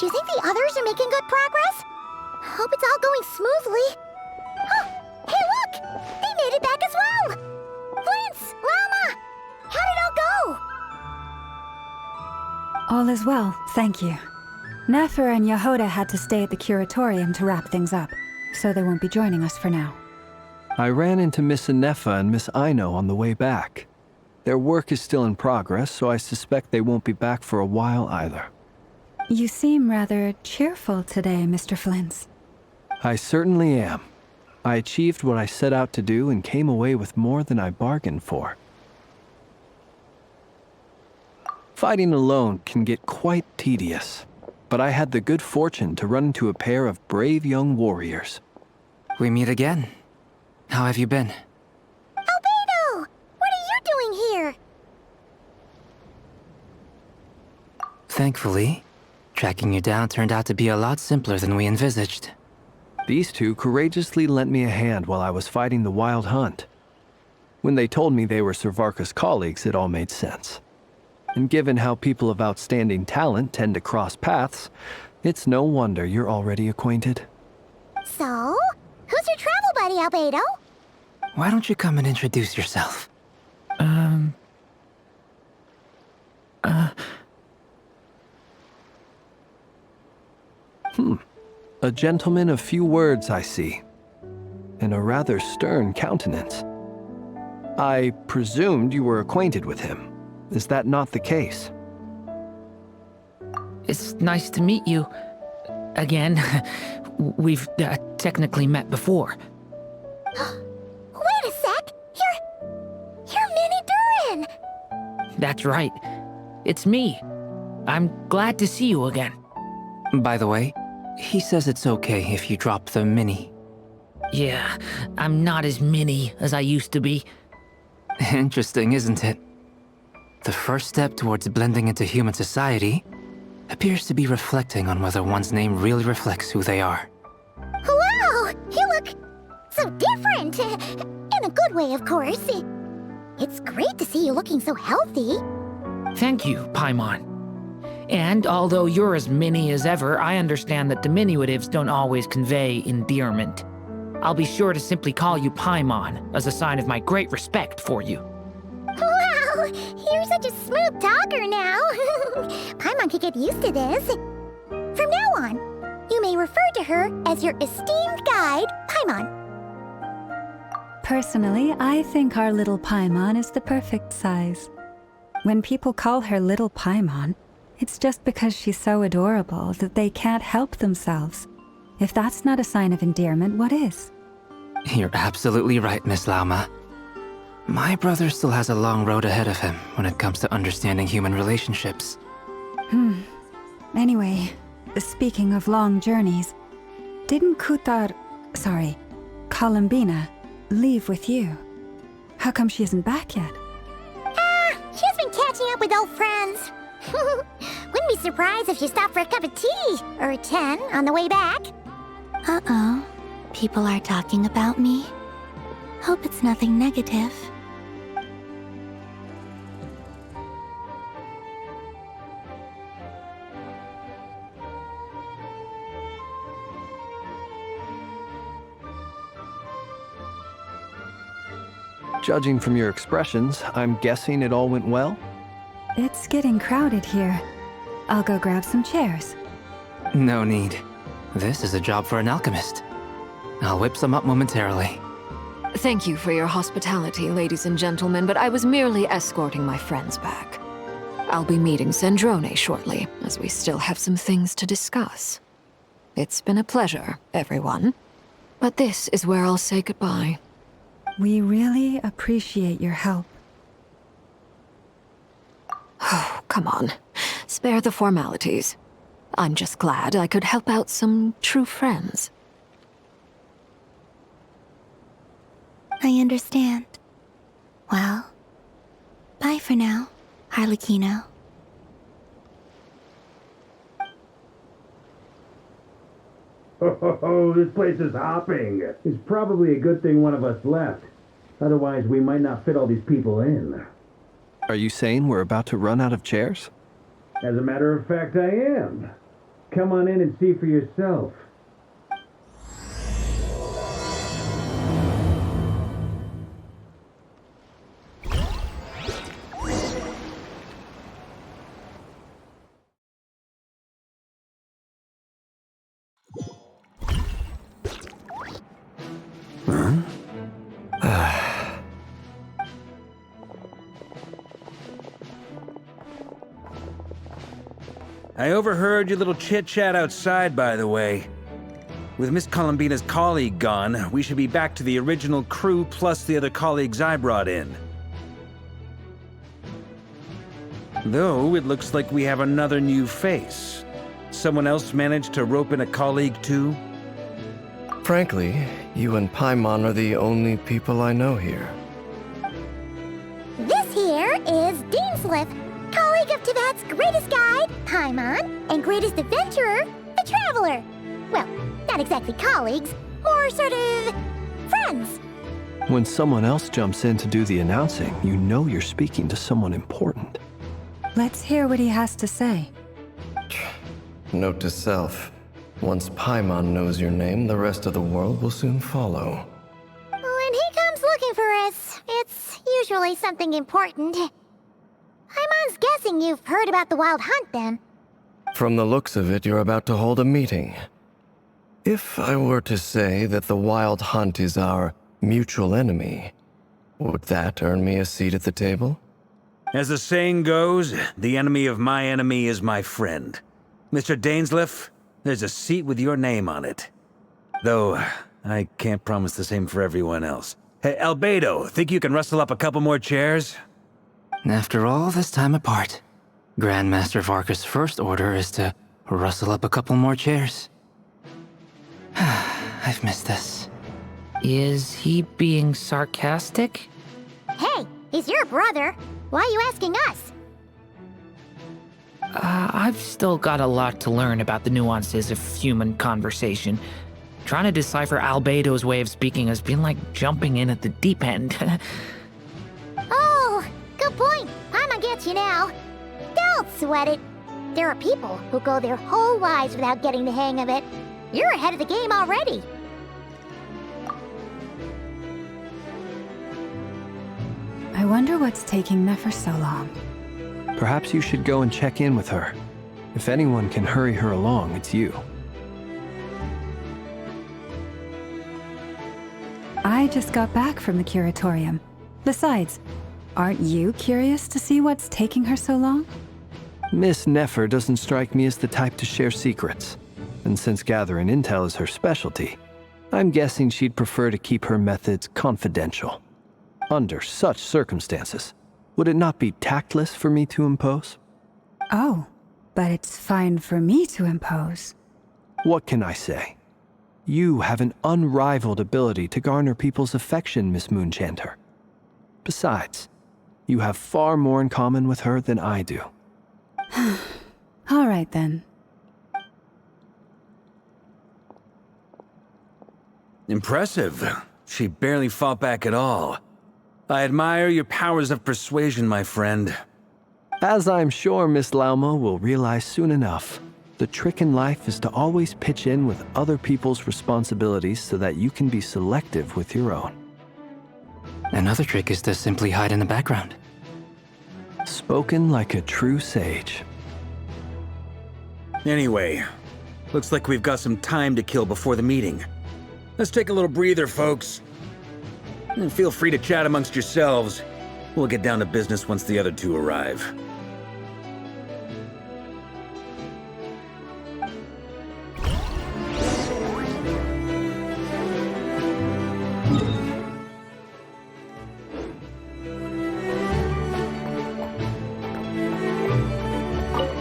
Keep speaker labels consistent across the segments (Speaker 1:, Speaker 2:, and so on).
Speaker 1: Do you think the others are making good progress? Hope it's all going smoothly. Oh, hey look! They made it back as well! Flintz! Llama! How did it all go?
Speaker 2: All is well, thank you. Nefer and Yehuda had to stay at the curatorium to wrap things up, so they won't be joining us for now.
Speaker 3: I ran into Miss Anefa and Miss Aino on the way back. Their work is still in progress, so I suspect they won't be back for a while either.
Speaker 2: You seem rather cheerful today, Mr. Flintz.
Speaker 3: I certainly am. I achieved what I set out to do and came away with more than I bargained for. Fighting alone can get quite tedious, but I had the good fortune to run into a pair of brave young warriors.
Speaker 4: We meet again. How have you been?
Speaker 1: Albedo! What are you doing here?
Speaker 4: Thankfully, tracking you down turned out to be a lot simpler than we envisaged.
Speaker 3: These two courageously lent me a hand while I was fighting the wild hunt. When they told me they were Servarka's colleagues, it all made sense. And given how people of outstanding talent tend to cross paths, it's no wonder you're already acquainted.
Speaker 1: So, who's your travel buddy, Albedo?
Speaker 4: Why don't you come and introduce yourself?
Speaker 3: A gentleman of few words, I see. And a rather stern countenance. I presumed you were acquainted with him. Is that not the case?
Speaker 5: It's nice to meet you. Again. We've technically met before.
Speaker 1: Wait a sec! You're Minnie Durin!
Speaker 5: That's right. It's me. I'm glad to see you again.
Speaker 4: By the way, he says it's okay if you drop the mini.
Speaker 5: Yeah, I'm not as mini as I used to be.
Speaker 4: Interesting, isn't it? The first step towards blending into human society appears to be reflecting on whether one's name really reflects who they are.
Speaker 1: Wow! You look so different! In a good way, of course. It's great to see you looking so healthy.
Speaker 5: Thank you, Paimon. And although you're as mini as ever, I understand that diminutives don't always convey endearment. I'll be sure to simply call you Paimon as a sign of my great respect for you.
Speaker 1: Wow! You're such a smooth talker now. Paimon could get used to this. From now on, you may refer to her as your esteemed guide, Paimon.
Speaker 2: Personally, I think our little Paimon is the perfect size. When people call her Little Paimon, it's just because she's so adorable that they can't help themselves. If that's not a sign of endearment, what is?
Speaker 4: You're absolutely right, Miss Lauma. My brother still has a long road ahead of him when it comes to understanding human relationships.
Speaker 2: Anyway, speaking of long journeys, didn't Columbina, leave with you? How come she isn't back yet?
Speaker 1: She's been catching up with old friends. Wouldn't be surprised if she stopped for a cup of tea or 10 on the way back. Uh-oh. People are talking about me. Hope it's nothing negative.
Speaker 3: Judging from your expressions, I'm guessing it all went well?
Speaker 2: It's getting crowded here. I'll go grab some chairs.
Speaker 4: No need. This is a job for an alchemist. I'll whip some up momentarily.
Speaker 6: Thank you for your hospitality, ladies and gentlemen, but I was merely escorting my friends back. I'll be meeting Zendrone shortly, as we still have some things to discuss. It's been a pleasure, everyone. But this is where I'll say goodbye.
Speaker 2: We really appreciate your help.
Speaker 6: come on. Spare the formalities. I'm just glad I could help out some true friends.
Speaker 1: I understand. Well, bye for now, Harlequino.
Speaker 7: Oh, this place is hopping. It's probably a good thing one of us left. Otherwise, we might not fit all these people in.
Speaker 3: Are you saying we're about to run out of chairs?
Speaker 7: As a matter of fact, I am. Come on in and see for yourself.
Speaker 8: I overheard your little chit-chat outside, by the way. With Miss Columbina's colleague gone, we should be back to the original crew plus the other colleagues I brought in. Though, it looks like we have another new face. Someone else managed to rope in a colleague too?
Speaker 9: Frankly, you and Paimon are the only people I know here.
Speaker 1: This here is Deansliff, colleague of Tibet's greatest guide, Paimon, and greatest adventurer, the Traveler. Well, not exactly colleagues, more sort of friends.
Speaker 3: When someone else jumps in to do the announcing, you know you're speaking to someone important.
Speaker 2: Let's hear what he has to say.
Speaker 9: Note to self. Once Paimon knows your name, the rest of the world will soon follow.
Speaker 1: When he comes looking for us, it's usually something important. Paimon's guessing you've heard about the Wild Hunt, then.
Speaker 9: From the looks of it, you're about to hold a meeting. If I were to say that the Wild Hunt is our mutual enemy, would that earn me a seat at the table?
Speaker 8: As the saying goes, the enemy of my enemy is my friend. Mr. Dainsliff, there's a seat with your name on it. Though, I can't promise the same for everyone else. Hey, Albedo, think you can rustle up a couple more chairs?
Speaker 4: After all this time apart, Grandmaster Varka's first order is to rustle up a couple more chairs. I've missed this.
Speaker 5: Is he being sarcastic?
Speaker 1: Hey, he's your brother. Why are you asking us?
Speaker 5: I've still got a lot to learn about the nuances of human conversation. Trying to decipher Albedo's way of speaking has been like jumping in at the deep end.
Speaker 1: Oh, good point. Paimon gets you now. Don't sweat it. There are people who go their whole lives without getting the hang of it. You're ahead of the game already.
Speaker 2: I wonder what's taking Nefer so long.
Speaker 3: Perhaps you should go and check in with her. If anyone can hurry her along, it's you.
Speaker 2: I just got back from the curatorium. Besides, aren't you curious to see what's taking her so long?
Speaker 3: Miss Nefer doesn't strike me as the type to share secrets. And since gathering intel is her specialty, I'm guessing she'd prefer to keep her methods confidential. Under such circumstances, would it not be tactless for me to impose?
Speaker 2: Oh, but it's fine for me to impose.
Speaker 3: What can I say? You have an unrivaled ability to garner people's affection, Miss Moonchanter. Besides, you have far more in common with her than I do.
Speaker 2: All right then.
Speaker 8: Impressive. She barely fought back at all. I admire your powers of persuasion, my friend.
Speaker 3: As I'm sure Miss Lauma will realize soon enough, the trick in life is to always pitch in with other people's responsibilities so that you can be selective with your own.
Speaker 4: Another trick is to simply hide in the background.
Speaker 3: Spoken like a true sage.
Speaker 8: Anyway, looks like we've got some time to kill before the meeting. Let's take a little breather, folks. And feel free to chat amongst yourselves. We'll get down to business once the other two arrive.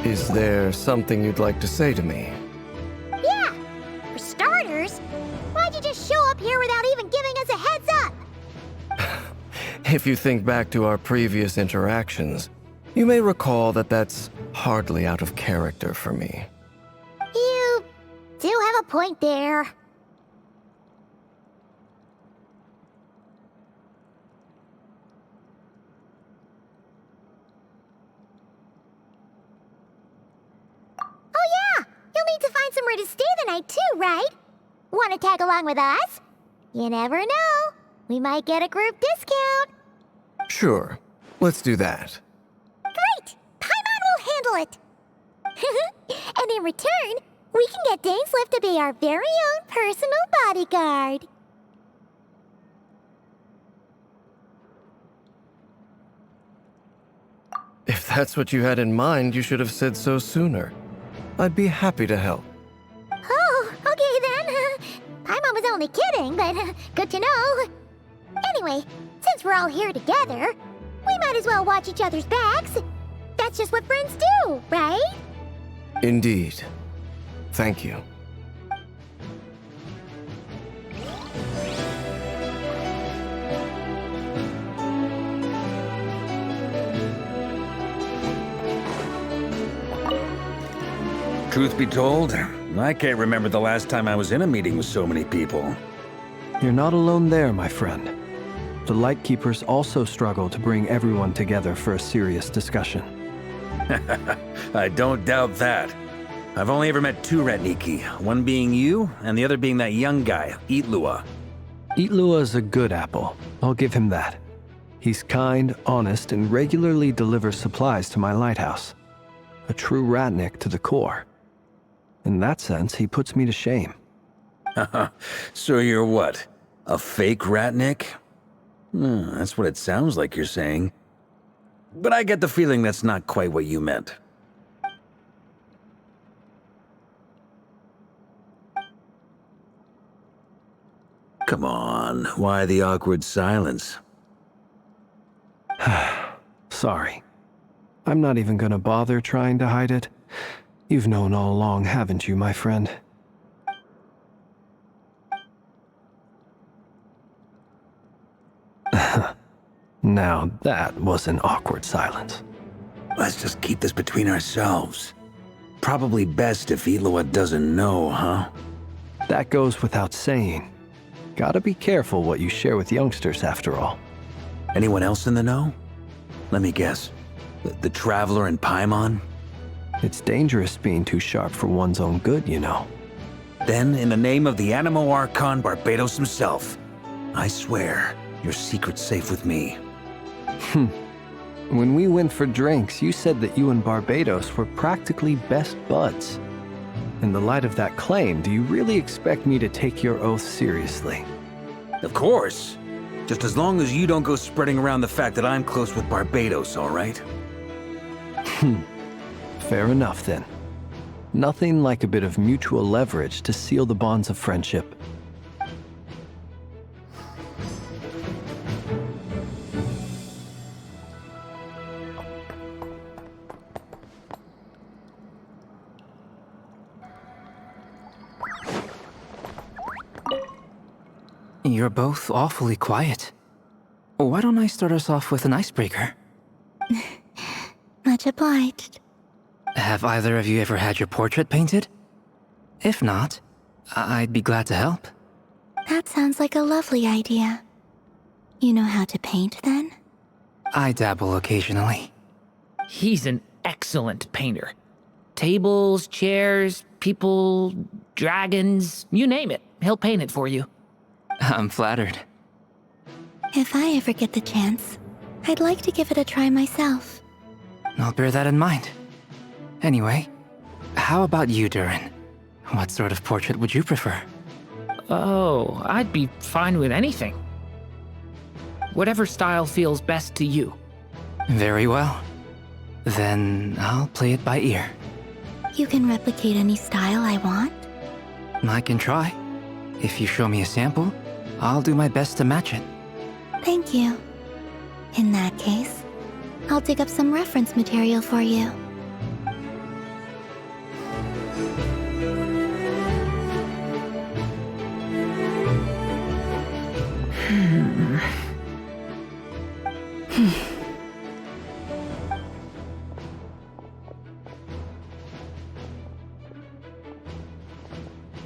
Speaker 9: Is there something you'd like to say to me?
Speaker 1: Yeah! For starters, why'd you just show up here without even giving us a heads up?
Speaker 9: If you think back to our previous interactions, you may recall that that's hardly out of character for me.
Speaker 1: You do have a point there. Oh yeah! You'll need to find somewhere to stay the night too, right? Want to tag along with us? You never know. We might get a group discount.
Speaker 9: Sure, let's do that.
Speaker 1: Great! Paimon will handle it! And in return, we can get Dainslift to be our very own personal bodyguard.
Speaker 9: If that's what you had in mind, you should have said so sooner. I'd be happy to help.
Speaker 1: Oh, okay then. Paimon was only kidding, but good to know. Anyway, since we're all here together, we might as well watch each other's backs. That's just what friends do, right?
Speaker 9: Indeed. Thank you.
Speaker 8: Truth be told, I can't remember the last time I was in a meeting with so many people.
Speaker 3: You're not alone there, my friend. The Lightkeepers also struggle to bring everyone together for a serious discussion.
Speaker 8: I don't doubt that. I've only ever met two Ratniki, one being you, and the other being that young guy, Itlua.
Speaker 3: Itlua is a good apple. I'll give him that. He's kind, honest, and regularly delivers supplies to my lighthouse. A true Ratnik to the core. In that sense, he puts me to shame.
Speaker 8: So you're what? A fake Ratnik? That's what it sounds like you're saying. But I get the feeling that's not quite what you meant. Come on, why the awkward silence?
Speaker 3: Sorry. I'm not even gonna bother trying to hide it. You've known all along, haven't you, my friend? Now that was an awkward silence.
Speaker 8: Let's just keep this between ourselves. Probably best if Itlua doesn't know, huh?
Speaker 3: That goes without saying. Gotta be careful what you share with youngsters, after all.
Speaker 8: Anyone else in the know? Let me guess. The Traveler and Paimon?
Speaker 3: It's dangerous being too sharp for one's own good, you know.
Speaker 8: Then, in the name of the Animo Archon Barbados himself, I swear your secret's safe with me.
Speaker 3: When we went for drinks, you said that you and Barbados were practically best buds. In the light of that claim, do you really expect me to take your oath seriously?
Speaker 8: Of course. Just as long as you don't go spreading around the fact that I'm close with Barbados, all right?
Speaker 3: Fair enough, then. Nothing like a bit of mutual leverage to seal the bonds of friendship.
Speaker 4: You're both awfully quiet. Why don't I start us off with an icebreaker?
Speaker 1: Much obliged.
Speaker 4: Have either of you ever had your portrait painted? If not, I'd be glad to help.
Speaker 1: That sounds like a lovely idea. You know how to paint, then?
Speaker 4: I dabble occasionally.
Speaker 5: He's an excellent painter. Tables, chairs, people, dragons, you name it. He'll paint it for you.
Speaker 4: I'm flattered.
Speaker 1: If I ever get the chance, I'd like to give it a try myself.
Speaker 4: I'll bear that in mind. Anyway, how about you, Durin? What sort of portrait would you prefer?
Speaker 5: Oh, I'd be fine with anything. Whatever style feels best to you.
Speaker 4: Very well. Then I'll play it by ear.
Speaker 1: You can replicate any style I want?
Speaker 4: I can try. If you show me a sample, I'll do my best to match it.
Speaker 1: Thank you. In that case, I'll dig up some reference material for you.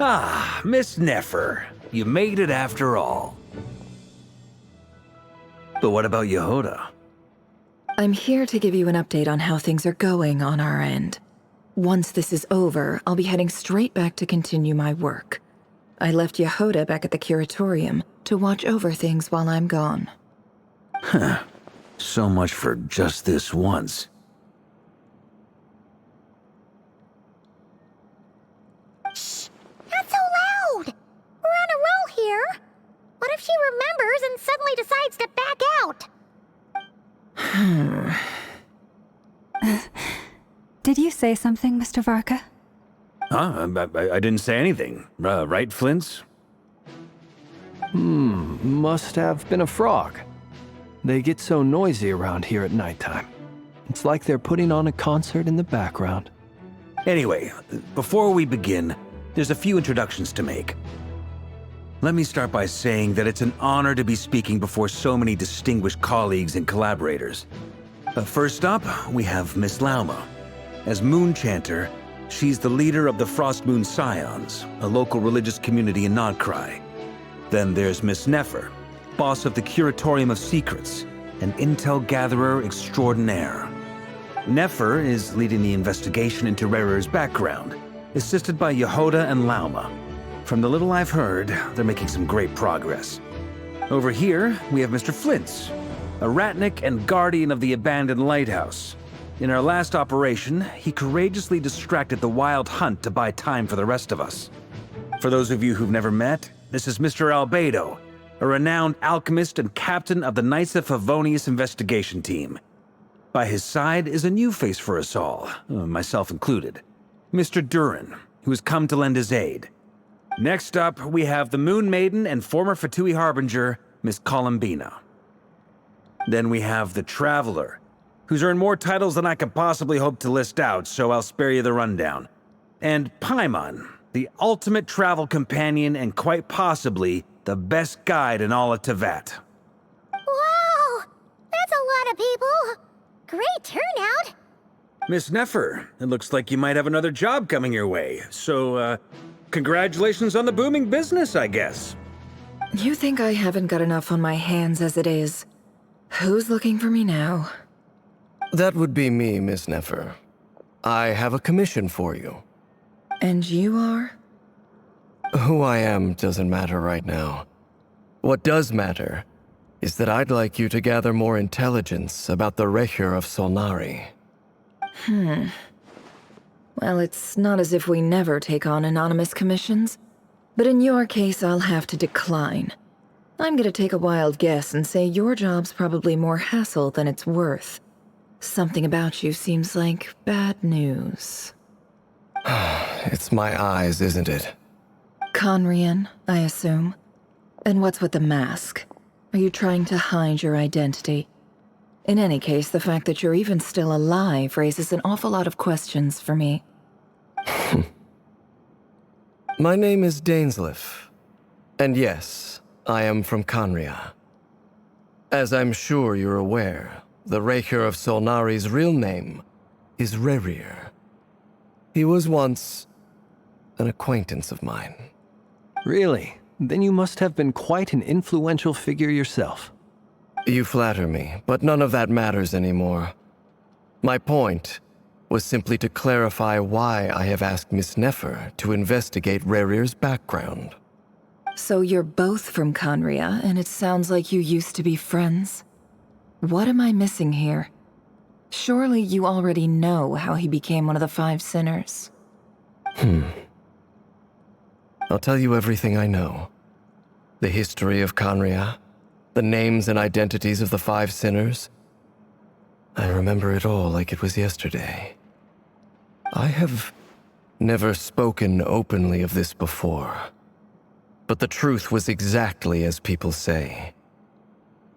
Speaker 8: Ah, Miss Nefer. You made it after all. But what about Yehoda?
Speaker 6: I'm here to give you an update on how things are going on our end. Once this is over, I'll be heading straight back to continue my work. I left Yehoda back at the curatorium to watch over things while I'm gone.
Speaker 8: Huh. So much for just this once.
Speaker 1: Shh! Not so loud! We're on a roll here. What if she remembers and suddenly decides to back out?
Speaker 2: Did you say something, Mr. Varka?
Speaker 8: Huh? I didn't say anything. Right, Flint's?
Speaker 3: Must have been a frog. They get so noisy around here at nighttime. It's like they're putting on a concert in the background.
Speaker 8: Anyway, before we begin, there's a few introductions to make. Let me start by saying that it's an honor to be speaking before so many distinguished colleagues and collaborators. First up, we have Miss Lauma. As Moon Chanter, she's the leader of the Frost Moon Scions, a local religious community in Nod-Krai. Then there's Miss Nefer, boss of the Curatorium of Secrets, an intel gatherer extraordinaire. Nefer is leading the investigation into Rerir's background, assisted by Yehoda and Lauma. From the little I've heard, they're making some great progress. Over here, we have Mr. Flint's, a ratnik and guardian of the abandoned lighthouse. In our last operation, he courageously distracted the Wild Hunt to buy time for the rest of us. For those of you who've never met, this is Mr. Albedo, a renowned alchemist and captain of the Knights of Favonius investigation team. By his side is a new face for us all, myself included, Mr. Durin, who has come to lend his aid. Next up, we have the Moon Maiden and former Fatui Harbinger, Miss Columbina. Then we have the Traveler, who's earned more titles than I could possibly hope to list out, so I'll spare you the rundown. And Paimon, the ultimate travel companion and quite possibly the best guide in all of Tevat.
Speaker 1: Wow! That's a lot of people! Great turnout!
Speaker 8: Miss Nefer, it looks like you might have another job coming your way, so, congratulations on the booming business, I guess.
Speaker 6: You think I haven't got enough on my hands as it is? Who's looking for me now?
Speaker 9: That would be me, Miss Nefer. I have a commission for you.
Speaker 6: And you are?
Speaker 9: Who I am doesn't matter right now. What does matter is that I'd like you to gather more intelligence about the Rerir of Solnari.
Speaker 6: Well, it's not as if we never take on anonymous commissions. But in your case, I'll have to decline. I'm gonna take a wild guess and say your job's probably more hassle than it's worth. Something about you seems like bad news.
Speaker 9: It's my eyes, isn't it?
Speaker 6: Conrian, I assume. And what's with the mask? Are you trying to hide your identity? In any case, the fact that you're even still alive raises an awful lot of questions for me.
Speaker 9: My name is Dainsleif. And yes, I am from Conria. As I'm sure you're aware, the Rerir of Solnari's real name is Rerir. He was once an acquaintance of mine.
Speaker 3: Really? Then you must have been quite an influential figure yourself.
Speaker 9: You flatter me, but none of that matters anymore. My point was simply to clarify why I have asked Miss Nefer to investigate Rerir's background.
Speaker 6: So you're both from Conria, and it sounds like you used to be friends? What am I missing here? Surely you already know how he became one of the Five Sinners.
Speaker 9: I'll tell you everything I know. The history of Conria, the names and identities of the Five Sinners. I remember it all like it was yesterday. I have never spoken openly of this before. But the truth was exactly as people say.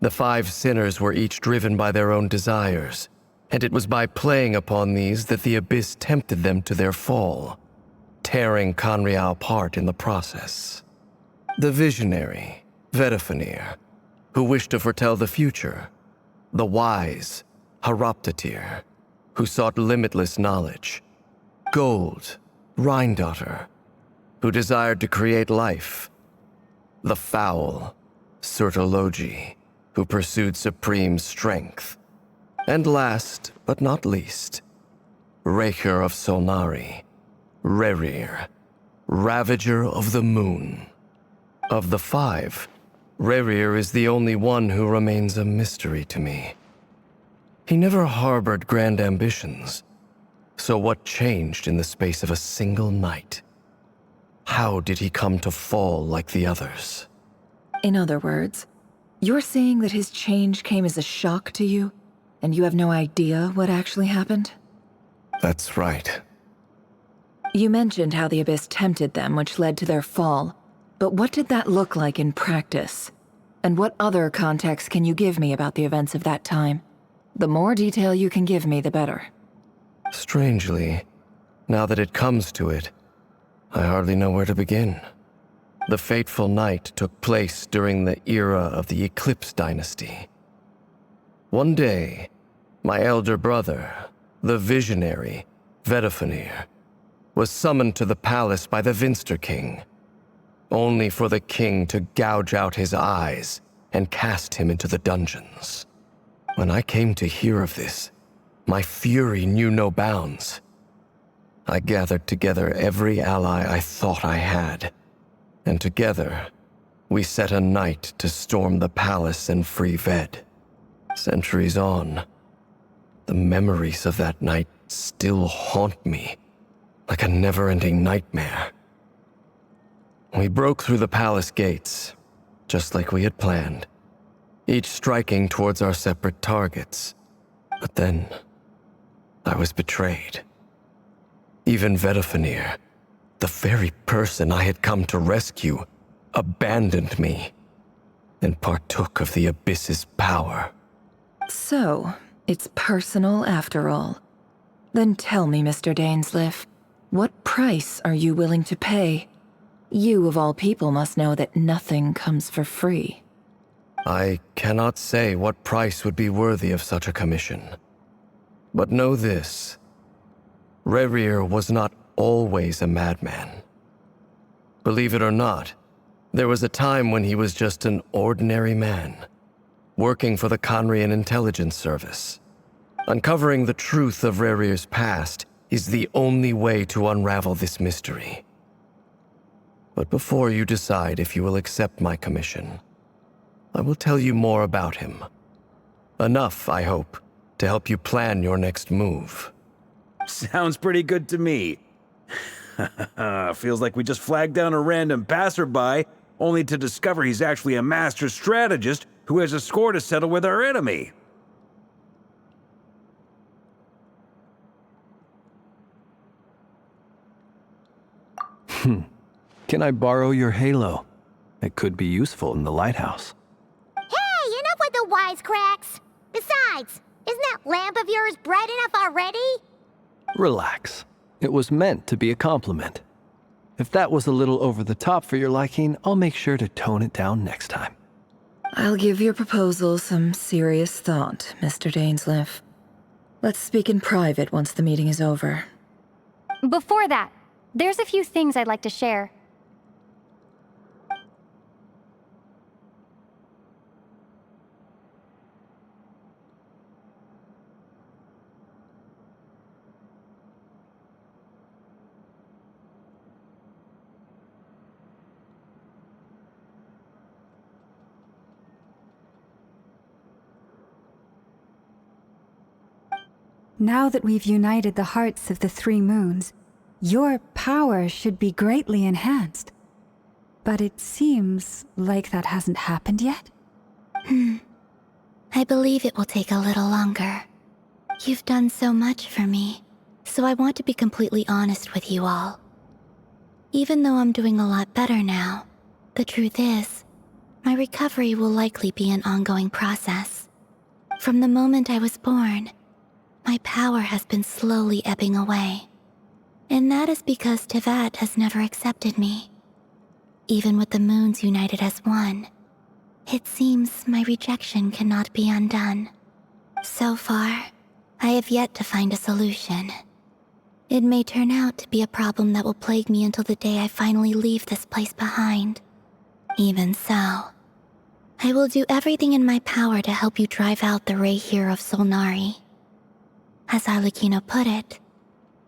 Speaker 9: The Five Sinners were each driven by their own desires, and it was by playing upon these that the Abyss tempted them to their fall, tearing Conria apart in the process. The visionary, Vedifenir, who wished to foretell the future. The wise, Haroptatir, who sought limitless knowledge. Gold, Rhindaughter, who desired to create life. The foul, Sertologi, who pursued supreme strength. And last, but not least, Rerir of Solnari, Rerir, Ravager of the Moon. Of the five, Rerir is the only one who remains a mystery to me. He never harbored grand ambitions, so what changed in the space of a single night? How did he come to fall like the others?
Speaker 10: In other words, you're saying that his change came as a shock to you, and you have no idea what actually happened?
Speaker 9: That's right.
Speaker 10: You mentioned how the Abyss tempted them, which led to their fall. But what did that look like in practice? And what other context can you give me about the events of that time? The more detail you can give me, the better.
Speaker 9: Strangely, now that it comes to it, I hardly know where to begin. The fateful night took place during the era of the Eclipse Dynasty. One day, my elder brother, the visionary, Vedafenir, was summoned to the palace by the Vinster King, only for the king to gouge out his eyes and cast him into the dungeons. When I came to hear of this, my fury knew no bounds. I gathered together every ally I thought I had, and together, we set a night to storm the palace and free Ved. Centuries on, the memories of that night still haunt me, like a never-ending nightmare. We broke through the palace gates, just like we had planned, each striking towards our separate targets. But then, I was betrayed. Even Vedafenir, the very person I had come to rescue, abandoned me and partook of the Abyss's power.
Speaker 10: So, it's personal after all. Then tell me, Mr. Dainsleif, what price are you willing to pay? You, of all people, must know that nothing comes for free.
Speaker 9: I cannot say what price would be worthy of such a commission. But know this. Rerir was not always a madman. Believe it or not, there was a time when he was just an ordinary man, working for the Conrian Intelligence Service. Uncovering the truth of Rerir's past is the only way to unravel this mystery. But before you decide if you will accept my commission, I will tell you more about him. Enough, I hope, to help you plan your next move.
Speaker 8: Sounds pretty good to me. Feels like we just flagged down a random passerby, only to discover he's actually a master strategist who has a score to settle with our enemy.
Speaker 3: Can I borrow your halo? It could be useful in the lighthouse.
Speaker 1: Hey, enough with the wisecracks! Besides, isn't that lamp of yours bright enough already?
Speaker 3: Relax. It was meant to be a compliment. If that was a little over the top for your liking, I'll make sure to tone it down next time.
Speaker 10: I'll give your proposal some serious thought, Mr. Dainsleif. Let's speak in private once the meeting is over.
Speaker 11: Before that, there's a few things I'd like to share.
Speaker 2: Now that we've united the hearts of the three moons, your power should be greatly enhanced. But it seems like that hasn't happened yet?
Speaker 1: I believe it will take a little longer. You've done so much for me, so I want to be completely honest with you all. Even though I'm doing a lot better now, the truth is, my recovery will likely be an ongoing process. From the moment I was born, my power has been slowly ebbing away. And that is because Tevat has never accepted me. Even with the moons united as one, it seems my rejection cannot be undone. So far, I have yet to find a solution. It may turn out to be a problem that will plague me until the day I finally leave this place behind. Even so, I will do everything in my power to help you drive out the Rerir of Solnari. As Arlecchino put it,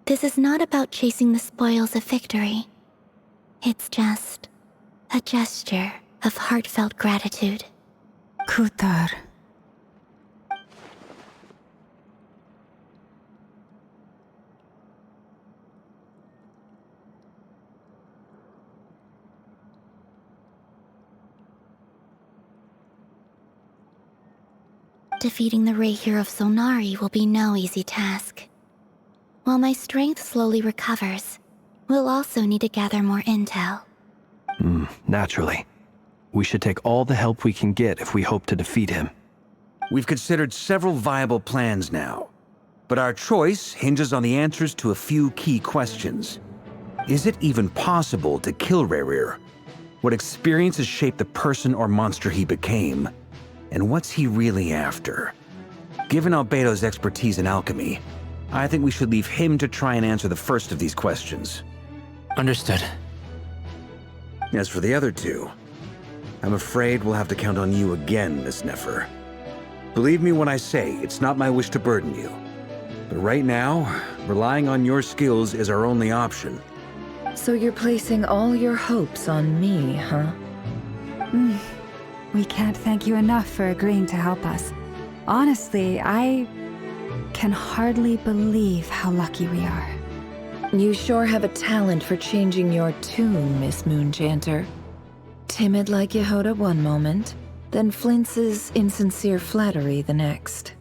Speaker 1: this is not about chasing the spoils of victory. It's just a gesture of heartfelt gratitude.
Speaker 2: Kutar.
Speaker 1: Defeating the Rerir of Solnari will be no easy task. While my strength slowly recovers, we'll also need to gather more intel.
Speaker 3: Naturally. We should take all the help we can get if we hope to defeat him.
Speaker 8: We've considered several viable plans now, but our choice hinges on the answers to a few key questions. Is it even possible to kill Rerir? What experiences shaped the person or monster he became? And what's he really after? Given Albedo's expertise in alchemy, I think we should leave him to try and answer the first of these questions.
Speaker 4: Understood.
Speaker 8: As for the other two, I'm afraid we'll have to count on you again, Miss Nefer. Believe me when I say it's not my wish to burden you. But right now, relying on your skills is our only option.
Speaker 10: So you're placing all your hopes on me, huh?
Speaker 2: We can't thank you enough for agreeing to help us. Honestly, I can hardly believe how lucky we are.
Speaker 10: You sure have a talent for changing your tune, Miss Moonchanter. Timid like Yehoda one moment, then flinches insincere flattery the next.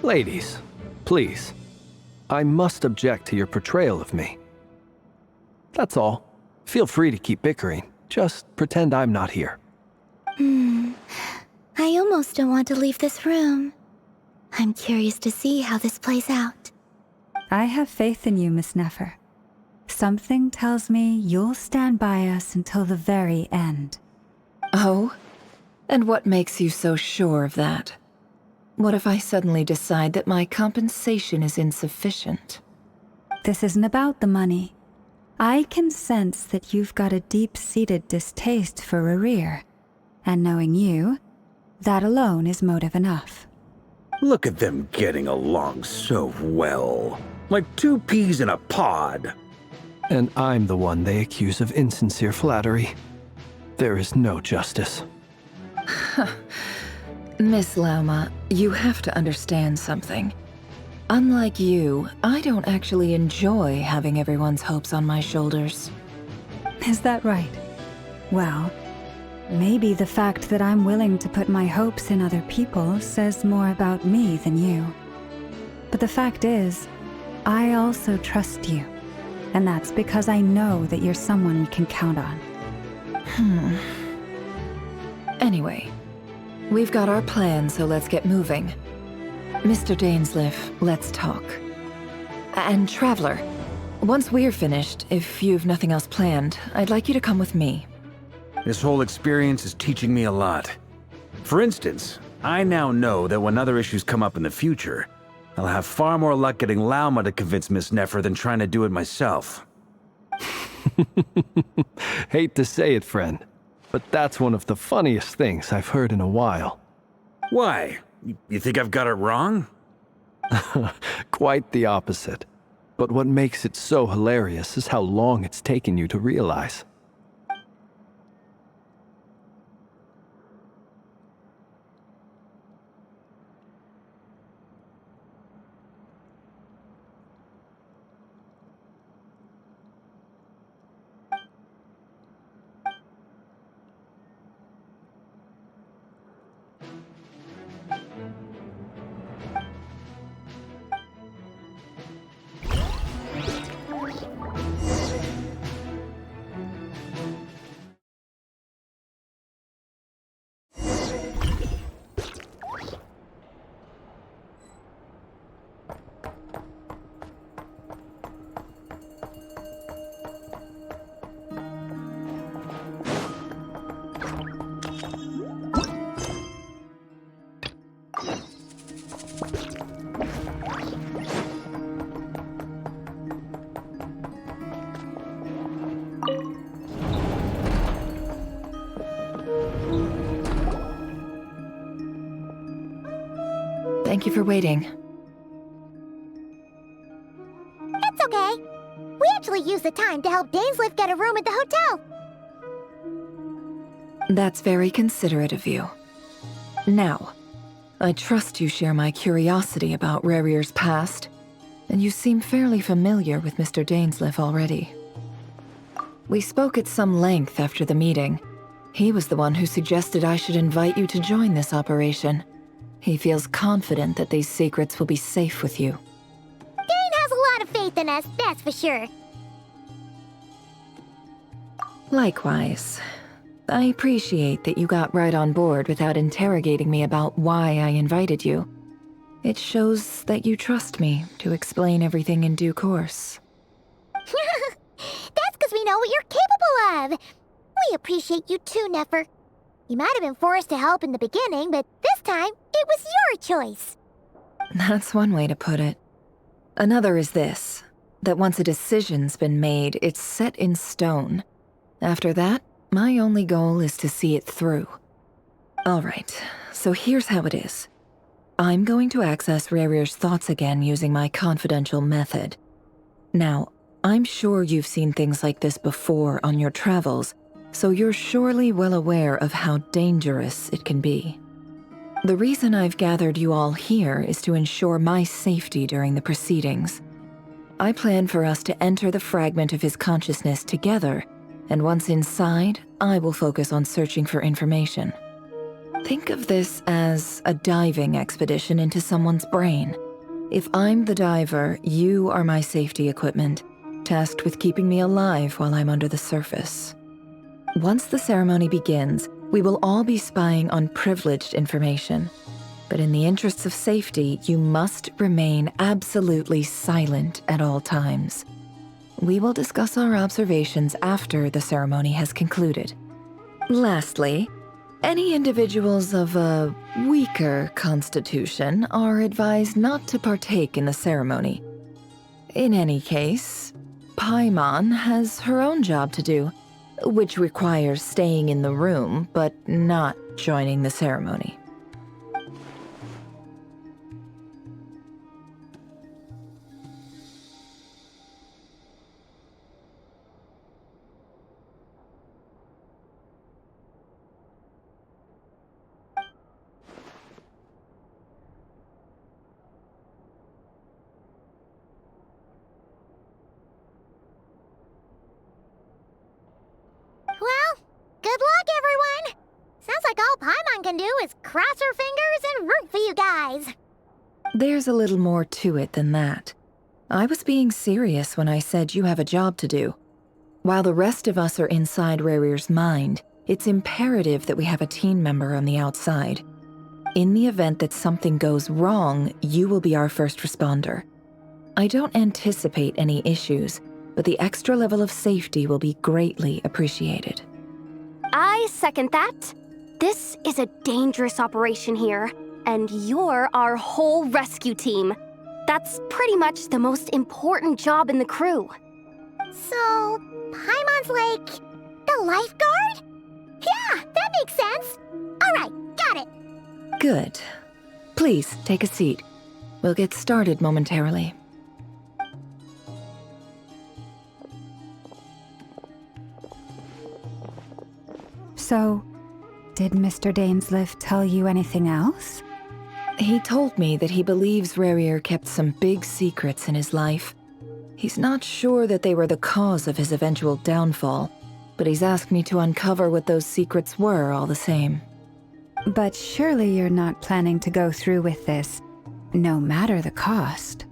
Speaker 3: Ladies, please. I must object to your portrayal of me. That's all. Feel free to keep bickering. Just pretend I'm not here.
Speaker 1: I almost don't want to leave this room. I'm curious to see how this plays out.
Speaker 2: I have faith in you, Miss Nefer. Something tells me you'll stand by us until the very end.
Speaker 10: Oh? And what makes you so sure of that? What if I suddenly decide that my compensation is insufficient?
Speaker 2: This isn't about the money. I can sense that you've got a deep-seated distaste for Rerir. And knowing you, that alone is motive enough.
Speaker 8: Look at them getting along so well. Like two peas in a pod.
Speaker 3: And I'm the one they accuse of insincere flattery. There is no justice.
Speaker 10: Miss Lauma, you have to understand something. Unlike you, I don't actually enjoy having everyone's hopes on my shoulders.
Speaker 2: Is that right? Well, maybe the fact that I'm willing to put my hopes in other people says more about me than you. But the fact is, I also trust you. And that's because I know that you're someone we can count on.
Speaker 10: Anyway, we've got our plan, so let's get moving. Mr. Dainsleif, let's talk. And Traveler, once we're finished, if you've nothing else planned, I'd like you to come with me.
Speaker 8: This whole experience is teaching me a lot. For instance, I now know that when other issues come up in the future, I'll have far more luck getting Lauma to convince Miss Nefer than trying to do it myself.
Speaker 3: Hate to say it, friend, but that's one of the funniest things I've heard in a while.
Speaker 8: Why? You think I've got it wrong?
Speaker 3: Quite the opposite. But what makes it so hilarious is how long it's taken you to realize.
Speaker 10: Thank you for waiting.
Speaker 1: It's okay. We actually used the time to help Dainsliff get a room at the hotel.
Speaker 10: That's very considerate of you. Now, I trust you share my curiosity about Rerir's past, and you seem fairly familiar with Mr. Dainsliff already. We spoke at some length after the meeting. He was the one who suggested I should invite you to join this operation. He feels confident that these secrets will be safe with you.
Speaker 1: Dane has a lot of faith in us, that's for sure.
Speaker 10: Likewise. I appreciate that you got right on board without interrogating me about why I invited you. It shows that you trust me to explain everything in due course.
Speaker 1: That's because we know what you're capable of. We appreciate you too, Nefer. You might have been forced to help in the beginning, but this time, it was your choice.
Speaker 10: That's one way to put it. Another is this, that once a decision's been made, it's set in stone. After that, my only goal is to see it through. Alright, so here's how it is. I'm going to access Rerir's thoughts again using my confidential method. Now, I'm sure you've seen things like this before on your travels, so you're surely well aware of how dangerous it can be. The reason I've gathered you all here is to ensure my safety during the proceedings. I plan for us to enter the fragment of his consciousness together, and once inside, I will focus on searching for information. Think of this as a diving expedition into someone's brain. If I'm the diver, you are my safety equipment, tasked with keeping me alive while I'm under the surface. Once the ceremony begins, we will all be spying on privileged information. But in the interests of safety, you must remain absolutely silent at all times. We will discuss our observations after the ceremony has concluded. Lastly, any individuals of a weaker constitution are advised not to partake in the ceremony. In any case, Paimon has her own job to do, which requires staying in the room but not joining the ceremony.
Speaker 1: Well, good luck, everyone. Sounds like all Paimon can do is cross her fingers and root for you guys.
Speaker 10: There's a little more to it than that. I was being serious when I said you have a job to do. While the rest of us are inside Rerir's mind, it's imperative that we have a team member on the outside. In the event that something goes wrong, you will be our first responder. I don't anticipate any issues, but the extra level of safety will be greatly appreciated.
Speaker 12: I second that. This is a dangerous operation here, and you're our whole rescue team. That's pretty much the most important job in the crew.
Speaker 1: So, Paimon's like the lifeguard? Yeah, that makes sense. All right, got it.
Speaker 10: Good. Please, take a seat. We'll get started momentarily.
Speaker 2: So, did Mr. Dainsliff tell you anything else?
Speaker 10: He told me that he believes Rerir kept some big secrets in his life. He's not sure that they were the cause of his eventual downfall, but he's asked me to uncover what those secrets were all the same.
Speaker 2: But surely you're not planning to go through with this, no matter the cost.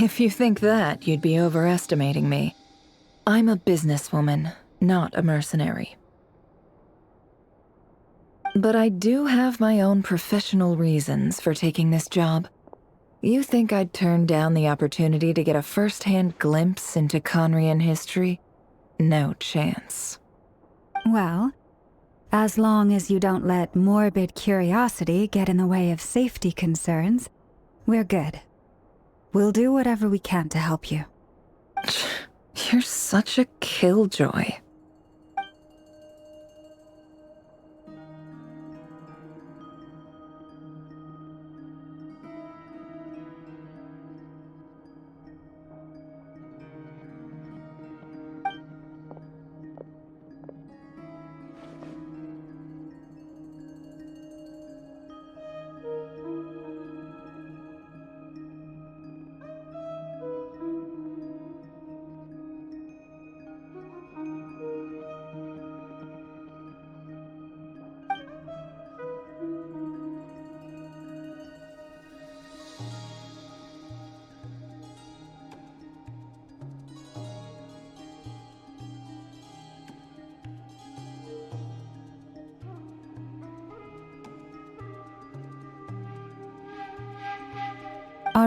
Speaker 10: If you think that, you'd be overestimating me. I'm a businesswoman, not a mercenary. But I do have my own professional reasons for taking this job. You think I'd turn down the opportunity to get a first-hand glimpse into Conrian history? No chance.
Speaker 2: Well, as long as you don't let morbid curiosity get in the way of safety concerns, we're good. We'll do whatever we can to help you.
Speaker 10: You're such a killjoy.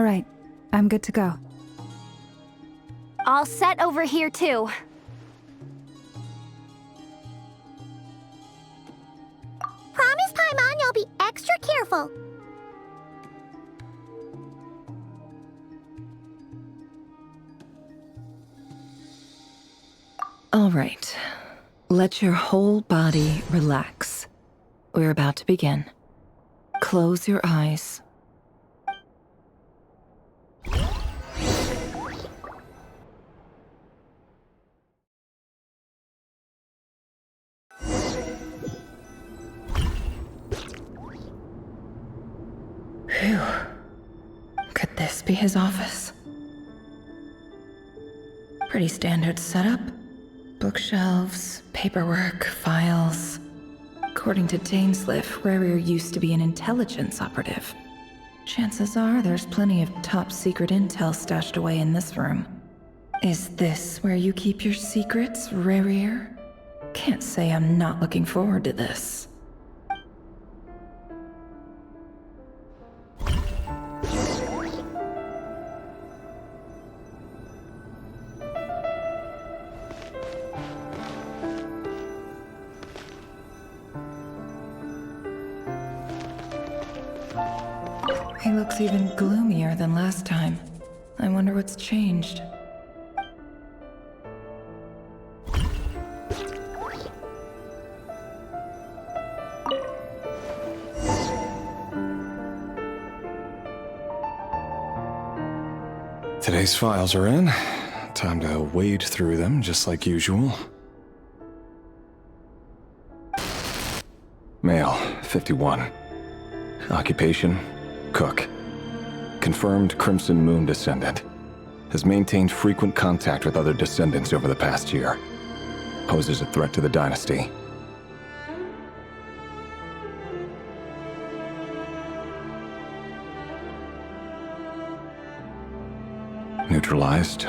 Speaker 2: right, I'm good to go.
Speaker 12: All set over here, too.
Speaker 1: Promise, Paimon, you'll be extra careful.
Speaker 10: All right. Let your whole body relax. We're about to begin. Close your eyes. Phew. Could this be his office? Pretty standard setup. Bookshelves, paperwork, files. According to Dainsliff, Rerir used to be an intelligence operative. Chances are there's plenty of top-secret intel stashed away in this room. Is this where you keep your secrets, Rerir? Can't say I'm not looking forward to this. He looks even gloomier than last time. I wonder what's changed.
Speaker 13: Today's files are in. Time to wade through them, just like usual. Male, 51. Occupation, cook. Confirmed Crimson Moon descendant. Has maintained frequent contact with other descendants over the past year. Poses a threat to the dynasty. Neutralized.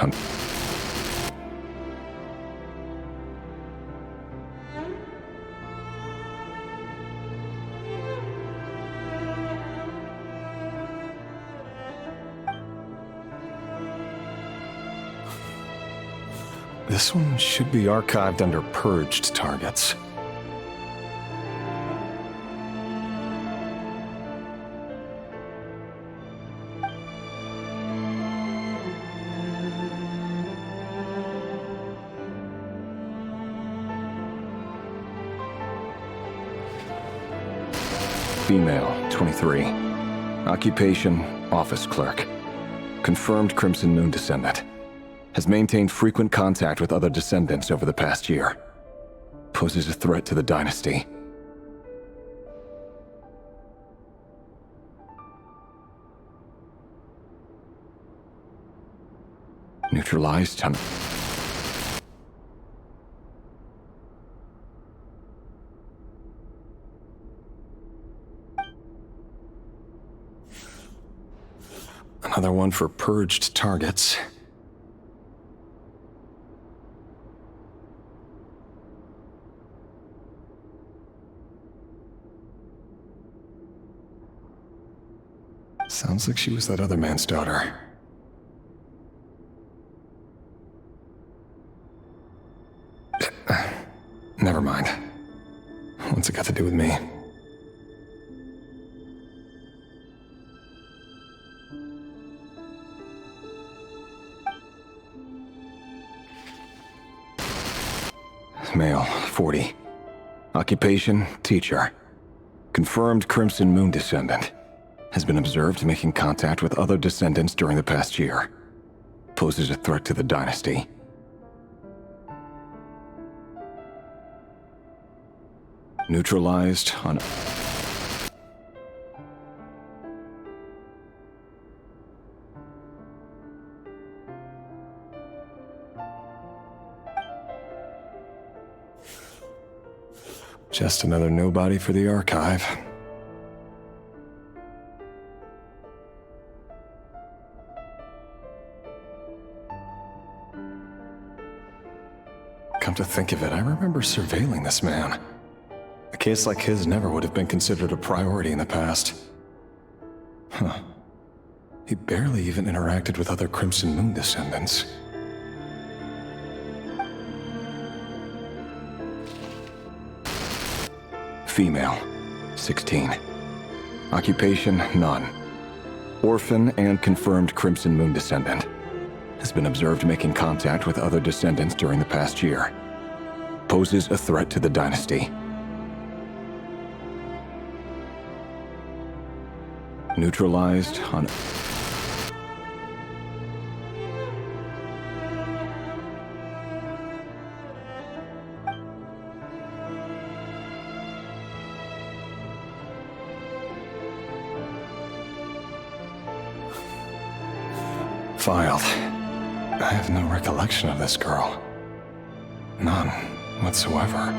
Speaker 13: This one should be archived under purged targets. Female, 23. Occupation, office clerk. Confirmed Crimson Moon descendant. Has maintained frequent contact with other descendants over the past year. Poses a threat to the dynasty. Neutralized. Another one for purged targets. Sounds like she was that other man's daughter. Never mind. What's it got to do with me? Male, 40. Occupation, teacher. Confirmed Crimson Moon descendant. Has been observed making contact with other descendants during the past year. Poses a threat to the dynasty. Neutralized on... Just another nobody for the archive. Come to think of it, I remember surveilling this man. A case like his never would have been considered a priority in the past. Huh. He barely even interacted with other Crimson Moon descendants. Female, 16. Occupation, none. Orphan and confirmed Crimson Moon descendant. Has been observed making contact with other descendants during the past year. Poses a threat to the dynasty. Neutralized on... Filed. I have no recollection of this girl. None whatsoever.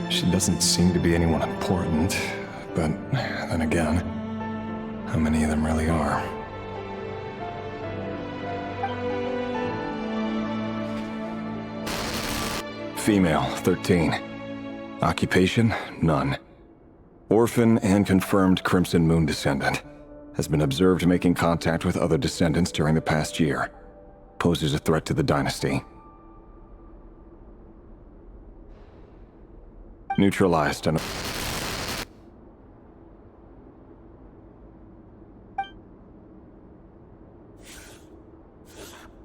Speaker 13: She doesn't seem to be anyone important, but then again, how many of them really are? Female, 13. Occupation, none. Orphan and confirmed Crimson Moon descendant. Has been observed making contact with other descendants during the past year. Poses a threat to the dynasty. Neutralized on...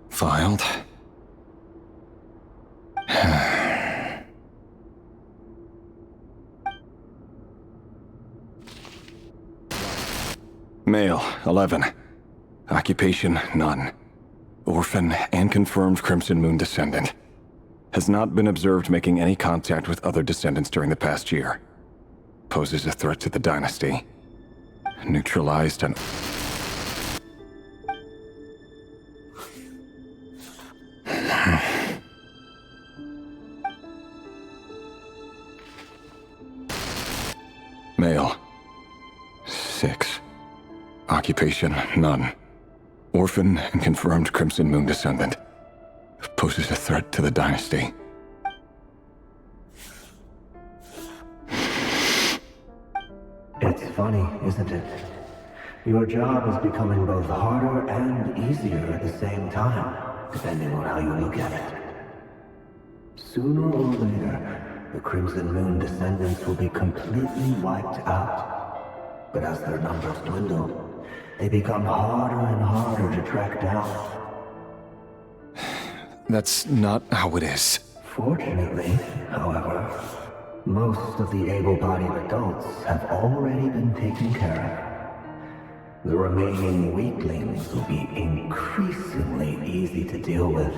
Speaker 13: Filed. Male, 11. Occupation, none. Orphan and confirmed Crimson Moon descendant. Has not been observed making any contact with other descendants during the past year. Poses a threat to the dynasty. Neutralized and... Male, 6. Occupation, none. Orphan and confirmed Crimson Moon descendant. Poses a threat to the dynasty.
Speaker 14: It's funny, isn't it? Your job is becoming both harder and easier at the same time, depending on how you look at it. Sooner or later, the Crimson Moon descendants will be completely wiped out. But as their numbers dwindle, they become harder and harder to track down.
Speaker 13: That's not how it is.
Speaker 14: Fortunately, however, most of the able-bodied adults have already been taken care of. The remaining weaklings will be increasingly easy to deal with.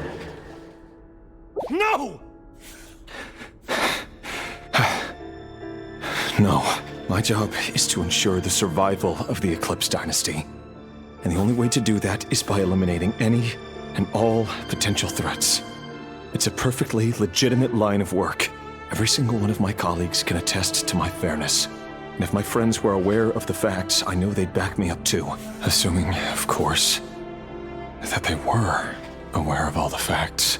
Speaker 13: No! No. My job is to ensure the survival of the Eclipse Dynasty. And the only way to do that is by eliminating any and all potential threats. It's a perfectly legitimate line of work. Every single one of my colleagues can attest to my fairness. And if my friends were aware of the facts, I know they'd back me up too. Assuming, of course, that they were aware of all the facts.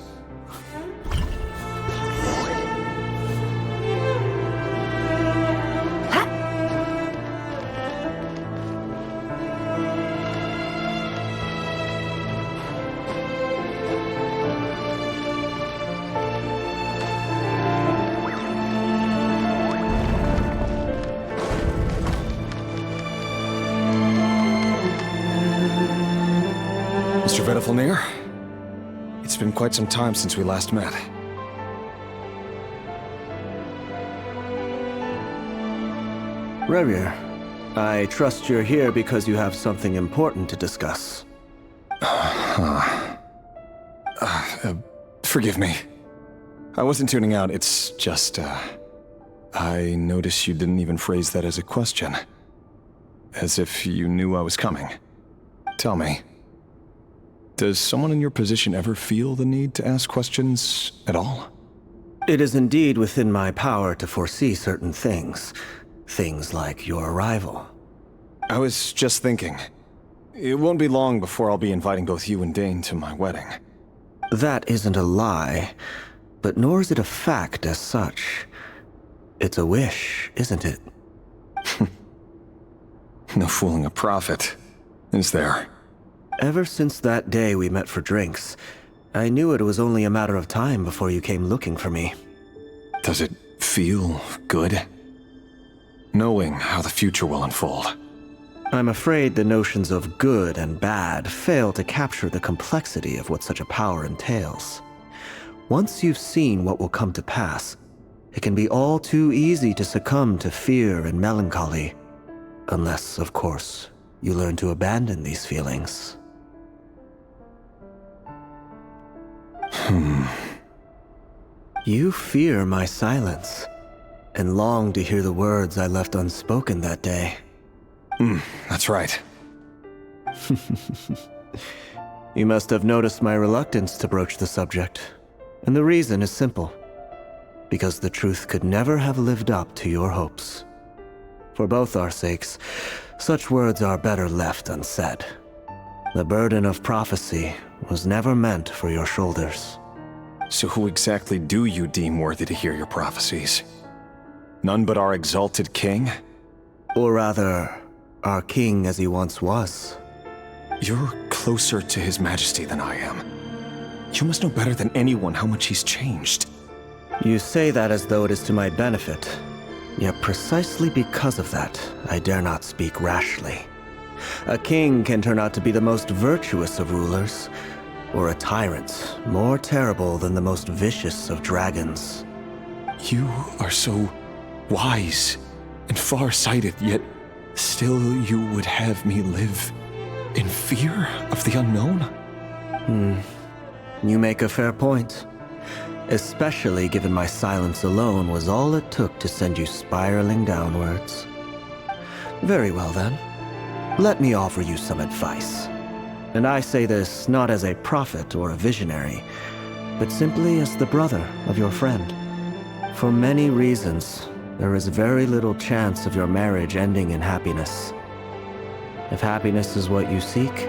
Speaker 13: Mr. Vedafelnir, it's been quite some time since we last met.
Speaker 14: Rerir, I trust you're here because you have something important to discuss.
Speaker 13: Forgive me. I wasn't tuning out, it's just, I noticed you didn't even phrase that as a question. As if you knew I was coming. Tell me, does someone in your position ever feel the need to ask questions at all?
Speaker 14: It is indeed within my power to foresee certain things. Things like your arrival.
Speaker 13: I was just thinking. It won't be long before I'll be inviting both you and Dane to my wedding.
Speaker 14: That isn't a lie, but nor is it a fact as such. It's a wish, isn't it?
Speaker 13: No fooling a prophet. is there?
Speaker 14: Ever since that day we met for drinks, I knew it was only a matter of time before you came looking for me.
Speaker 13: Does it feel good? Knowing how the future will unfold.
Speaker 14: I'm afraid the notions of good and bad fail to capture the complexity of what such a power entails. Once you've seen what will come to pass, it can be all too easy to succumb to fear and melancholy. Unless, of course, you learn to abandon these feelings. You fear my silence, and long to hear the words I left unspoken that day.
Speaker 13: That's right.
Speaker 14: You must have noticed my reluctance to broach the subject, and the reason is simple. Because the truth could never have lived up to your hopes. For both our sakes, such words are better left unsaid. The burden of prophecy was never meant for your shoulders.
Speaker 13: So who exactly do you deem worthy to hear your prophecies? None but our exalted king?
Speaker 14: Or rather, our king as he once was.
Speaker 13: You're closer to his majesty than I am. You must know better than anyone how much he's changed.
Speaker 14: You say that as though it is to my benefit. Yet precisely because of that, I dare not speak rashly. A king can turn out to be the most virtuous of rulers, or a tyrant more terrible than the most vicious of dragons.
Speaker 13: You are so wise and far-sighted, yet still you would have me live in fear of the unknown?
Speaker 14: You make a fair point. Especially given my silence alone was all it took to send you spiraling downwards. Very well then. Let me offer you some advice. And I say this not as a prophet or a visionary, but simply as the brother of your friend. For many reasons, there is very little chance of your marriage ending in happiness. If happiness is what you seek,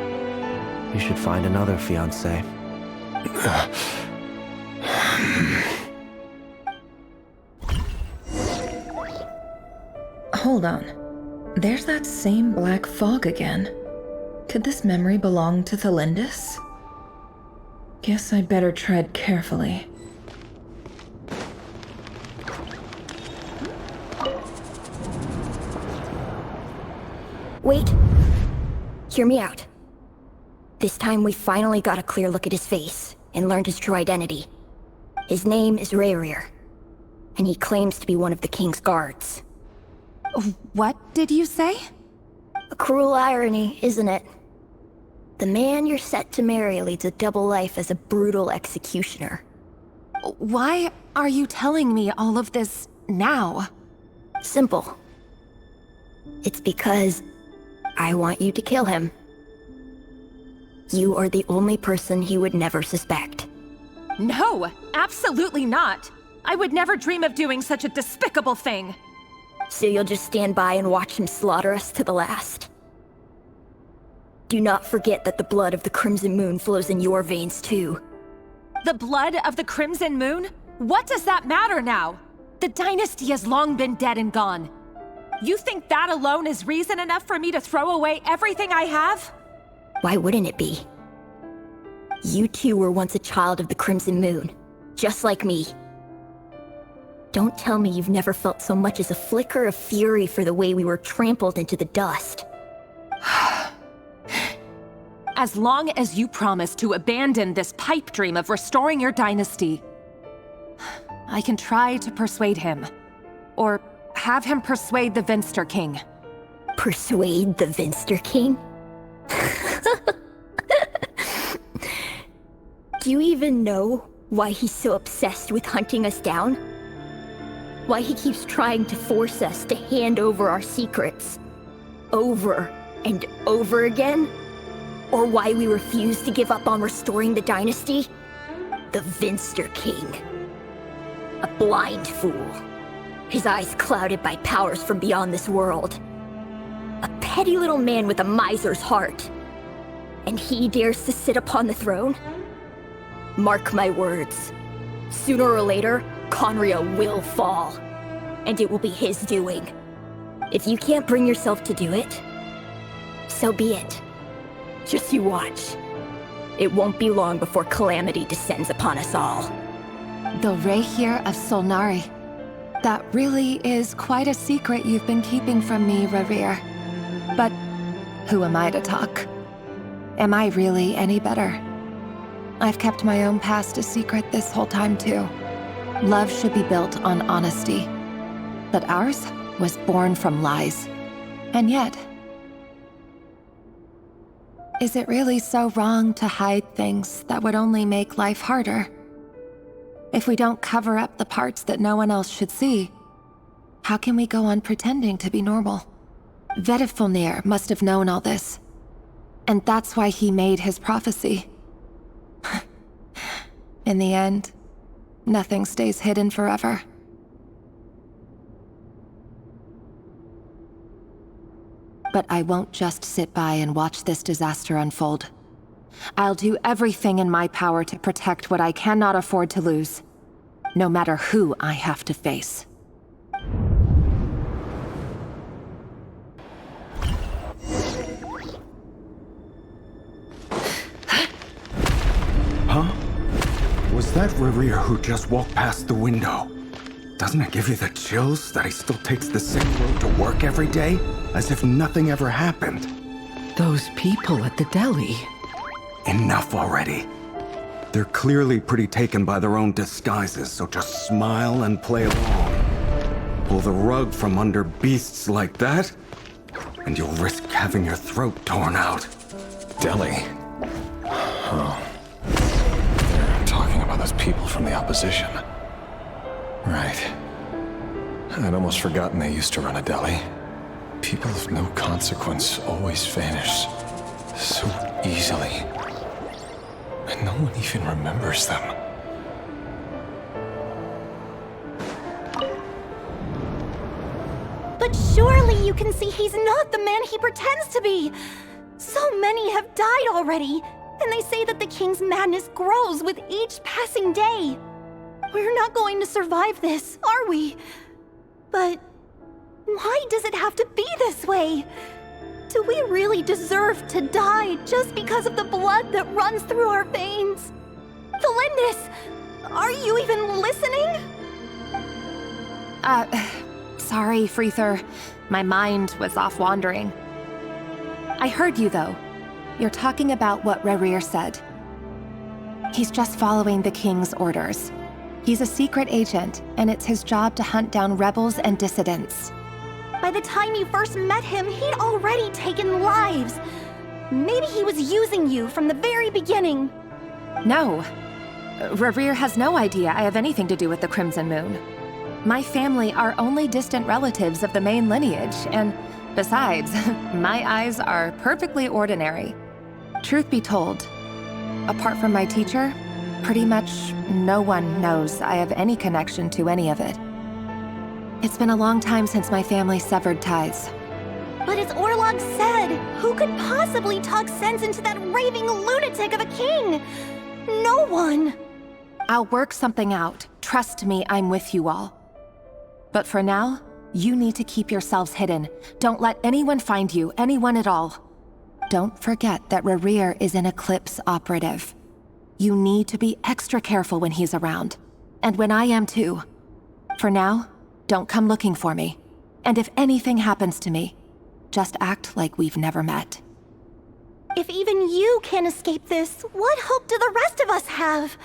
Speaker 14: you should find another fiancé.
Speaker 10: Hold on. There's that same black fog again. Could this memory belong to Thelindis? Guess I'd better tread carefully.
Speaker 1: Wait. Hear me out. This time we finally got a clear look at his face and learned his true identity. His name is Rerir, and he claims to be one of the king's guards.
Speaker 15: What did you say?
Speaker 1: A cruel irony, isn't it? The man you're set to marry leads a double life as a brutal executioner.
Speaker 15: Why are you telling me all of this now?
Speaker 1: Simple. It's because I want you to kill him. You are the only person he would never suspect.
Speaker 15: No, absolutely not. I would never dream of doing such a despicable thing.
Speaker 1: So you'll just stand by and watch him slaughter us to the last? Do not forget that the blood of the Crimson Moon flows in your veins too.
Speaker 15: The blood of the Crimson Moon? What does that matter now? The dynasty has long been dead and gone. You think that alone is reason enough for me to throw away everything I have?
Speaker 1: Why wouldn't it be? You two were once a child of the Crimson Moon, just like me. Don't tell me you've never felt so much as a flicker of fury for the way we were trampled into the dust.
Speaker 15: As long as you promise to abandon this pipe dream of restoring your dynasty, I can try to persuade him. Or have him persuade the Vinster King.
Speaker 1: Persuade the Vinster King? Do you even know why he's so obsessed with hunting us down? Why he keeps trying to force us to hand over our secrets? Over and over again? Or why we refuse to give up on restoring the dynasty? The Vinster King. A blind fool. His eyes clouded by powers from beyond this world. A petty little man with a miser's heart. And he dares to sit upon the throne? Mark my words. Sooner or later, Conria will fall. And it will be his doing. If you can't bring yourself to do it, so be it.
Speaker 16: Just you watch. It won't be long before calamity descends upon us all.
Speaker 15: The Rerir of Solnari. That really is quite a secret you've been keeping from me, Rerir. But who am I to talk? Am I really any better? I've kept my own past a secret this whole time too. Love should be built on honesty. But ours was born from lies. And yet, is it really so wrong to hide things that would only make life harder? If we don't cover up the parts that no one else should see, how can we go on pretending to be normal? Vedifulnir must have known all this. And that's why he made his prophecy. In the end, nothing stays hidden forever. But I won't just sit by and watch this disaster unfold. I'll do everything in my power to protect what I cannot afford to lose, no matter who I have to face.
Speaker 17: Huh? Was that Rerir who just walked past the window? Doesn't it give you the chills that he still takes the same road to work every day? As if nothing ever happened.
Speaker 5: Those people at the deli.
Speaker 17: Enough already. They're clearly pretty taken by their own disguises, so just smile and play along. Pull the rug from under beasts like that, and you'll risk having your throat torn out.
Speaker 13: Deli? Oh. They're talking about those people from the opposition. Right. I'd almost forgotten they used to run a deli. People of no consequence always vanish so easily. And no one even remembers them.
Speaker 12: But surely you can see he's not the man he pretends to be! So many have died already, and they say that the king's madness grows with each passing day. We're not going to survive this, are we? But why does it have to be this way? Do we really deserve to die just because of the blood that runs through our veins? Felindis, are you even listening?
Speaker 15: Sorry, Freether. My mind was off wandering. I heard you, though. You're talking about what Rerir said. He's just following the king's orders. He's a secret agent, and it's his job to hunt down rebels and dissidents.
Speaker 12: By the time you first met him, he'd already taken lives. Maybe he was using you from the very beginning.
Speaker 15: No. Rerir has no idea I have anything to do with the Crimson Moon. My family are only distant relatives of the main lineage, and besides, my eyes are perfectly ordinary. Truth be told, apart from my teacher, pretty much no one knows I have any connection to any of it. It's been a long time since my family severed ties.
Speaker 12: But as Orlog said, who could possibly talk sense into that raving lunatic of a king? No one!
Speaker 15: I'll work something out. Trust me, I'm with you all. But for now, you need to keep yourselves hidden. Don't let anyone find you, anyone at all. Don't forget that Rerir is an Eclipse operative. You need to be extra careful when he's around. And when I am too. For now, don't come looking for me. And if anything happens to me, just act like we've never met.
Speaker 12: If even you can't escape this, what hope do the rest of us have?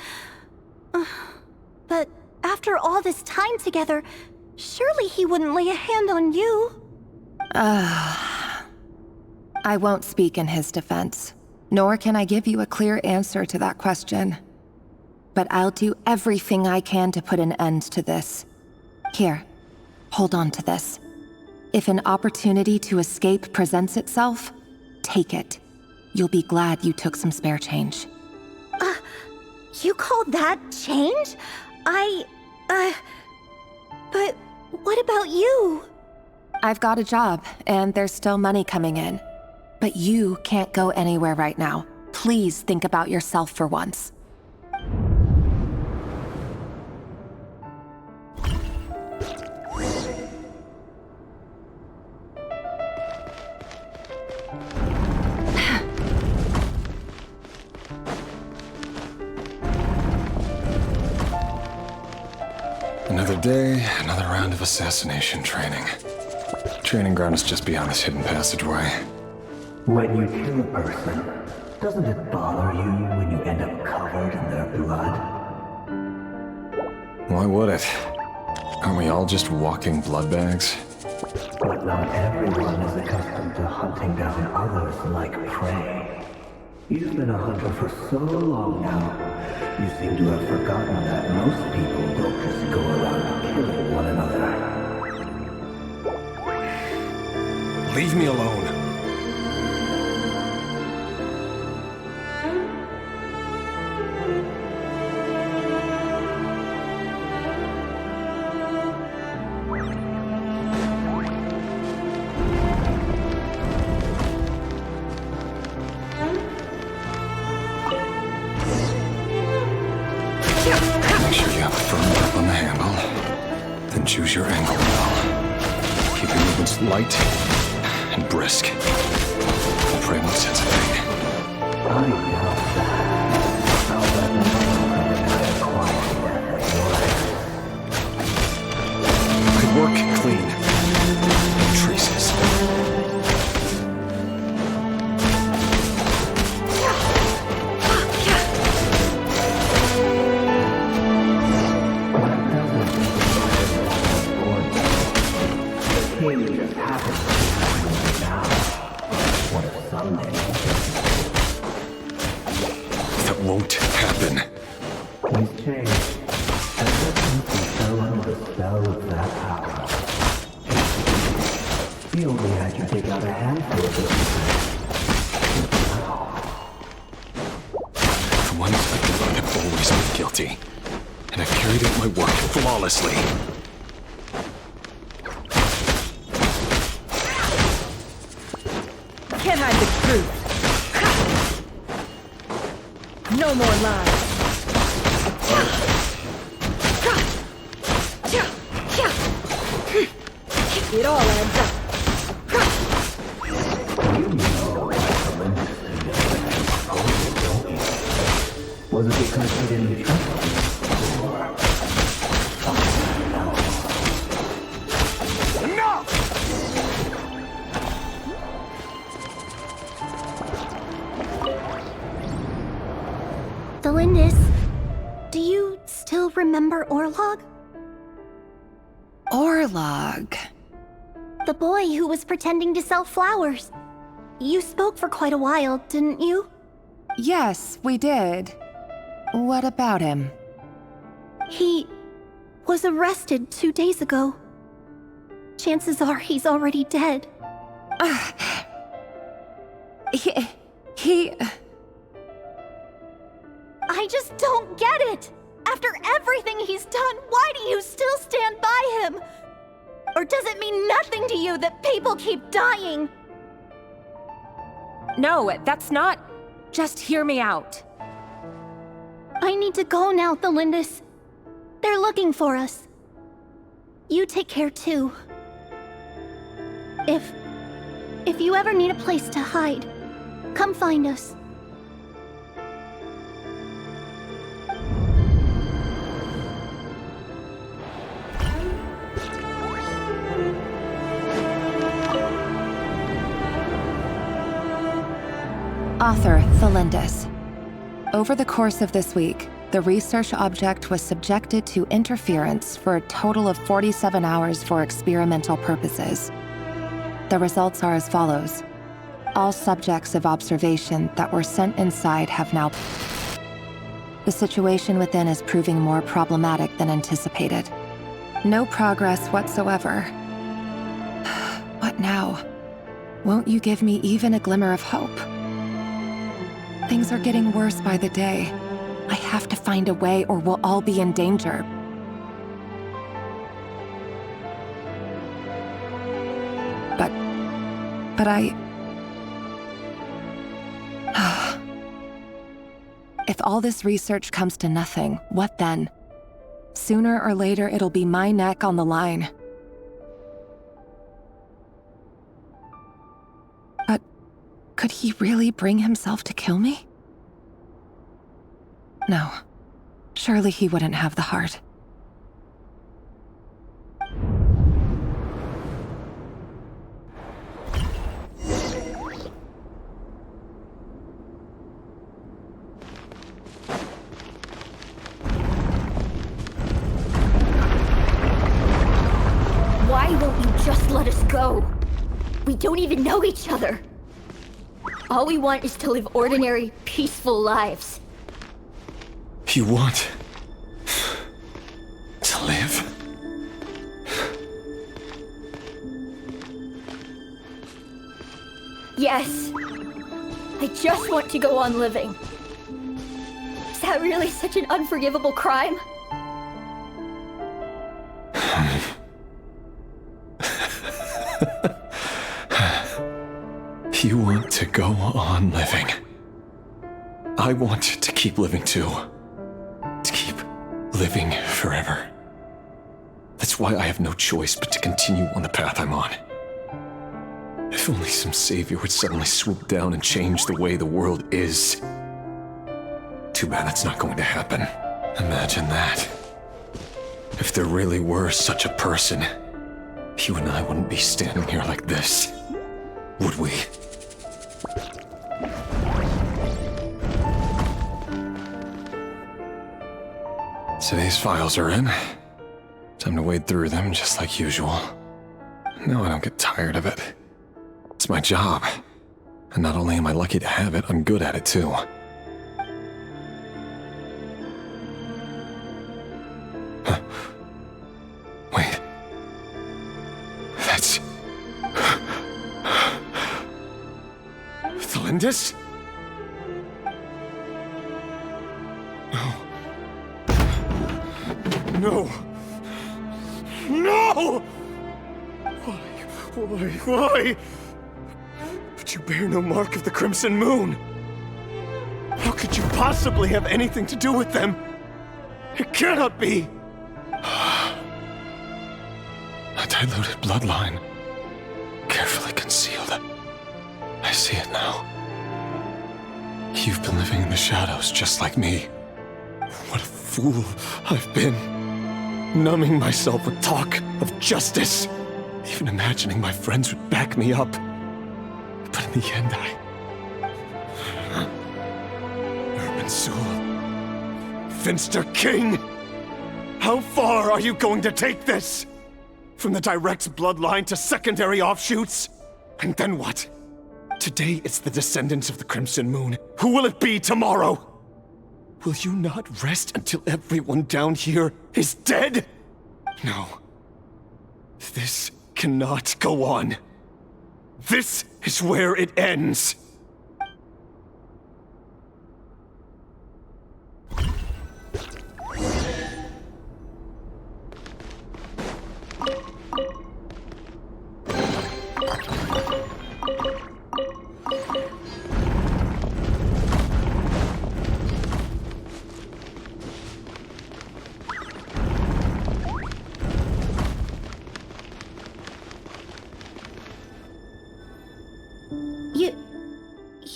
Speaker 12: But after all this time together, surely he wouldn't lay a hand on you.
Speaker 15: I won't speak in his defense, nor can I give you a clear answer to that question. But I'll do everything I can to put an end to this. Here, hold on to this. If an opportunity to escape presents itself, take it. You'll be glad you took some spare change.
Speaker 12: You call that change? But what about you?
Speaker 15: I've got a job, and there's still money coming in. But you can't go anywhere right now. Please think about yourself for once.
Speaker 13: Another day, another round of assassination training. Training ground is just beyond this hidden passageway.
Speaker 14: When you kill a person, doesn't it bother you when you end up covered in their blood?
Speaker 13: Why would it? Aren't we all just walking blood bags?
Speaker 14: But not everyone is accustomed to hunting down others like prey. You've been a hunter for so long now, you seem to have forgotten that most people don't just go around killing one another.
Speaker 13: Leave me alone. Make sure you have a firm grip on the handle, then choose your angle well. Keep your movements light and brisk. The prey won't sense a thing.
Speaker 14: I doubt that. I'll let them know that
Speaker 13: I work clean. No traces. That won't happen.
Speaker 14: He's changed. Ever since he fell under the spell of that power. He only had you take out a handful of it.
Speaker 13: For one inspector, I've always been guilty. And I've carried out my work flawlessly.
Speaker 15: Can't hide the truth. No more lies. It all adds up.
Speaker 14: Was it because he didn't trust you?
Speaker 12: The Lindis, do you still remember Orlog?
Speaker 10: Orlog.
Speaker 12: The boy who was pretending to sell flowers. You spoke for quite a while, didn't you?
Speaker 15: Yes, we did. What about him?
Speaker 12: He was arrested 2 days ago. Chances are he's already dead.
Speaker 15: He...
Speaker 12: I just don't get it! After everything he's done, why do you still stand by him? Or does it mean nothing to you that people keep dying?
Speaker 15: No, that's not... Just hear me out.
Speaker 12: I need to go now, Thelindis. They're looking for us. You take care too. If you ever need a place to hide, come find us.
Speaker 15: Author Thelindis. Over the course of this week, the research object was subjected to interference for a total of 47 hours for experimental purposes. The results are as follows. All subjects of observation that were sent inside have now... The situation within is proving more problematic than anticipated. No progress whatsoever. What now? Won't you give me even a glimmer of hope? Things are getting worse by the day. I have to find a way or we'll all be in danger. But I... If all this research comes to nothing, what then? Sooner or later, it'll be my neck on the line. But could he really bring himself to kill me? No. Surely he wouldn't have the heart.
Speaker 16: go. We don't even know each other. All we want is to live ordinary, peaceful lives.
Speaker 13: You want to live?
Speaker 16: Yes. I just want to go on living. Is that really such an unforgivable crime?
Speaker 13: You want to go on living. I want to keep living too. To keep living forever. That's why I have no choice but to continue on the path I'm on. If only some savior would suddenly swoop down and change the way the world is. Too bad that's not going to happen. Imagine that. If there really were such a person, you and I wouldn't be standing here like this, would we? Today's files are in. Time to wade through them just like usual. No, I don't get tired of it. It's my job. And not only am I lucky to have it, I'm good at it too. Huh. Wait. That's... Thalindis? No. No! Why? But you bear no mark of the Crimson Moon. How could you possibly have anything to do with them? It cannot be! A diluted bloodline. Carefully concealed. I see it now. You've been living in the shadows just like me. What a fool I've been. Numbing myself with talk of justice. Even imagining my friends would back me up. But in the end, Irminsul, Finster King! How far are you going to take this? From the direct bloodline to secondary offshoots? And then what? Today it's the descendants of the Crimson Moon. Who will it be tomorrow? Will you not rest until everyone down here is dead? No. This cannot go on. This is where it ends.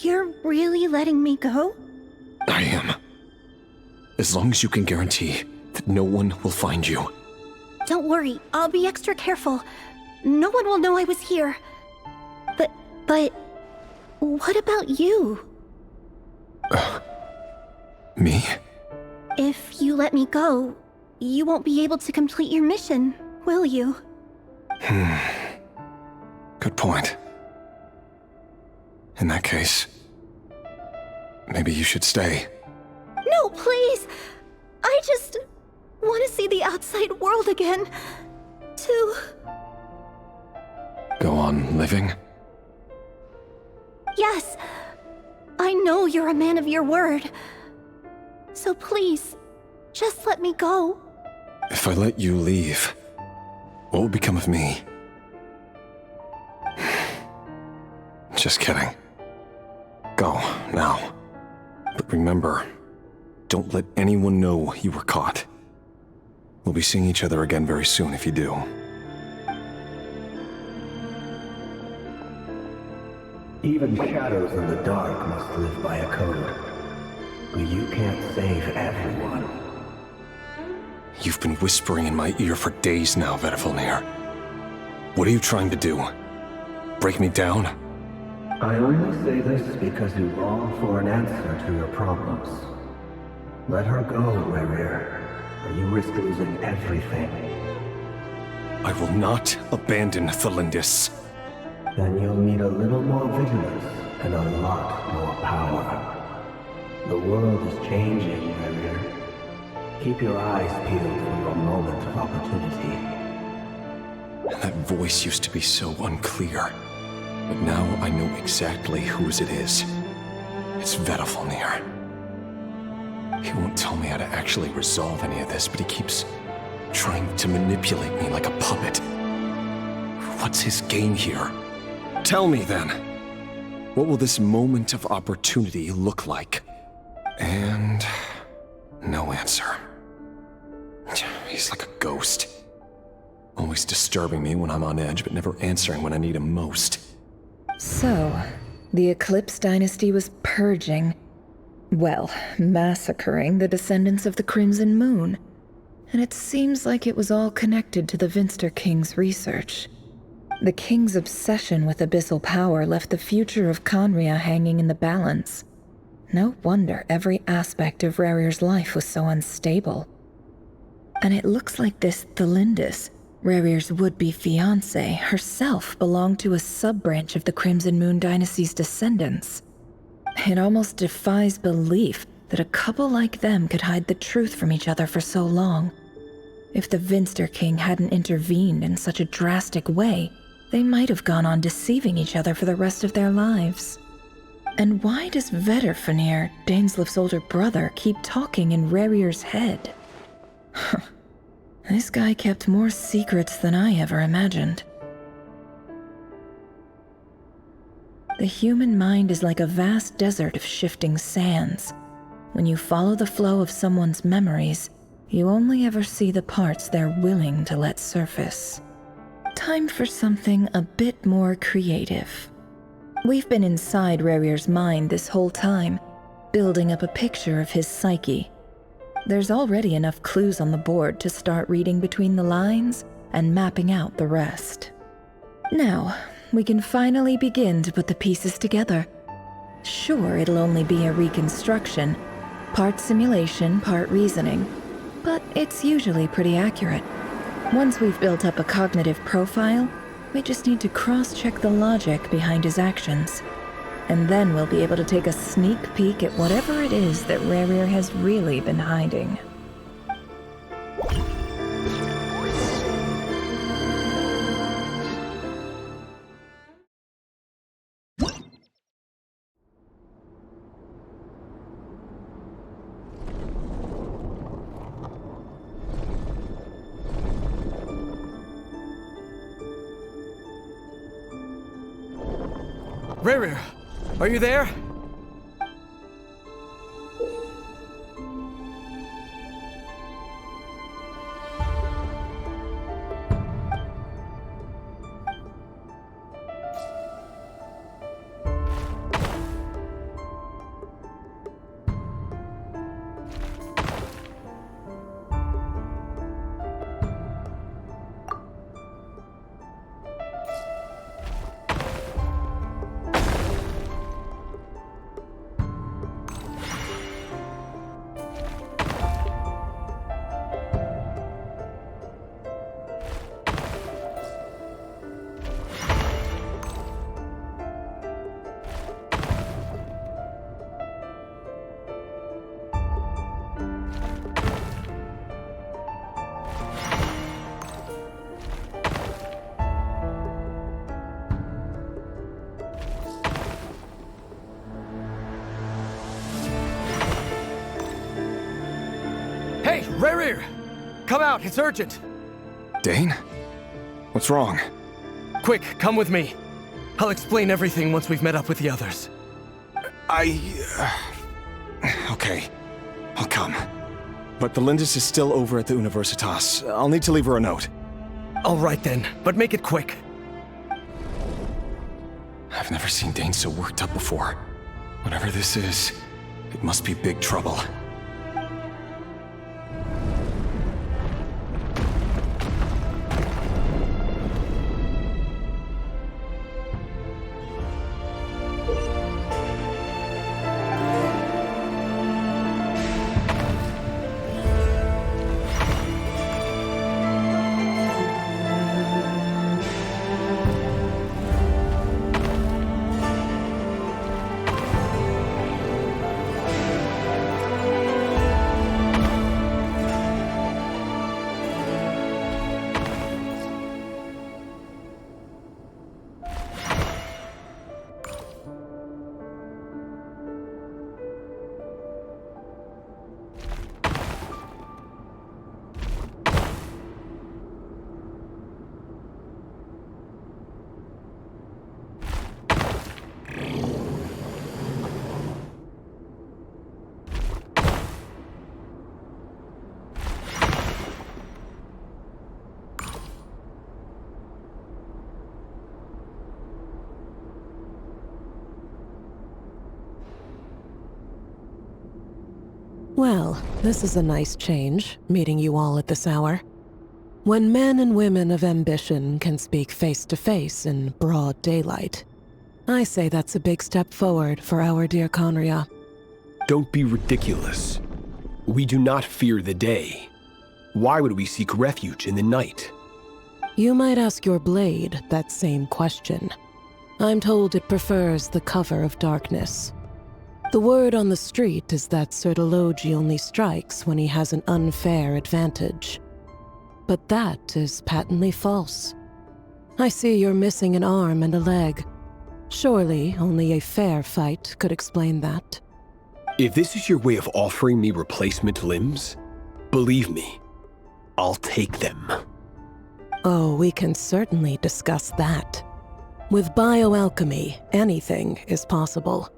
Speaker 1: You're really letting me go?
Speaker 13: I am. As long as you can guarantee that no one will find you.
Speaker 1: Don't worry, I'll be extra careful. No one will know I was here. But... what about you?
Speaker 13: Me?
Speaker 1: If you let me go, you won't be able to complete your mission, will you?
Speaker 13: Good point. In that case, maybe you should stay.
Speaker 1: No, please! I just want to see the outside world again. To...
Speaker 13: Go on living?
Speaker 1: Yes. I know you're a man of your word. So please, just let me go.
Speaker 13: If I let you leave, what will become of me? Just kidding. Go, now. But remember, don't let anyone know you were caught. We'll be seeing each other again very soon if you do.
Speaker 14: Even shadows in the dark must live by a code. But you can't save everyone.
Speaker 13: You've been whispering in my ear for days now, Vedifilnir. What are you trying to do? Break me down?
Speaker 14: I only say this because you long for an answer to your problems. Let her go, Rerir, or you risk losing everything.
Speaker 13: I will not abandon Thelindis.
Speaker 14: Then you'll need a little more vigilance and a lot more power. The world is changing, Rerir. Keep your eyes peeled for your moment of opportunity.
Speaker 13: That voice used to be so unclear, but now I know exactly whose it is. It's Vedafalnir. He won't tell me how to actually resolve any of this, but he keeps trying to manipulate me like a puppet. What's his game here? Tell me then. What will this moment of opportunity look like? And no answer. He's like a ghost. Always disturbing me when I'm on edge, but never answering when I need him most.
Speaker 10: So, the Eclipse dynasty was purging, well, massacring the descendants of the Crimson Moon. And it seems like it was all connected to the Vinster King's research. The King's obsession with abyssal power left the future of Conria hanging in the balance. No wonder every aspect of Rerir's life was so unstable. And it looks like this Thelindis, Rerir's would-be fiancée, herself belonged to a sub-branch of the Crimson Moon dynasty's descendants. It almost defies belief that a couple like them could hide the truth from each other for so long. If the Vinster King hadn't intervened in such a drastic way, they might have gone on deceiving each other for the rest of their lives. And why does Vedafalnir, Dainslif's older brother, keep talking in Rerir's head? This guy kept more secrets than I ever imagined. The human mind is like a vast desert of shifting sands. When you follow the flow of someone's memories, you only ever see the parts they're willing to let surface. Time for something a bit more creative. We've been inside Rerir's mind this whole time, building up a picture of his psyche. There's already enough clues on the board to start reading between the lines and mapping out the rest. Now, we can finally begin to put the pieces together. Sure, it'll only be a reconstruction, part simulation, part reasoning, but it's usually pretty accurate. Once we've built up a cognitive profile, we just need to cross-check the logic behind his actions. And then we'll be able to take a sneak peek at whatever it is that Rerir has really been hiding.
Speaker 9: Rerir, are you there? Hey, Rerir! Come out, it's urgent!
Speaker 13: Dane? What's wrong?
Speaker 9: Quick, come with me. I'll explain everything once we've met up with the others.
Speaker 13: Okay, I'll come. But Thelindis is still over at the Universitas. I'll need to leave her a note.
Speaker 9: All right then, but make it quick.
Speaker 13: I've never seen Dane so worked up before. Whatever this is, it must be big trouble.
Speaker 18: Well, this is a nice change, meeting you all at this hour. When men and women of ambition can speak face to face in broad daylight, I say that's a big step forward for our dear Conria.
Speaker 19: Don't be ridiculous. We do not fear the day. Why would we seek refuge in the night?
Speaker 18: You might ask your blade that same question. I'm told it prefers the cover of darkness. The word on the street is that Sertologi only strikes when he has an unfair advantage. But that is patently false. I see you're missing an arm and a leg. Surely only a fair fight could explain that.
Speaker 19: If this is your way of offering me replacement limbs, believe me, I'll take them.
Speaker 18: Oh, we can certainly discuss that. With bioalchemy, anything is possible.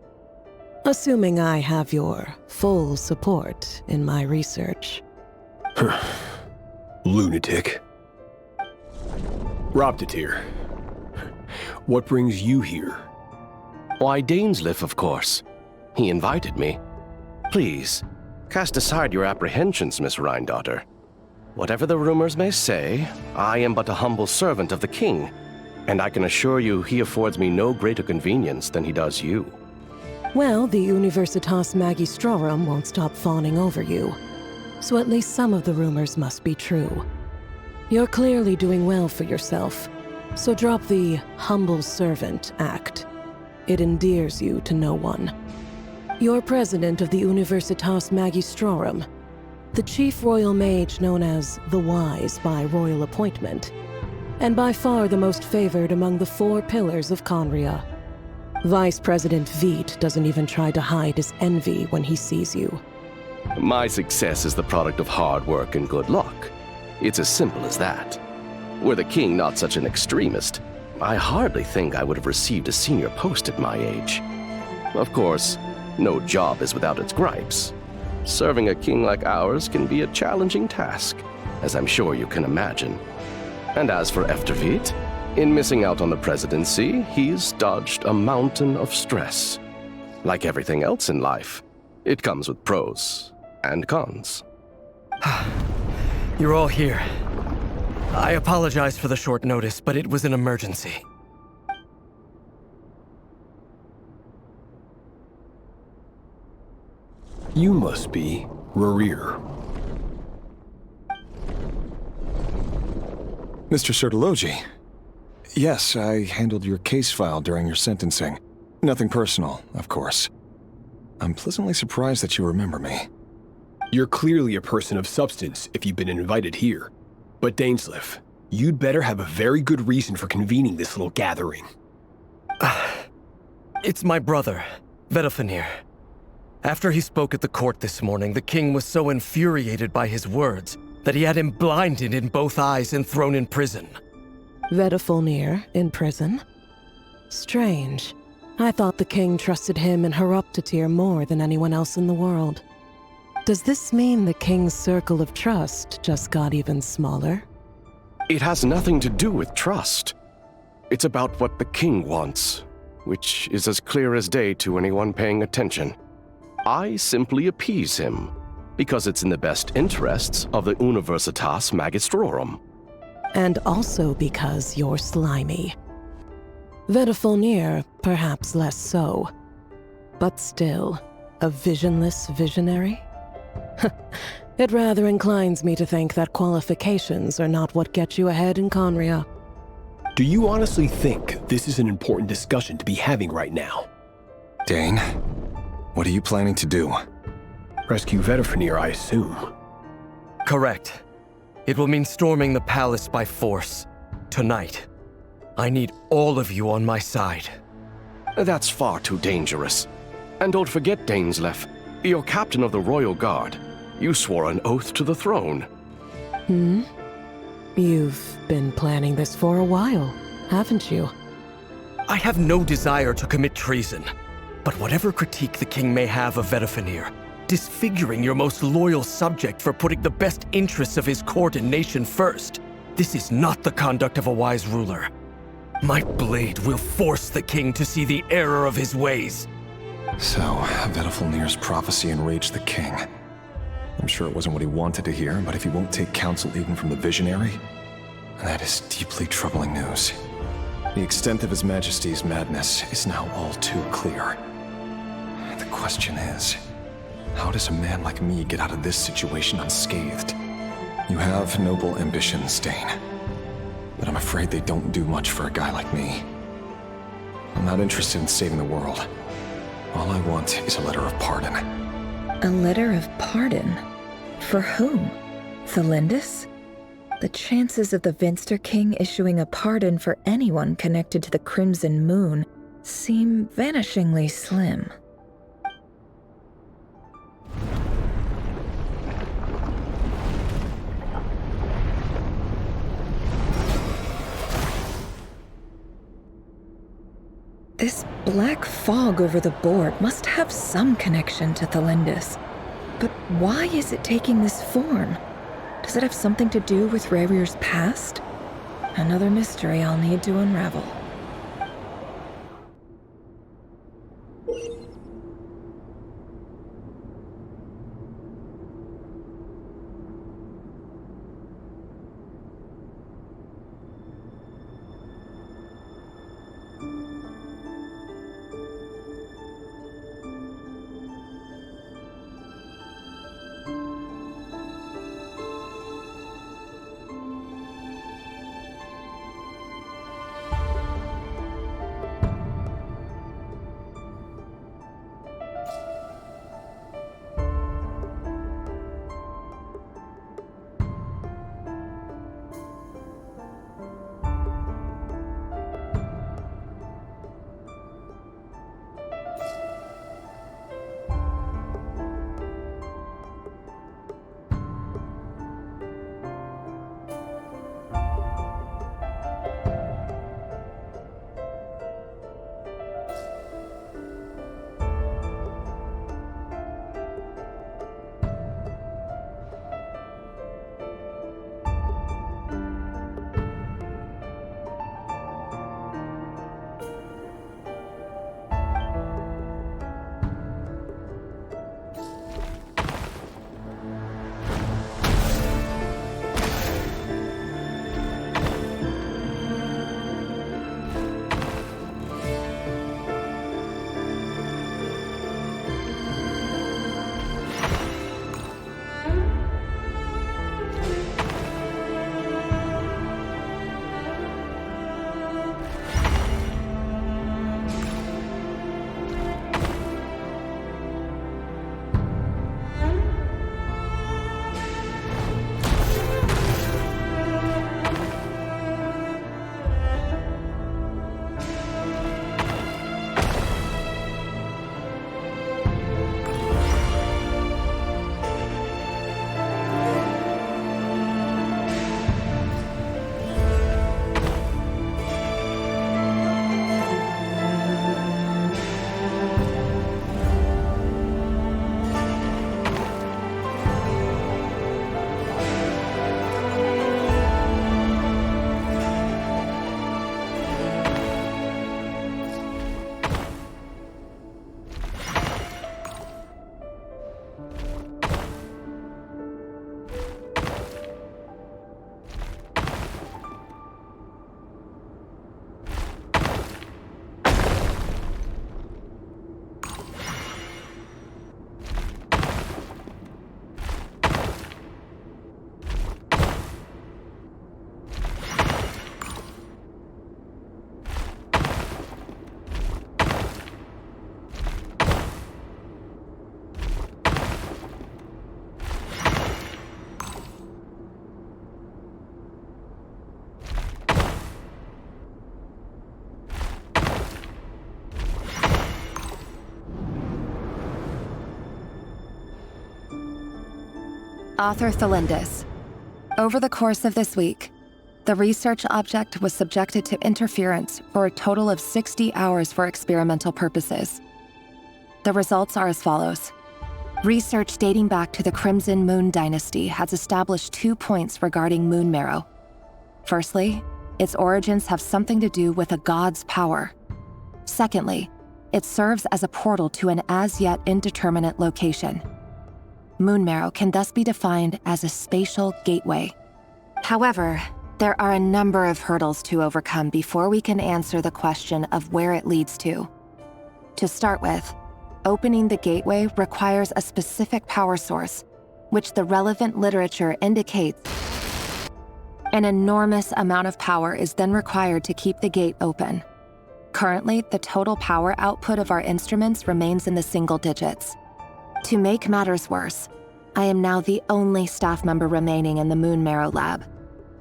Speaker 18: Assuming I have your full support in my research.
Speaker 19: Lunatic. Robtatir, what brings you here?
Speaker 20: Why, Dainsleif, of course. He invited me. Please, cast aside your apprehensions, Miss Rhine-daughter. Whatever the rumors may say, I am but a humble servant of the king, and I can assure you he affords me no greater convenience than he does you.
Speaker 18: Well, the Universitas Magistrorum won't stop fawning over you, so at least some of the rumors must be true. You're clearly doing well for yourself, so drop the humble servant act. It endears you to no one. You're president of the Universitas Magistrorum, the chief royal mage known as the Wise by royal appointment, and by far the most favored among the 4 pillars of Conria. Vice President Veit doesn't even try to hide his envy when he sees you.
Speaker 20: My success is the product of hard work and good luck. It's as simple as that. Were the king not such an extremist, I hardly think I would have received a senior post at my age. Of course, no job is without its gripes. Serving a king like ours can be a challenging task, as I'm sure you can imagine. And as for Efterveit, in missing out on the presidency, he's dodged a mountain of stress. Like everything else in life, it comes with pros and cons.
Speaker 9: You're all here. I apologize for the short notice, but it was an emergency.
Speaker 19: You must be Rerir.
Speaker 13: Mr. Sertologi. Yes, I handled your case file during your sentencing. Nothing personal, of course. I'm pleasantly surprised that you remember me.
Speaker 19: You're clearly a person of substance if you've been invited here. But Dainsleif, you'd better have a very good reason for convening this little gathering.
Speaker 9: It's my brother, Vedofenir. After he spoke at the court this morning, the king was so infuriated by his words that he had him blinded in both eyes and thrown in prison.
Speaker 18: Vedofenir in prison? Strange. I thought the king trusted him and Horoptatir more than anyone else in the world. Does this mean the king's circle of trust just got even smaller?
Speaker 20: It has nothing to do with trust. It's about what the king wants, which is as clear as day to anyone paying attention. I simply appease him, because it's in the best interests of the Universitas Magistrorum.
Speaker 18: And also because you're slimy. Vedofenir, perhaps less so. But still, a visionless visionary? It rather inclines me to think that qualifications are not what get you ahead in Conria.
Speaker 19: Do you honestly think this is an important discussion to be having right now?
Speaker 13: Dane, what are you planning to do?
Speaker 19: Rescue Vedofenir, I assume.
Speaker 9: Correct. It will mean storming the palace by force. Tonight. I need all of you on my side.
Speaker 20: That's far too dangerous. And don't forget, Dainsleif, you're captain of the Royal Guard. You swore an oath to the throne.
Speaker 18: You've been planning this for a while, haven't you?
Speaker 9: I have no desire to commit treason. But whatever critique the king may have of Vedofenir, disfiguring your most loyal subject for putting the best interests of his court and nation first, this is not the conduct of a wise ruler. My blade will force the king to see the error of his ways.
Speaker 13: So, Vedofenir's prophecy enraged the king. I'm sure it wasn't what he wanted to hear, but if he won't take counsel even from the visionary, that is deeply troubling news. The extent of His Majesty's madness is now all too clear. The question is, how does a man like me get out of this situation unscathed? You have noble ambitions, Dane, but I'm afraid they don't do much for a guy like me. I'm not interested in saving the world. All I want is a letter of pardon.
Speaker 10: A letter of pardon? For whom? Thelindis? The chances of the Vinster King issuing a pardon for anyone connected to the Crimson Moon seem vanishingly slim. This black fog over the board must have some connection to Thelindis. But why is it taking this form? Does it have something to do with Rerir's past? Another mystery I'll need to unravel.
Speaker 21: Author Thelindis. Over the course of this week, the research object was subjected to interference for a total of 60 hours for experimental purposes. The results are as follows. Research dating back to the Crimson Moon Dynasty has established 2 points regarding moon marrow. Firstly, its origins have something to do with a god's power. Secondly, it serves as a portal to an as-yet indeterminate location. Moon Marrow can thus be defined as a spatial gateway. However, there are a number of hurdles to overcome before we can answer the question of where it leads to. To start with, opening the gateway requires a specific power source, which the relevant literature indicates. An enormous amount of power is then required to keep the gate open. Currently, the total power output of our instruments remains in the single digits. To make matters worse, I am now the only staff member remaining in the Moon Marrow lab.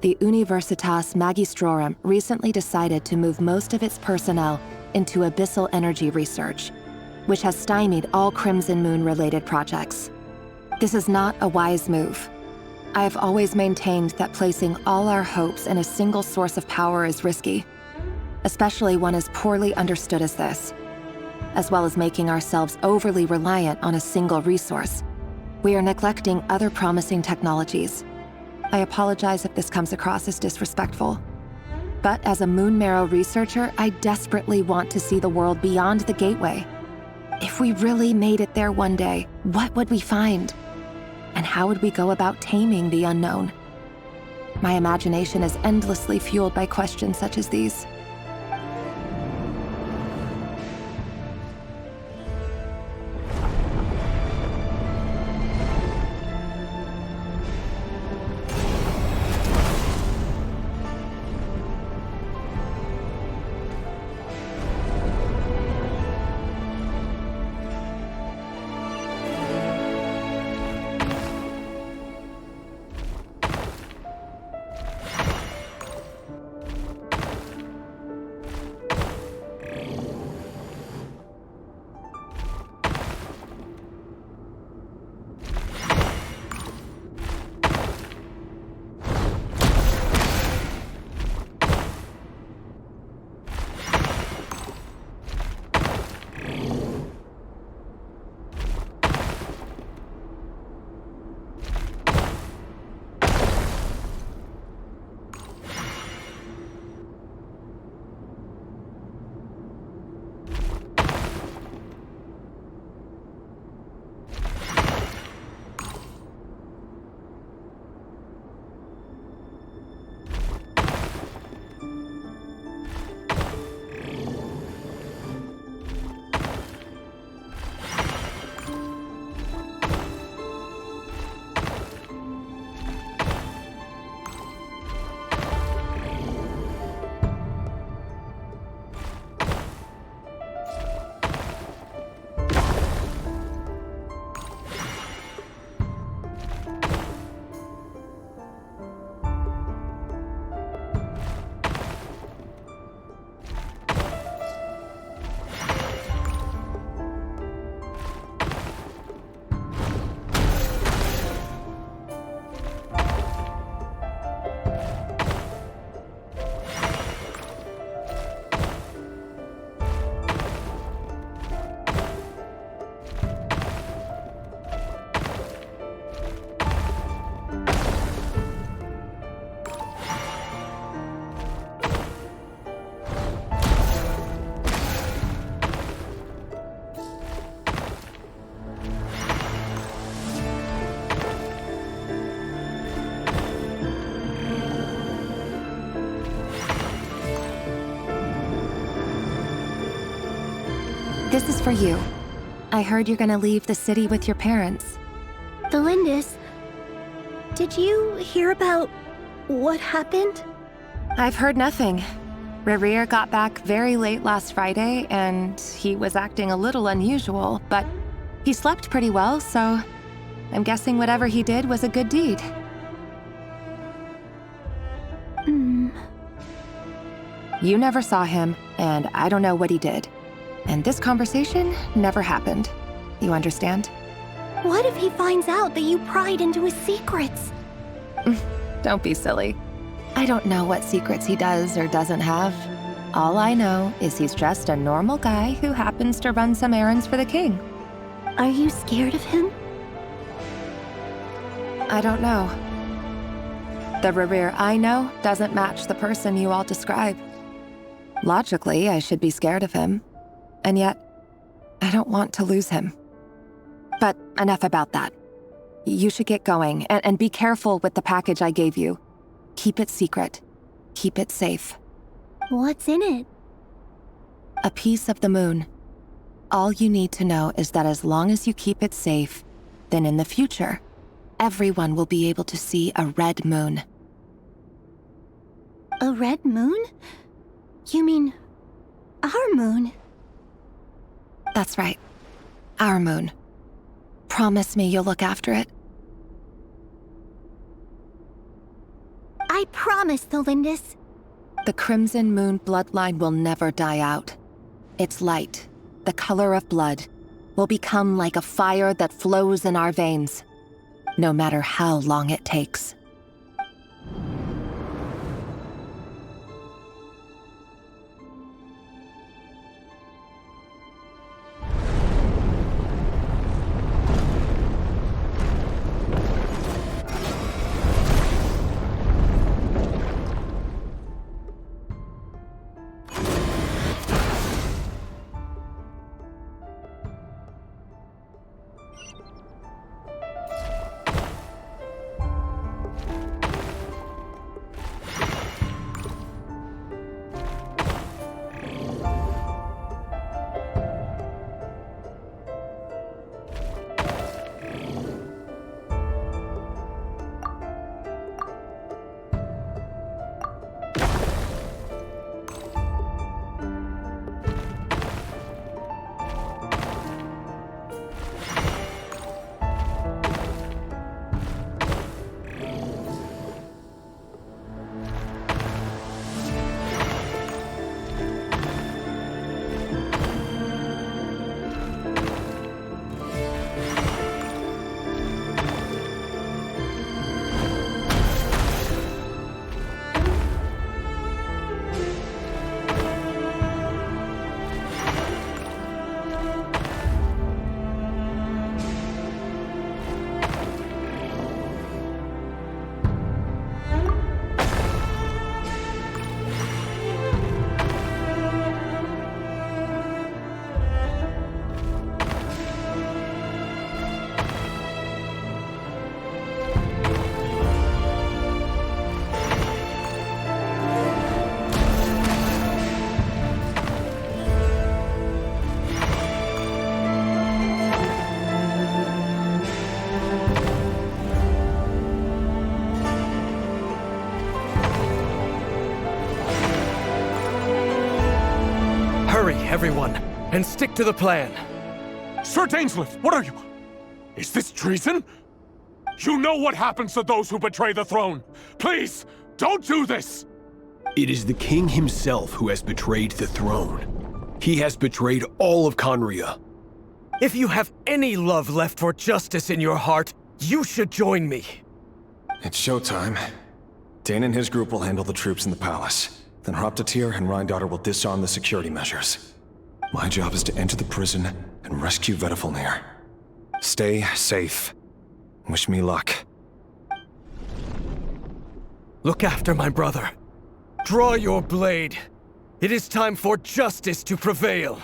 Speaker 21: The Universitas Magistrorum recently decided to move most of its personnel into abyssal energy research, which has stymied all Crimson Moon-related projects. This is not a wise move. I have always maintained that placing all our hopes in a single source of power is risky, especially one as poorly understood as this. As well as making ourselves overly reliant on a single resource, we are neglecting other promising technologies. I apologize if this comes across as disrespectful. But as a Moon Marrow researcher, I desperately want to see the world beyond the gateway. If we really made it there one day, what would we find? And how would we go about taming the unknown? My imagination is endlessly fueled by questions such as these. This is for you. I heard you're gonna leave the city with your parents.
Speaker 16: Thelindis, did you hear about what happened?
Speaker 21: I've heard nothing. Rerir got back very late last Friday, and he was acting a little unusual, but he slept pretty well, so I'm guessing whatever he did was a good deed. You never saw him, and I don't know what he did. And this conversation never happened. You understand?
Speaker 16: What if he finds out that you pried into his secrets?
Speaker 21: Don't be silly. I don't know what secrets he does or doesn't have. All I know is he's just a normal guy who happens to run some errands for the king.
Speaker 16: Are you scared of him?
Speaker 21: I don't know. The Rerir I know doesn't match the person you all describe. Logically, I should be scared of him. And yet, I don't want to lose him. But enough about that. You should get going, and be careful with the package I gave you. Keep it secret. Keep it safe.
Speaker 12: What's in it?
Speaker 21: A piece of the moon. All you need to know is that as long as you keep it safe, then in the future, everyone will be able to see a red moon.
Speaker 12: A red moon? You mean our moon?
Speaker 21: That's right. Our moon. Promise me you'll look after it.
Speaker 12: I promise, Tholindis.
Speaker 21: The Crimson Moon bloodline will never die out. Its light, the color of blood, will become like a fire that flows in our veins, no matter how long it takes.
Speaker 7: Everyone, and stick to the plan.
Speaker 22: Sir Dainsleif, what are you? Is this treason? You know what happens to those who betray the throne. Please, don't do this!
Speaker 19: It is the king himself who has betrayed the throne. He has betrayed all of Conria.
Speaker 7: If you have any love left for justice in your heart, you should join me.
Speaker 13: It's showtime. Dane and his group will handle the troops in the palace. Then Hraptatir and Rhindaughter will disarm the security measures. My job is to enter the prison and rescue Vedifalnir. Stay safe. Wish me luck.
Speaker 7: Look after my brother. Draw your blade. It is time for justice to prevail.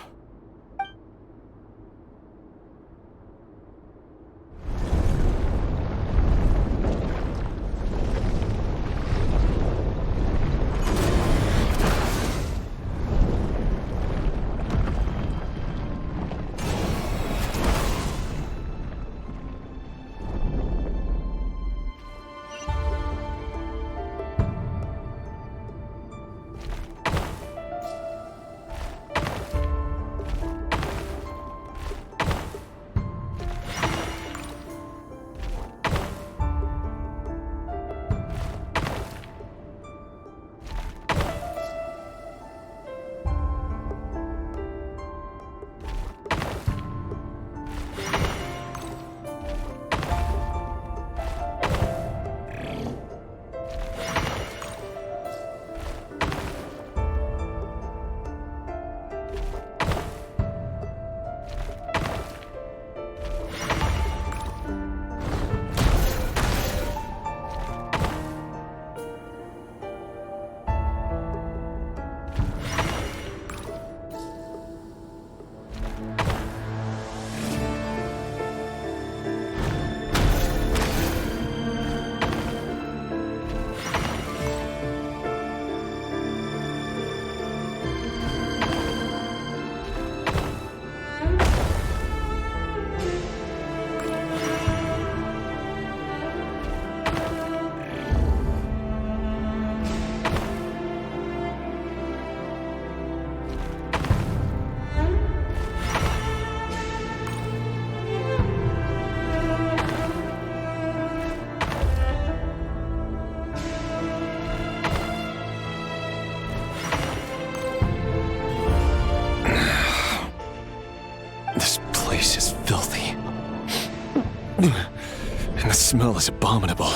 Speaker 13: smell is abominable.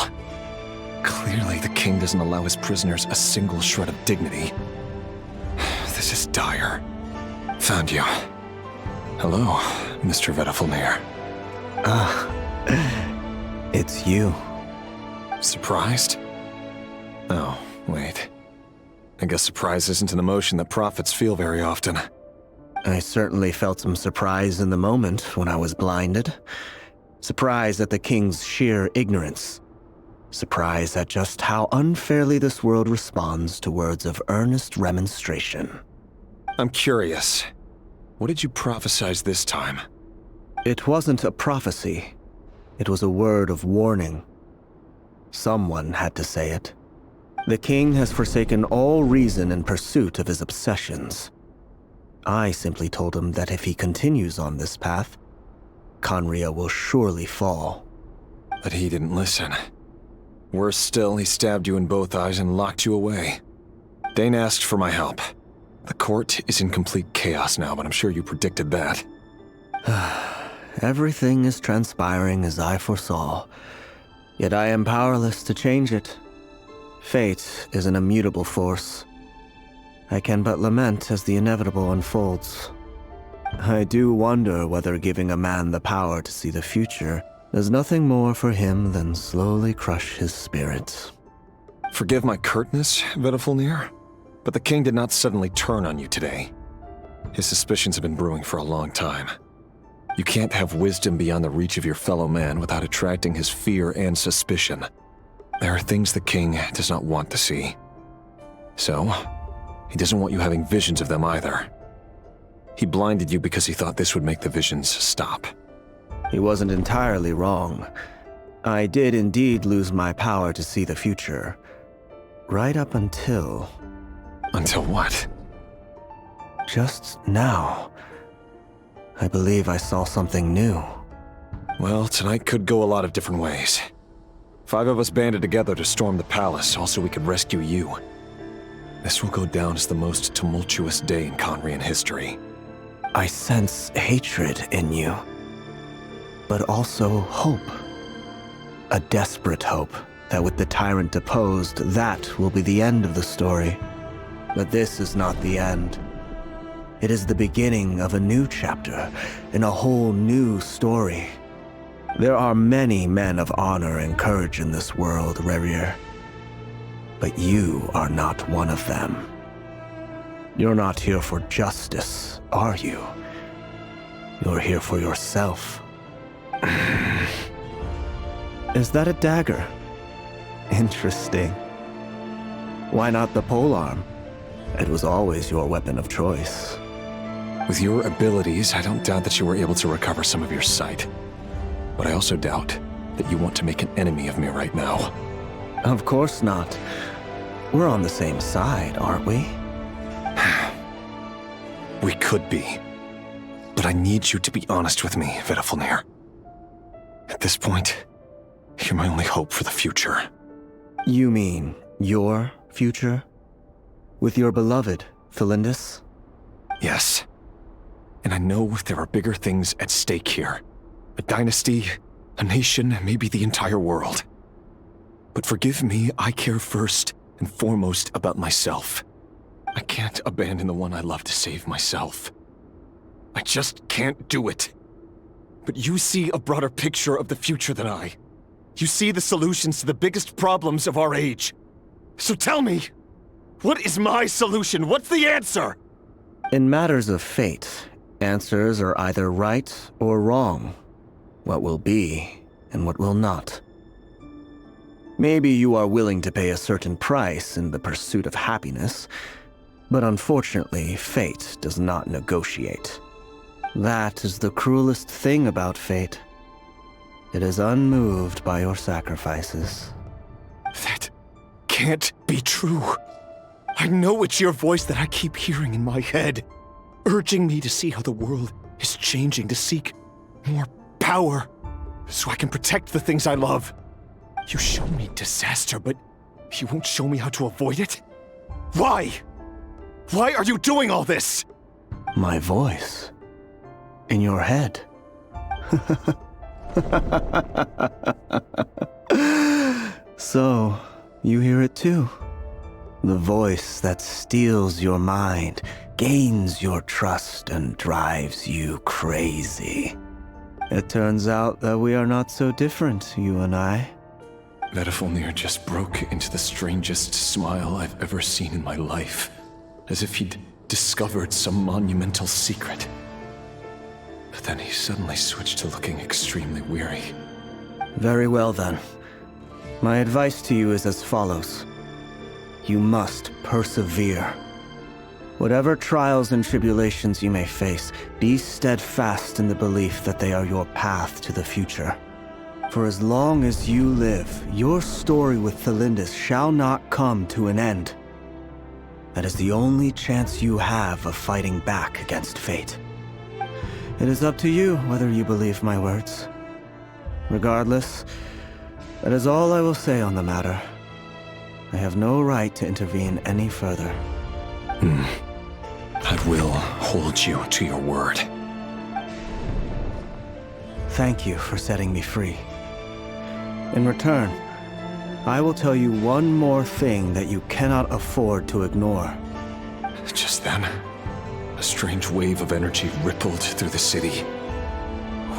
Speaker 13: Clearly, the king doesn't allow his prisoners a single shred of dignity. This is dire. Found you. Hello, Mr. Vedafilnir.
Speaker 6: It's you.
Speaker 13: Surprised? Oh, wait. I guess surprise isn't an emotion that prophets feel very often.
Speaker 6: I certainly felt some surprise in the moment when I was blinded. Surprise at the king's sheer ignorance. Surprise at just how unfairly this world responds to words of earnest remonstration.
Speaker 13: I'm curious. What did you prophesize this time?
Speaker 6: It wasn't a prophecy. It was a word of warning. Someone had to say it. The king has forsaken all reason in pursuit of his obsessions. I simply told him that if he continues on this path, Khaenri'ah will surely fall.
Speaker 13: But he didn't listen. Worse still, he stabbed you in both eyes and locked you away. Dane asked for my help. The court is in complete chaos now, but I'm sure you predicted that.
Speaker 6: Everything is transpiring as I foresaw, yet I am powerless to change it. Fate is an immutable force. I can but lament as the inevitable unfolds. I do wonder whether giving a man the power to see the future does nothing more for him than slowly crush his spirit.
Speaker 13: Forgive my curtness, Vedafilnir, but the king did not suddenly turn on you today. His suspicions have been brewing for a long time. You can't have wisdom beyond the reach of your fellow man without attracting his fear and suspicion. There are things the king does not want to see. So, he doesn't want you having visions of them either. He blinded you because he thought this would make the visions stop.
Speaker 6: He wasn't entirely wrong. I did indeed lose my power to see the future. Right up until...
Speaker 13: Until what?
Speaker 6: Just now. I believe I saw something new.
Speaker 13: Well, tonight could go a lot of different ways. 5 of us banded together to storm the palace, also we could rescue you. This will go down as the most tumultuous day in Khaenri'ah history.
Speaker 6: I sense hatred in you, but also hope. A desperate hope that with the tyrant deposed, that will be the end of the story. But this is not the end. It is the beginning of a new chapter, in a whole new story. There are many men of honor and courage in this world, Rerir. But you are not one of them. You're not here for justice, are you? You're here for yourself. Is that a dagger? Interesting. Why not the polearm? It was always your weapon of choice.
Speaker 13: With your abilities, I don't doubt that you were able to recover some of your sight. But I also doubt that you want to make an enemy of me right now.
Speaker 6: Of course not. We're on the same side, aren't we?
Speaker 13: We could be. But I need you to be honest with me, Vedafilnir. At this point, you're my only hope for the future.
Speaker 6: You mean your future? With your beloved, Felindis?
Speaker 13: Yes. And I know there are bigger things at stake here. A dynasty, a nation, maybe the entire world. But forgive me, I care first and foremost about myself. I can't abandon the one I love to save myself. I just can't do it. But you see a broader picture of the future than I. You see the solutions to the biggest problems of our age. So tell me, what is my solution? What's the answer?
Speaker 6: In matters of fate, answers are either right or wrong. What will be and what will not. Maybe you are willing to pay a certain price in the pursuit of happiness, but unfortunately, fate does not negotiate. That is the cruelest thing about fate. It is unmoved by your sacrifices.
Speaker 13: That can't be true. I know it's your voice that I keep hearing in my head, urging me to see how the world is changing, to seek more power, so I can protect the things I love. You show me disaster, but you won't show me how to avoid it? Why? Why are you doing all this?
Speaker 6: My voice. In your head. So, you hear it too? The voice that steals your mind, gains your trust, and drives you crazy. It turns out that we are not so different, you and I.
Speaker 13: Vedifilnir just broke into the strangest smile I've ever seen in my life, as if he'd discovered some monumental secret. But then he suddenly switched to looking extremely weary.
Speaker 6: Very well then. My advice to you is as follows. You must persevere. Whatever trials and tribulations you may face, be steadfast in the belief that they are your path to the future. For as long as you live, your story with Thelindis shall not come to an end. That is the only chance you have of fighting back against fate. It is up to you whether you believe my words. Regardless, that is all I will say on the matter. I have no right to intervene any further.
Speaker 13: I will hold you to your word.
Speaker 6: Thank you for setting me free. In return, I will tell you one more thing that you cannot afford to ignore.
Speaker 13: Just then, a strange wave of energy rippled through the city.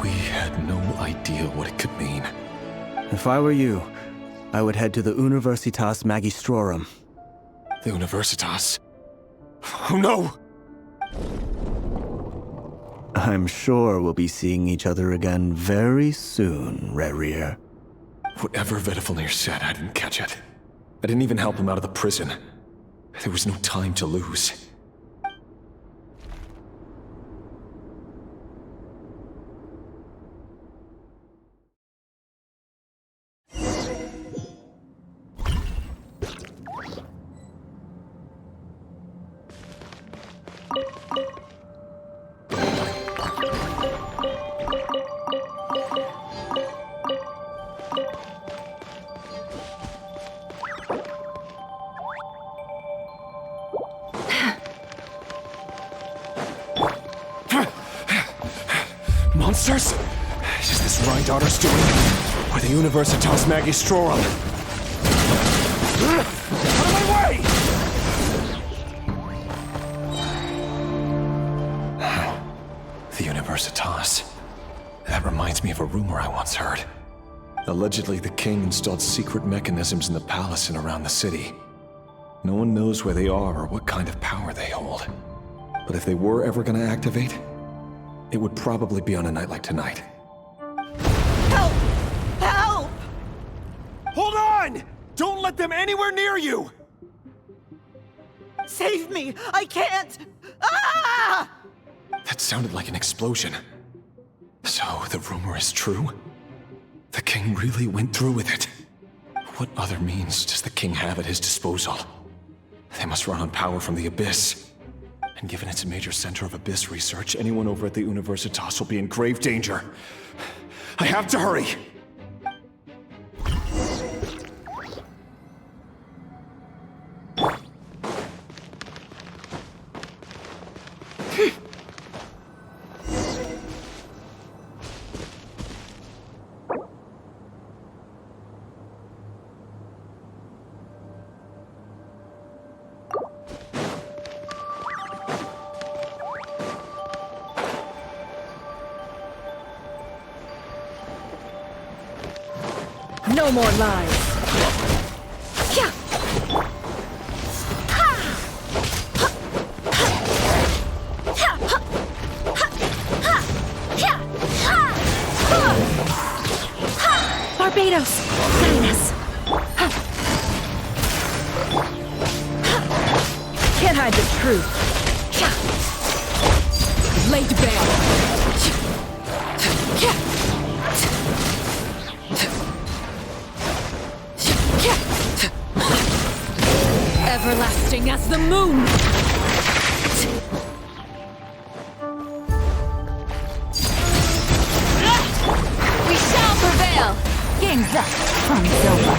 Speaker 13: We had no idea what it could mean.
Speaker 6: If I were you, I would head to the Universitas Magistrorum.
Speaker 13: The Universitas? Oh no!
Speaker 6: I'm sure we'll be seeing each other again very soon, Rerir.
Speaker 13: Whatever Vedifilnir said, I didn't catch it. I didn't even help him out of the prison. There was no time to lose. Monsters? Is this Rhydotter's doing? Or the Universitas Magistrorum? Out of my way! The Universitas. That reminds me of a rumor I once heard. Allegedly, the king installed secret mechanisms in the palace and around the city. No one knows where they are or what kind of power they hold. But if they were ever going to activate, it would probably be on a night like tonight.
Speaker 7: Help! Help! Hold on! Don't let them anywhere near you! Save me! I can't! Ah!
Speaker 13: That sounded like an explosion. So, the rumor is true? The king really went through with it? What other means does the king have at his disposal? They must run on power from the Abyss. And given it's a major center of Abyss research, anyone over at the Universitas will be in grave danger. I have to hurry!
Speaker 15: No more lies. Barbados, Linus. Can't hide the truth. Laid bare. Everlasting as the moon! We shall prevail! Game's up. Fun's over.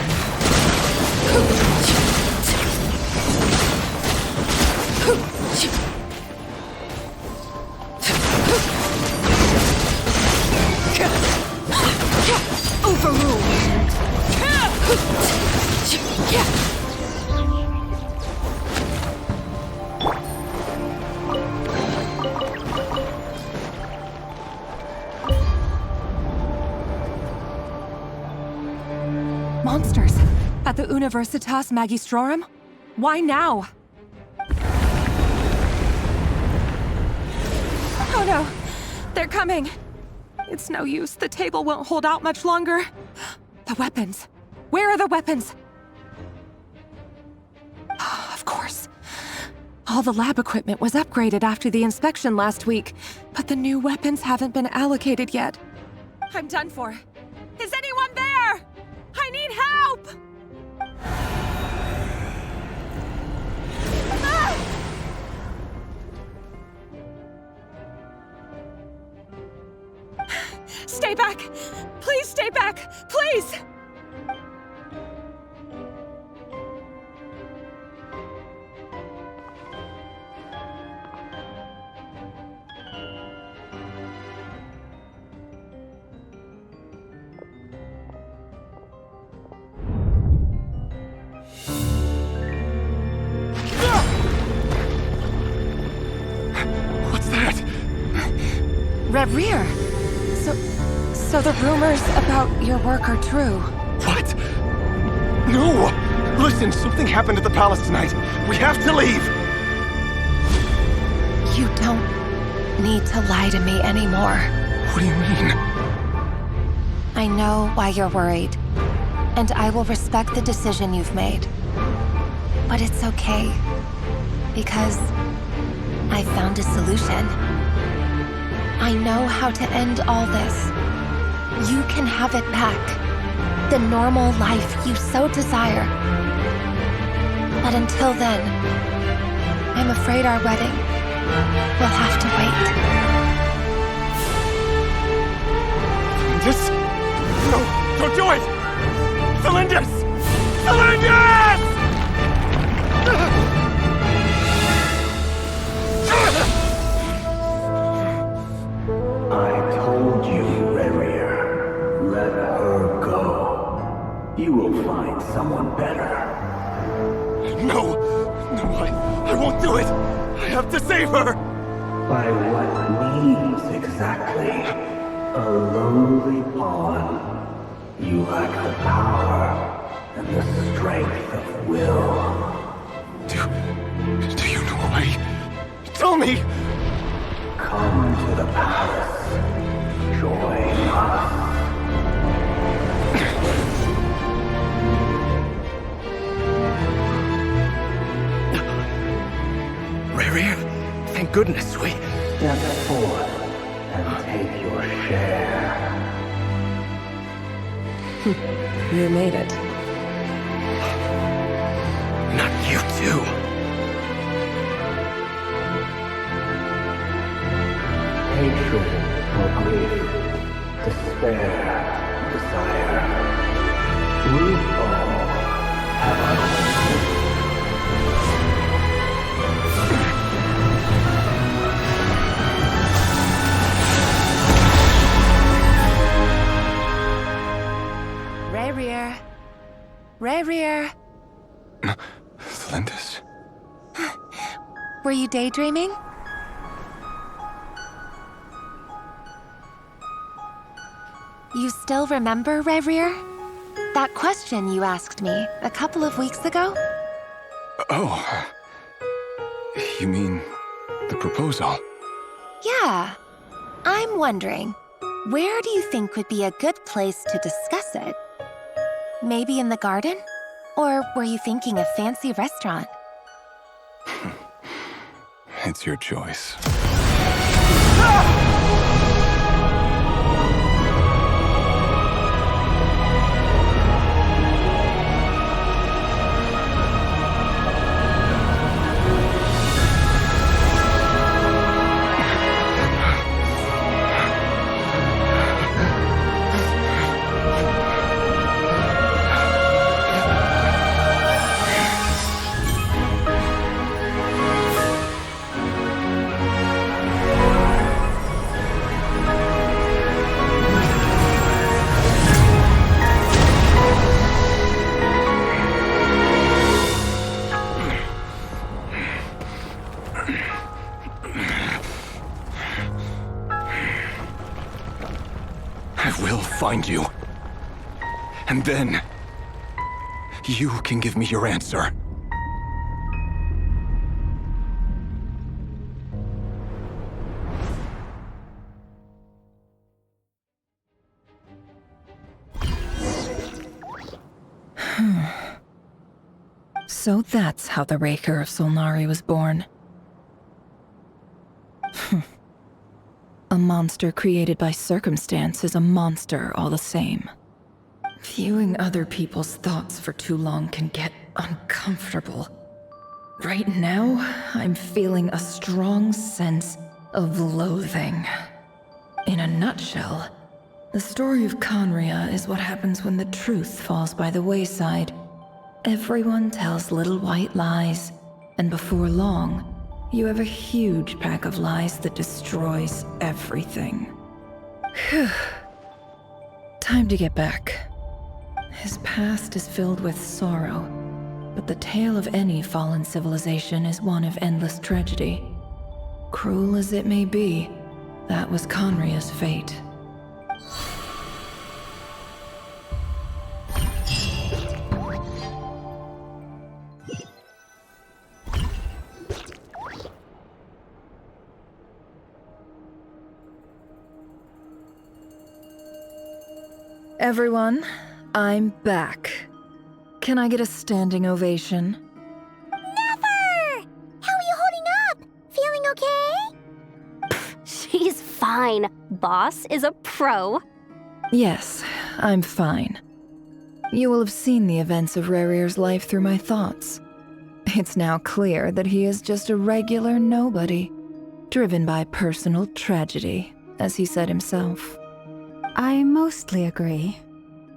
Speaker 15: Overruled! Monsters! At the Universitas Magistrorum? Why now? Oh no! They're coming! It's no use. The table won't hold out much longer. The weapons. Where are the weapons? Of course. All the lab equipment was upgraded after the inspection last week, but the new weapons haven't been allocated yet. I'm done for. Is anyone there? I need help! Ah! Stay back! Please stay back! Please!
Speaker 22: What's that?
Speaker 15: Rerir! So the rumors about your work are true.
Speaker 22: What? No! Listen, something happened at the palace tonight. We have to leave!
Speaker 21: You don't need to lie to me anymore.
Speaker 22: What do you mean?
Speaker 21: I know why you're worried, and I will respect the decision you've made. But it's okay, because I found a solution. I know how to end all this. You can have it back. The normal life you so desire. But until then, I'm afraid our wedding will have to wait.
Speaker 22: This? No, don't do it! Celindus! Celindus!
Speaker 14: I told you, Rerir. Let her go. You will find someone better.
Speaker 22: No! No, I won't do it! I have to save her!
Speaker 14: By what means exactly? A lowly pawn. You lack the power and the strength of will.
Speaker 22: Do you know a way? Tell me!
Speaker 14: Come to the palace. Join us.
Speaker 22: Rerir, thank goodness we...
Speaker 14: Step forth and take your share.
Speaker 18: You made it.
Speaker 22: Not you too.
Speaker 14: Hatred or grief, despair, desire. We all have our own.
Speaker 21: Rerir. Rerir.
Speaker 13: Celindus?
Speaker 21: Were you daydreaming? You still remember, Rerir? That question you asked me a couple of weeks ago?
Speaker 13: Oh. You mean the proposal?
Speaker 21: Yeah. I'm wondering, where do you think would be a good place to discuss it? Maybe in the garden? Or were you thinking a fancy restaurant?
Speaker 13: It's your choice. find you. And then, you can give me your answer.
Speaker 10: So that's how the Rerir of Solnari was born. A monster created by circumstance is a monster all the same. Viewing other people's thoughts for too long can get uncomfortable. Right now, I'm feeling a strong sense of loathing. In a nutshell, the story of Conria is what happens when the truth falls by the wayside. Everyone tells little white lies, and before long, you have a huge pack of lies that destroys everything. Whew. Time to get back. His past is filled with sorrow, but the tale of any fallen civilization is one of endless tragedy. Cruel as it may be, that was Conria's fate. Everyone, I'm back. Can I get a standing ovation?
Speaker 1: Never! How are you holding up? Feeling okay?
Speaker 12: She's fine. Boss is a pro.
Speaker 10: Yes, I'm fine. You will have seen the events of Rerir's life through my thoughts. It's now clear that he is just a regular nobody, driven by personal tragedy, as he said himself.
Speaker 2: I mostly agree.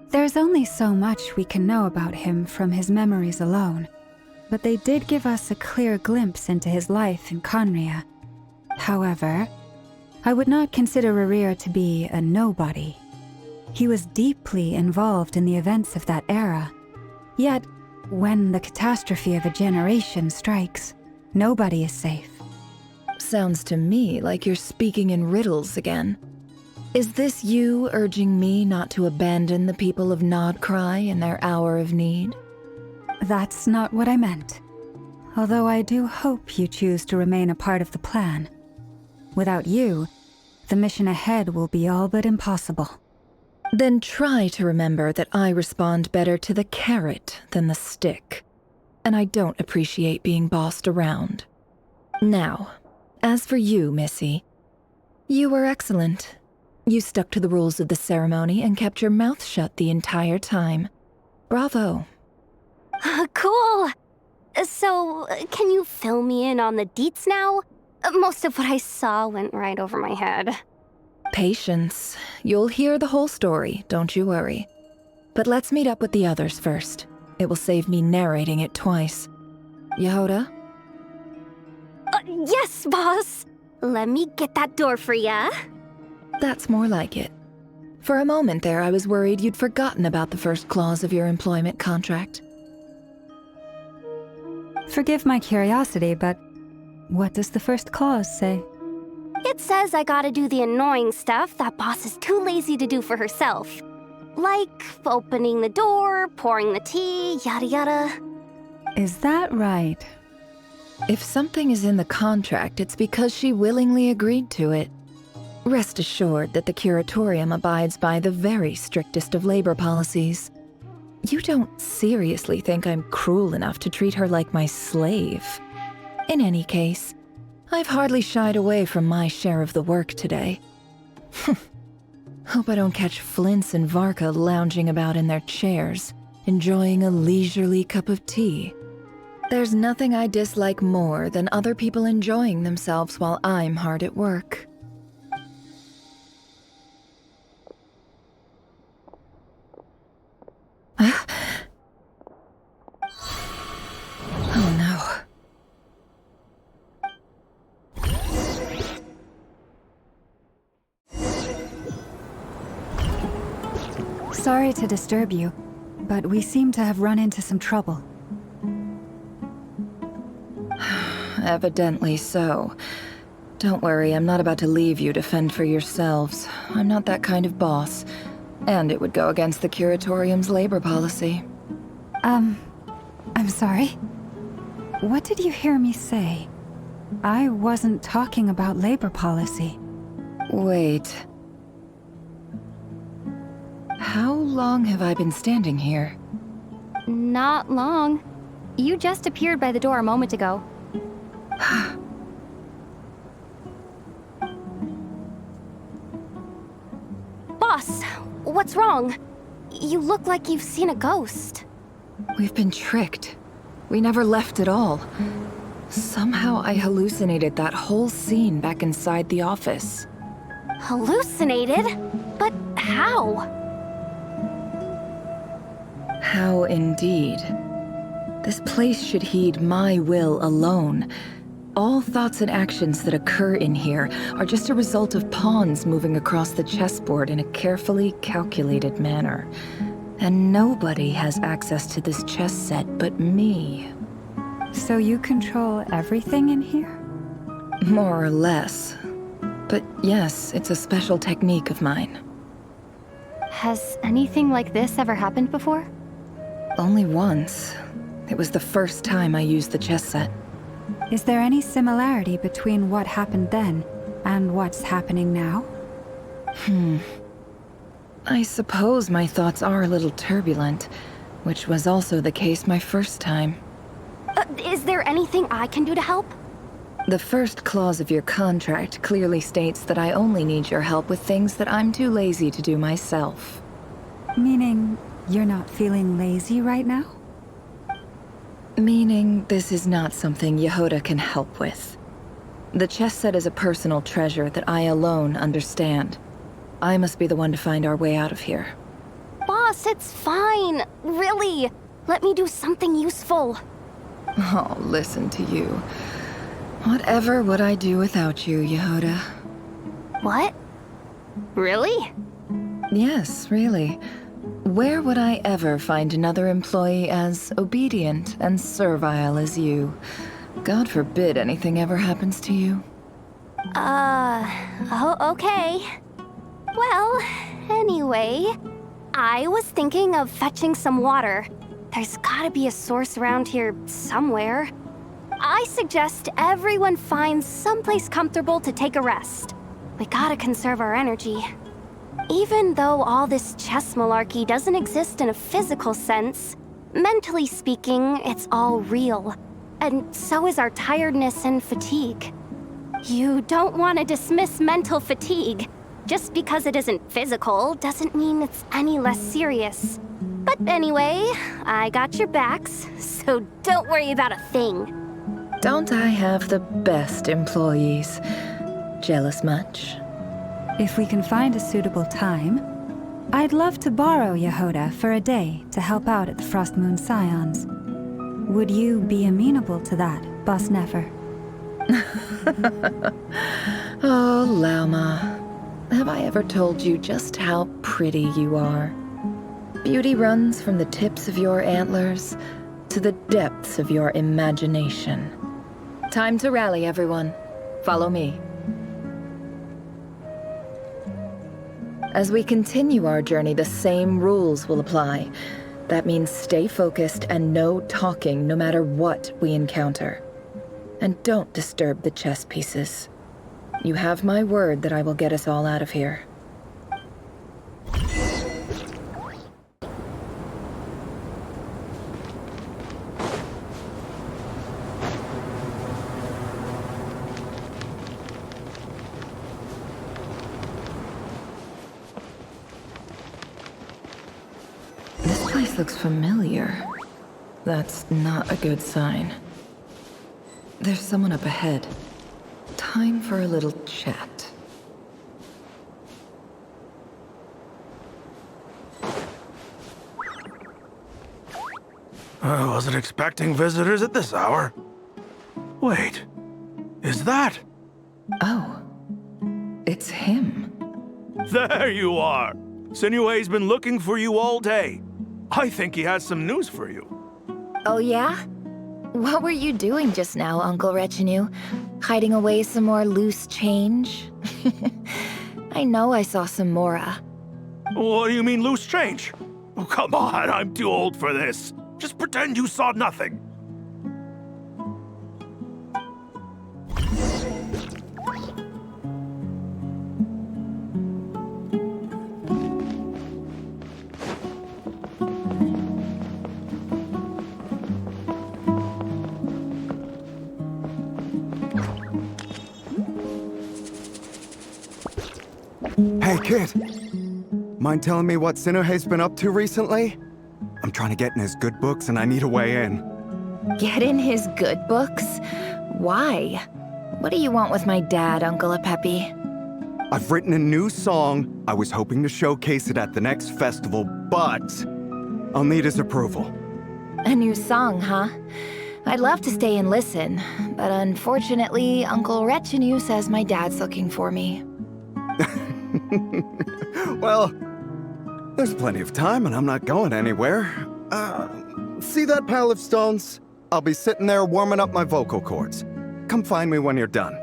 Speaker 2: There's only so much we can know about him from his memories alone, but they did give us a clear glimpse into his life in Conria. However, I would not consider Rerir to be a nobody. He was deeply involved in the events of that era. Yet, when the catastrophe of a generation strikes, nobody is safe.
Speaker 10: Sounds to me like you're speaking in riddles again. Is this you urging me not to abandon the people of Nod-Krai in their hour of need?
Speaker 2: That's not what I meant. Although I do hope you choose to remain a part of the plan. Without you, the mission ahead will be all but impossible.
Speaker 10: Then try to remember that I respond better to the carrot than the stick. And I don't appreciate being bossed around. Now, as for you, Missy, you were excellent. You stuck to the rules of the ceremony and kept your mouth shut the entire time. Bravo.
Speaker 12: Cool. So, can you fill me in on the deets now? Most of what I saw went right over my head.
Speaker 10: Patience. You'll hear the whole story, don't you worry. But let's meet up with the others first. It will save me narrating it twice. Yehoda?
Speaker 12: Yes, boss. Let me get that door for ya.
Speaker 10: That's more like it. For a moment there, I was worried you'd forgotten about the first clause of your employment contract.
Speaker 2: Forgive my curiosity, but what does the first clause say?
Speaker 12: It says I gotta do the annoying stuff that boss is too lazy to do for herself. Like opening the door, pouring the tea, yada yada.
Speaker 2: Is that right?
Speaker 10: If something is in the contract, it's because she willingly agreed to it. Rest assured that the Curatorium abides by the very strictest of labor policies. You don't seriously think I'm cruel enough to treat her like my slave? In any case, I've hardly shied away from my share of the work today. Hope I don't catch Flintz and Varka lounging about in their chairs, enjoying a leisurely cup of tea. There's nothing I dislike more than other people enjoying themselves while I'm hard at work. Oh no.
Speaker 2: Sorry to disturb you, but we seem to have run into some trouble.
Speaker 10: Evidently so. Don't worry, I'm not about to leave you to fend for yourselves. I'm not that kind of boss.
Speaker 21: And it would go against the curatorium's labor policy.
Speaker 2: I'm sorry. What did you hear me say? I wasn't talking about labor policy.
Speaker 21: Wait. How long have I been standing here?
Speaker 12: Not long. You just appeared by the door a moment ago. Boss, what's wrong? You look like you've seen a ghost.
Speaker 21: We've been tricked. We never left at all. Somehow I hallucinated that whole scene back inside the office.
Speaker 12: Hallucinated? But how?
Speaker 21: How indeed. This place should heed my will alone. All thoughts and actions that occur in here are just a result of pawns moving across the chessboard in a carefully calculated manner. And nobody has access to this chess set but me.
Speaker 2: So you control everything in here?
Speaker 21: More or less. But yes, it's a special technique of mine.
Speaker 12: Has anything like this ever happened before?
Speaker 21: Only once. It was the first time I used the chess set.
Speaker 2: Is there any similarity between what happened then and what's happening now?
Speaker 21: I suppose my thoughts are a little turbulent, which was also the case my first time.
Speaker 12: Is there anything I can do to help?
Speaker 21: The first clause of your contract clearly states that I only need your help with things that I'm too lazy to do myself.
Speaker 2: Meaning, you're not feeling lazy right now?
Speaker 21: Meaning, this is not something Yehoda can help with. The chess set is a personal treasure that I alone understand. I must be the one to find our way out of here.
Speaker 12: Boss, it's fine. Really. Let me do something useful.
Speaker 21: Oh, listen to you. Whatever would I do without you, Yehoda?
Speaker 12: What? Really?
Speaker 21: Yes, really. Where would I ever find another employee as obedient and servile as you? God forbid anything ever happens to you.
Speaker 12: Oh, okay. Well, anyway, I was thinking of fetching some water. There's gotta be a source around here somewhere. I suggest everyone finds someplace comfortable to take a rest. We gotta conserve our energy. Even though all this chess malarkey doesn't exist in a physical sense, mentally speaking, it's all real. And so is our tiredness and fatigue. You don't want to dismiss mental fatigue. Just because it isn't physical doesn't mean it's any less serious. But anyway, I got your backs, so don't worry about a thing.
Speaker 21: Don't I have the best employees? Jealous much?
Speaker 2: If we can find a suitable time, I'd love to borrow Yehoda for a day to help out at the Frost Moon Scions. Would you be amenable to that, Boss Nefer?
Speaker 21: Oh, Lauma. Have I ever told you just how pretty you are? Beauty runs from the tips of your antlers to the depths of your imagination. Time to rally, everyone. Follow me. As we continue our journey, the same rules will apply. That means stay focused and no talking no matter what we encounter. And don't disturb the chess pieces. You have my word that I will get us all out of here. This place looks familiar. That's not a good sign. There's someone up ahead. Time for a little chat.
Speaker 4: I wasn't expecting visitors at this hour. Wait, is that?
Speaker 21: Oh, it's him.
Speaker 4: There you are. Sinue's been looking for you all day. I think he has some news for you.
Speaker 1: Oh yeah? What were you doing just now, Uncle Retinue? Hiding away some more loose change? I know I saw some Mora.
Speaker 4: What do you mean loose change? Oh, come on, I'm too old for this. Just pretend you saw nothing.
Speaker 17: Hey, kid. Mind telling me what Sinnohe's been up to recently? I'm trying to get in his good books and I need a way in.
Speaker 21: Get in his good books? Why? What do you want with my dad, Uncle Apepi?
Speaker 17: I've written a new song. I was hoping to showcase it at the next festival, but I'll need his approval.
Speaker 21: A new song, huh? I'd love to stay and listen, but unfortunately, Uncle Retinue says my dad's looking for me.
Speaker 17: Well, there's plenty of time and I'm not going anywhere. See that pile of stones? I'll be sitting there warming up my vocal cords. Come find me when you're done.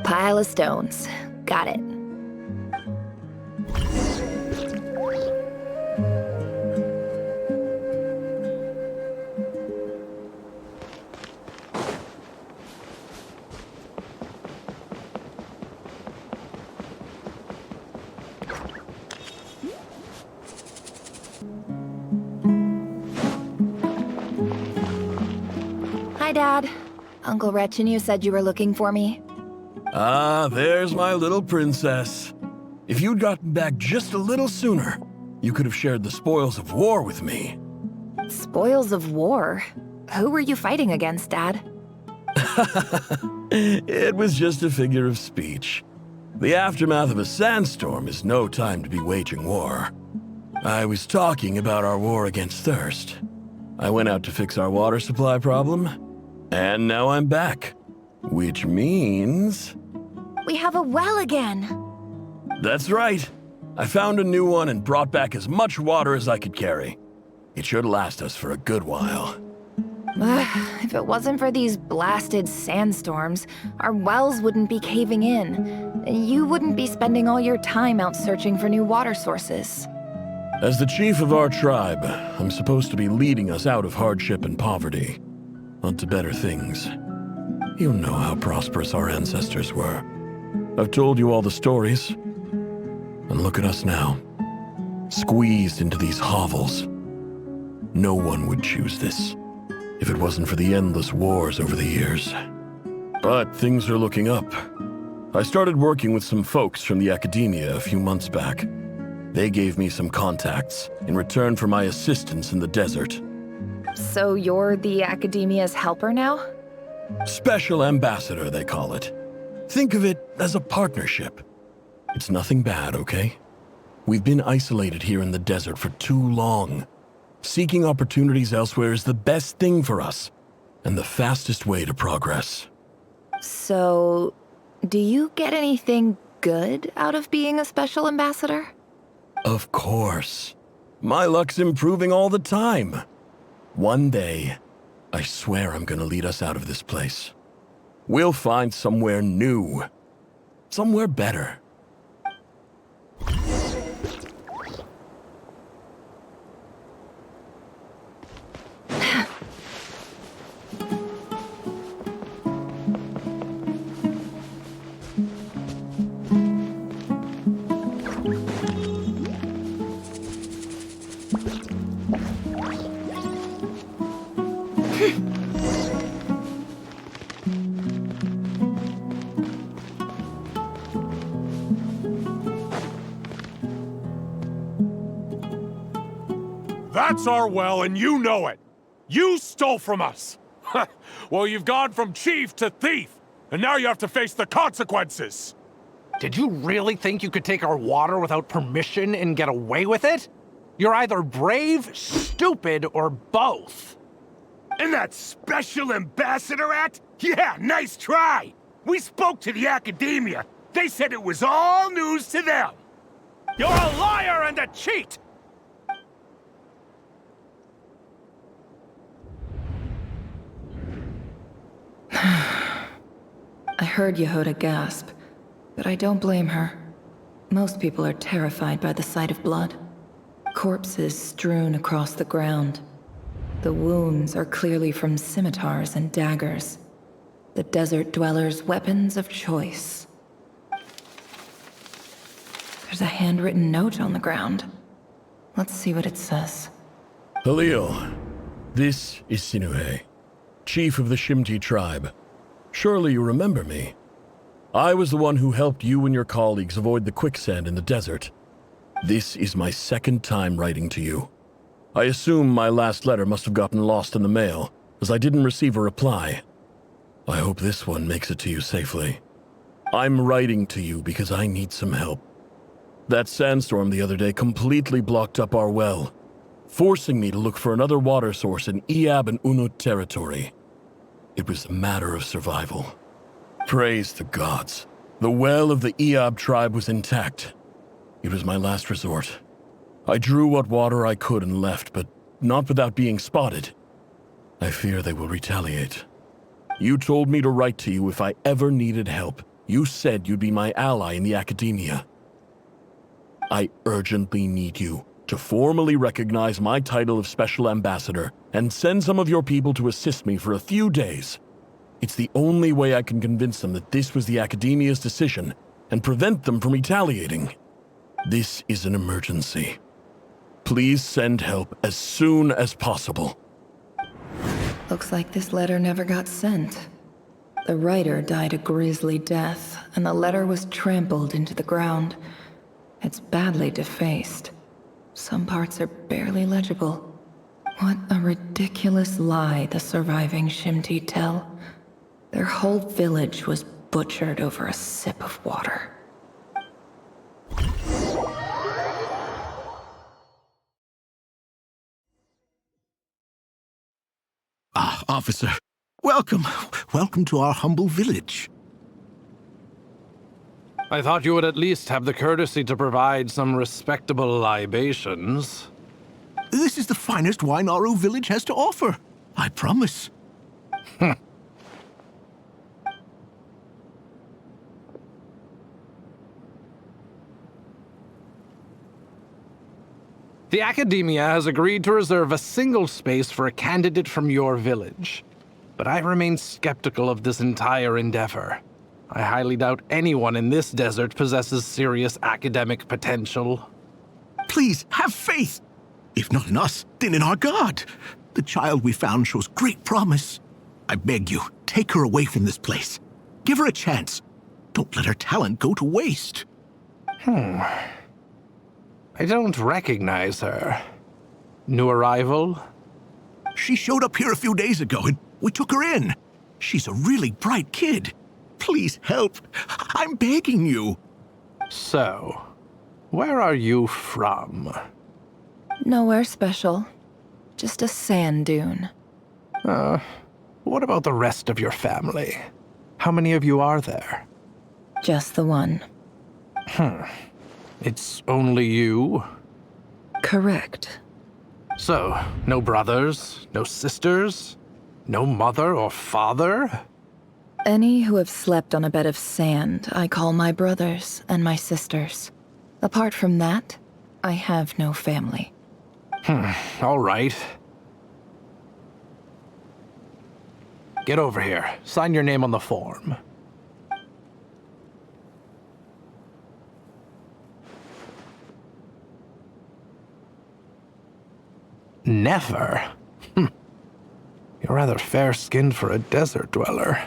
Speaker 21: Pile of stones. Got it. Hi, Dad. Uncle Retinue said you were looking for me.
Speaker 8: Ah, there's my little princess. If you'd gotten back just a little sooner, you could have shared the spoils of war with me.
Speaker 21: Spoils of war? Who were you fighting against, Dad?
Speaker 8: It was just a figure of speech. The aftermath of a sandstorm is no time to be waging war. I was talking about our war against thirst. I went out to fix our water supply problem, and now I'm back. Which means...
Speaker 21: We have a well again!
Speaker 8: That's right. I found a new one and brought back as much water as I could carry. It should last us for a good while.
Speaker 21: If it wasn't for these blasted sandstorms, our wells wouldn't be caving in. You wouldn't be spending all your time out searching for new water sources.
Speaker 8: As the chief of our tribe, I'm supposed to be leading us out of hardship and poverty, onto better things. You know how prosperous our ancestors were. I've told you all the stories. And look at us now, squeezed into these hovels. No one would choose this, if it wasn't for the endless wars over the years. But things are looking up. I started working with some folks from the academia a few months back. They gave me some contacts in return for my assistance in the desert.
Speaker 21: So you're the academia's helper now?
Speaker 8: Special ambassador, they call it. Think of it as a partnership. It's nothing bad, okay? We've been isolated here in the desert for too long. Seeking opportunities elsewhere is the best thing for us, and the fastest way to progress.
Speaker 21: So, do you get anything good out of being a special ambassador?
Speaker 8: Of course. My luck's improving all the time. One day, I swear I'm gonna lead us out of this place. We'll find somewhere new. Somewhere better.
Speaker 22: That's our well, and you know it! You stole from us! Well, you've gone from chief to thief, and now you have to face the consequences!
Speaker 11: Did you really think you could take our water without permission and get away with it? You're either brave, stupid, or both.
Speaker 4: And that Special Ambassador Act? Yeah, nice try! We spoke to the academia. They said it was all news to them. You're a liar and a cheat!
Speaker 10: I heard Yehuda gasp, but I don't blame her. Most people are terrified by the sight of blood. Corpses strewn across the ground. The wounds are clearly from scimitars and daggers. The desert dwellers' weapons of choice. There's a handwritten note on the ground. Let's see what it says.
Speaker 8: Halil, this is Sinuhe, chief of the Shimti tribe. Surely you remember me. I was the one who helped you and your colleagues avoid the quicksand in the desert. This is my second time writing to you. I assume my last letter must have gotten lost in the mail, as I didn't receive a reply. I hope this one makes it to you safely. I'm writing to you because I need some help. That sandstorm the other day completely blocked up our well, forcing me to look for another water source in Iab and Unut territory. It was a matter of survival. Praise the gods. The well of the Iab tribe was intact. It was my last resort. I drew what water I could and left, but not without being spotted. I fear they will retaliate. You told me to write to you if I ever needed help. You said you'd be my ally in the academia. I urgently need you to formally recognize my title of Special Ambassador and send some of your people to assist me for a few days. It's the only way I can convince them that this was the academia's decision and prevent them from retaliating. This is an emergency. Please send help as soon as possible.
Speaker 10: Looks like this letter never got sent. The writer died a grisly death, and the letter was trampled into the ground. It's badly defaced. Some parts are barely legible. What a ridiculous lie the surviving Shimti tell. Their whole village was butchered over a sip of water.
Speaker 3: Ah, officer. Welcome. Welcome to our humble village.
Speaker 11: I thought you would at least have the courtesy to provide some respectable libations.
Speaker 3: This is the finest wine Aru village has to offer. I promise.
Speaker 11: The Academia has agreed to reserve a single space for a candidate from your village. But I remain skeptical of this entire endeavor. I highly doubt anyone in this desert possesses serious academic potential.
Speaker 3: Please, have faith. If not in us, then in our god. The child we found shows great promise. I beg you, take her away from this place. Give her a chance. Don't let her talent go to waste.
Speaker 11: I don't recognize her. New arrival?
Speaker 3: She showed up here a few days ago and we took her in. She's a really bright kid. Please help. I'm begging you.
Speaker 11: So, where are you from?
Speaker 10: Nowhere special. Just a sand dune.
Speaker 11: What about the rest of your family? How many of you are there?
Speaker 10: Just the one.
Speaker 11: It's only you?
Speaker 10: Correct.
Speaker 11: So, no brothers, no sisters, no mother or father?
Speaker 10: Any who have slept on a bed of sand, I call my brothers and my sisters. Apart from that, I have no family.
Speaker 11: All right. Get over here. Sign your name on the form. Never? You're rather fair-skinned for a desert dweller.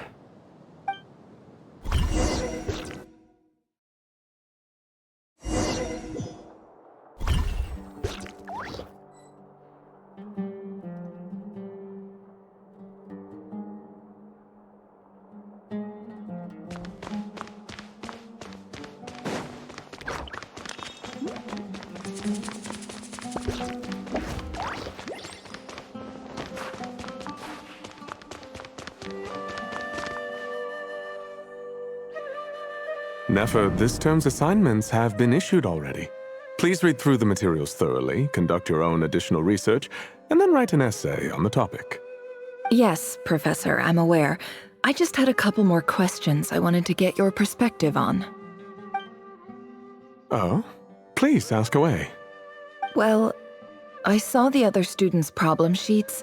Speaker 5: Nefer, this term's assignments have been issued already. Please read through the materials thoroughly, conduct your own additional research, and then write an essay on the topic.
Speaker 10: Yes, Professor, I'm aware. I just had a couple more questions I wanted to get your perspective on.
Speaker 5: Oh? Please ask away.
Speaker 21: Well, I saw the other students' problem sheets,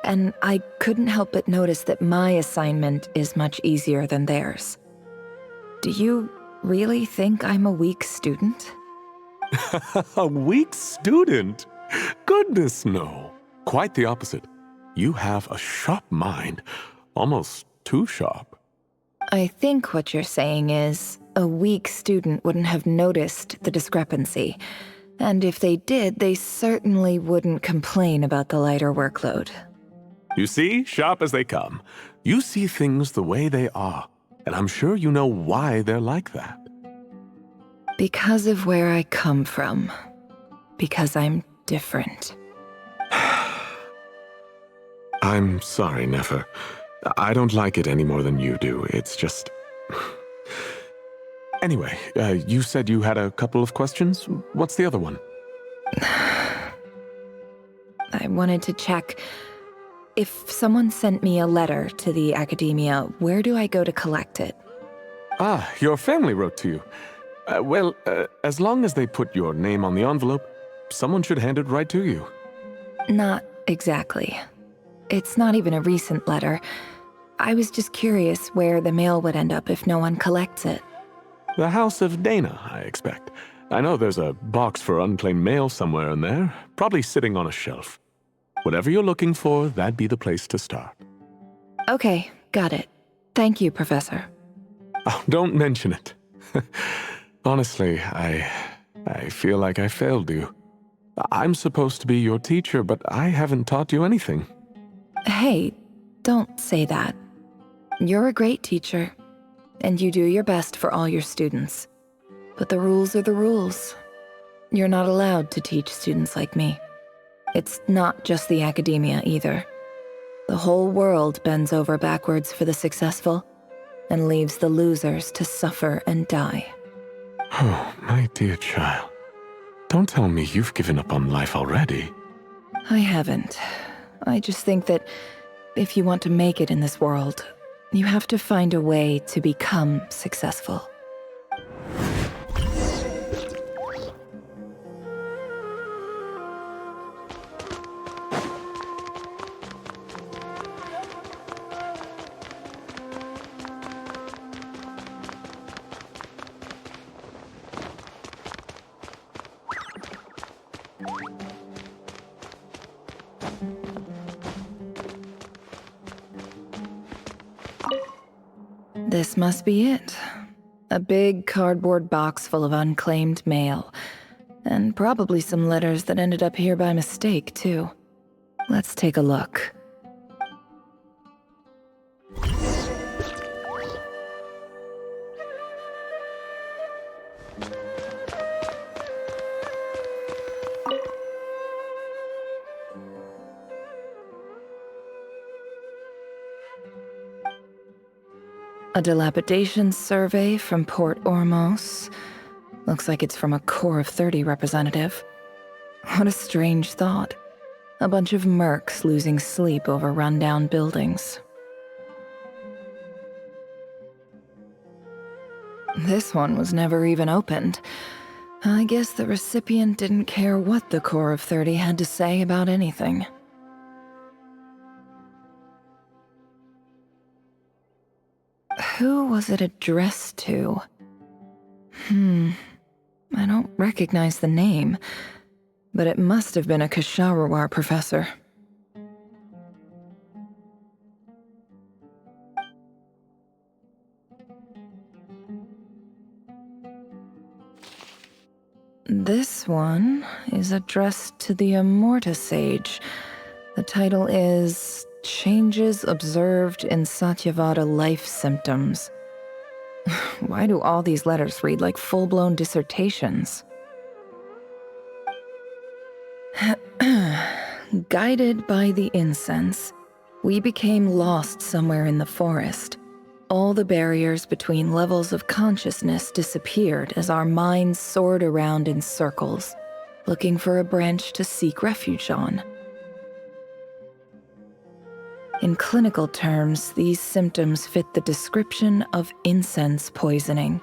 Speaker 21: and I couldn't help but notice that my assignment is much easier than theirs. Do you really think I'm a weak student?
Speaker 5: A weak student? Goodness, no. Quite the opposite. You have a sharp mind. Almost too sharp.
Speaker 21: I think what you're saying is, a weak student wouldn't have noticed the discrepancy. And if they did, they certainly wouldn't complain about the lighter workload.
Speaker 5: You see, sharp as they come. You see things the way they are. And I'm sure you know why they're like that.
Speaker 21: Because of where I come from. Because I'm different.
Speaker 5: I'm sorry, Nefer. I don't like it any more than you do. It's just... Anyway, you said you had a couple of questions. What's the other one?
Speaker 21: I wanted to check... If someone sent me a letter to the academia, where do I go to collect it?
Speaker 5: Ah, your family wrote to you. Well, as long as they put your name on the envelope, someone should hand it right to you.
Speaker 21: Not exactly. It's not even a recent letter. I was just curious where the mail would end up if no one collects it.
Speaker 5: The House of Dana, I expect. I know there's a box for unclaimed mail somewhere in there, probably sitting on a shelf. Whatever you're looking for, that'd be the place to start.
Speaker 21: Okay, got it. Thank you, Professor.
Speaker 5: Oh, don't mention it. Honestly, I feel like I failed you. I'm supposed to be your teacher, but I haven't taught you anything.
Speaker 21: Hey, don't say that. You're a great teacher, and you do your best for all your students. But the rules are the rules. You're not allowed to teach students like me. It's not just the academia either. The whole world bends over backwards for the successful and leaves the losers to suffer and die.
Speaker 5: Oh, my dear child. Don't tell me you've given up on life already.
Speaker 21: I haven't. I just think that if you want to make it in this world, you have to find a way to become successful. This must be it. A big cardboard box full of unclaimed mail. And probably some letters that ended up here by mistake, too. Let's take a look. A dilapidation survey from Port Ormos. Looks like it's from a Core of 30 representative. What a strange thought. A bunch of mercs losing sleep over rundown buildings. This one was never even opened. I guess the recipient didn't care what the Core of 30 had to say about anything. Who was it addressed to? I don't recognize the name, but it must have been a Kasharawar professor. This one is addressed to the Amorta Sage. The title is Changes Observed in Satyavada Life Symptoms. Why do all these letters read like full-blown dissertations? Guided by the incense, we became lost somewhere in the forest. All the barriers between levels of consciousness disappeared as our minds soared around in circles, looking for a branch to seek refuge on. In clinical terms, these symptoms fit the description of incense poisoning.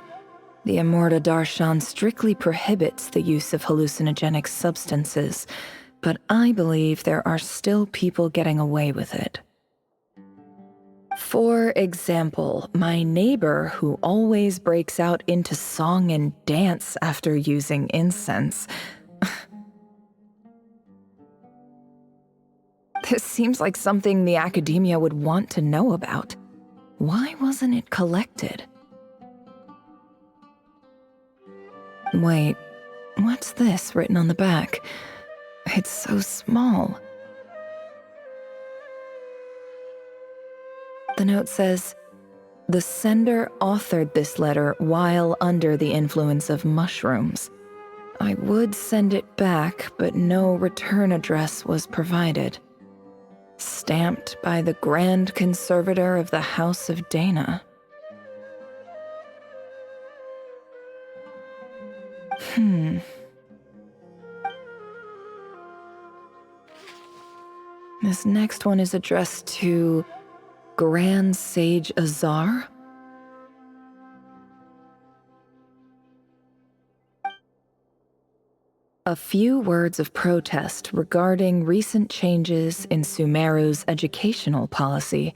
Speaker 10: The Immorta Darshan strictly prohibits the use of hallucinogenic substances, but I believe there are still people getting away with it. For example, my neighbor who always breaks out into song and dance after using incense. This seems like something the academia would want to know about. Why wasn't it collected? Wait, what's this written on the back? It's so small. The note says, "The sender authored this letter while under the influence of mushrooms. I would send it back, but no return address was provided. Stamped by the Grand Conservator of the House of Dana." This next one is addressed to Grand Sage Azar? A few words of protest regarding recent changes in Sumeru's educational policy.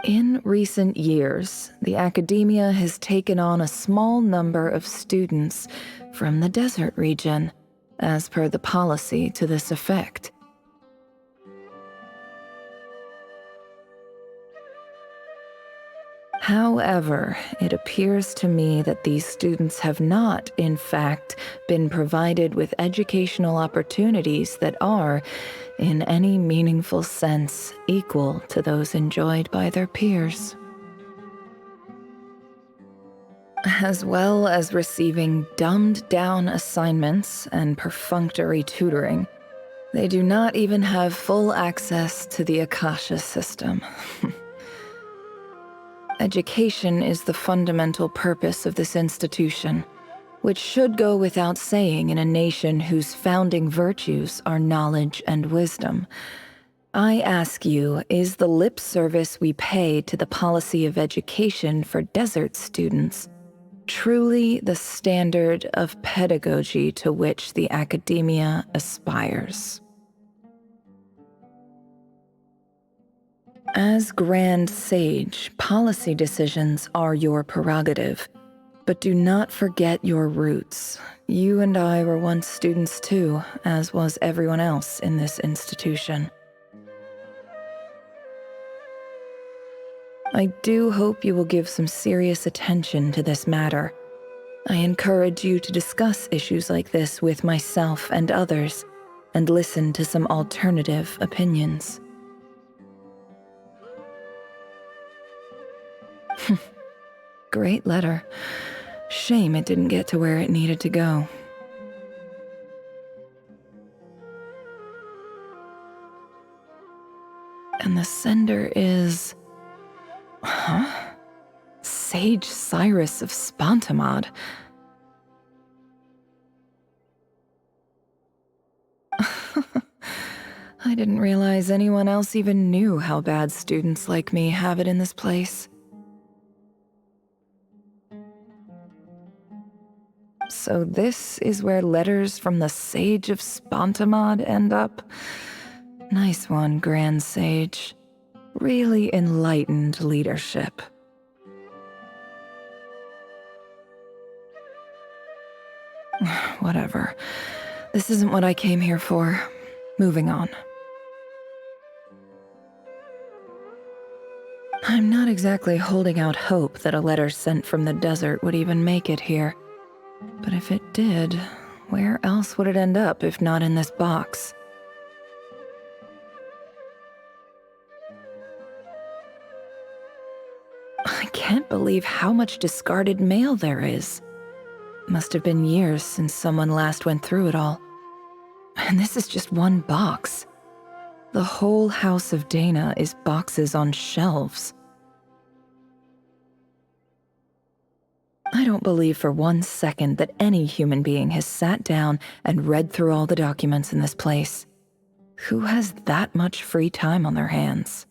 Speaker 10: In recent years, the academia has taken on a small number of students from the desert region, as per the policy to this effect. However, it appears to me that these students have not, in fact, been provided with educational opportunities that are, in any meaningful sense, equal to those enjoyed by their peers. As well as receiving dumbed-down assignments and perfunctory tutoring, they do not even have full access to the Akasha system. Education is the fundamental purpose of this institution, which should go without saying in a nation whose founding virtues are knowledge and wisdom. I ask you, is the lip service we pay to the policy of education for desert students truly the standard of pedagogy to which the academia aspires? As Grand Sage, policy decisions are your prerogative, but do not forget your roots. You and I were once students too, as was everyone else in this institution. I do hope you will give some serious attention to this matter. I encourage you to discuss issues like this with myself and others, and listen to some alternative opinions. Great letter. Shame it didn't get to where it needed to go. And the sender is... Huh? Sage Cyrus of Spontamod. I didn't realize anyone else even knew how bad students like me have it in this place. So this is where letters from the Sage of Spontamod end up? Nice one, Grand Sage. Really enlightened leadership. Whatever. This isn't what I came here for. Moving on. I'm not exactly holding out hope that a letter sent from the desert would even make it here. But if it did, where else would it end up if not in this box? I can't believe how much discarded mail there is. Must have been years since someone last went through it all. And this is just one box. The whole House of Dana is boxes on shelves. I don't believe for 1 second that any human being has sat down and read through all the documents in this place. Who has that much free time on their hands?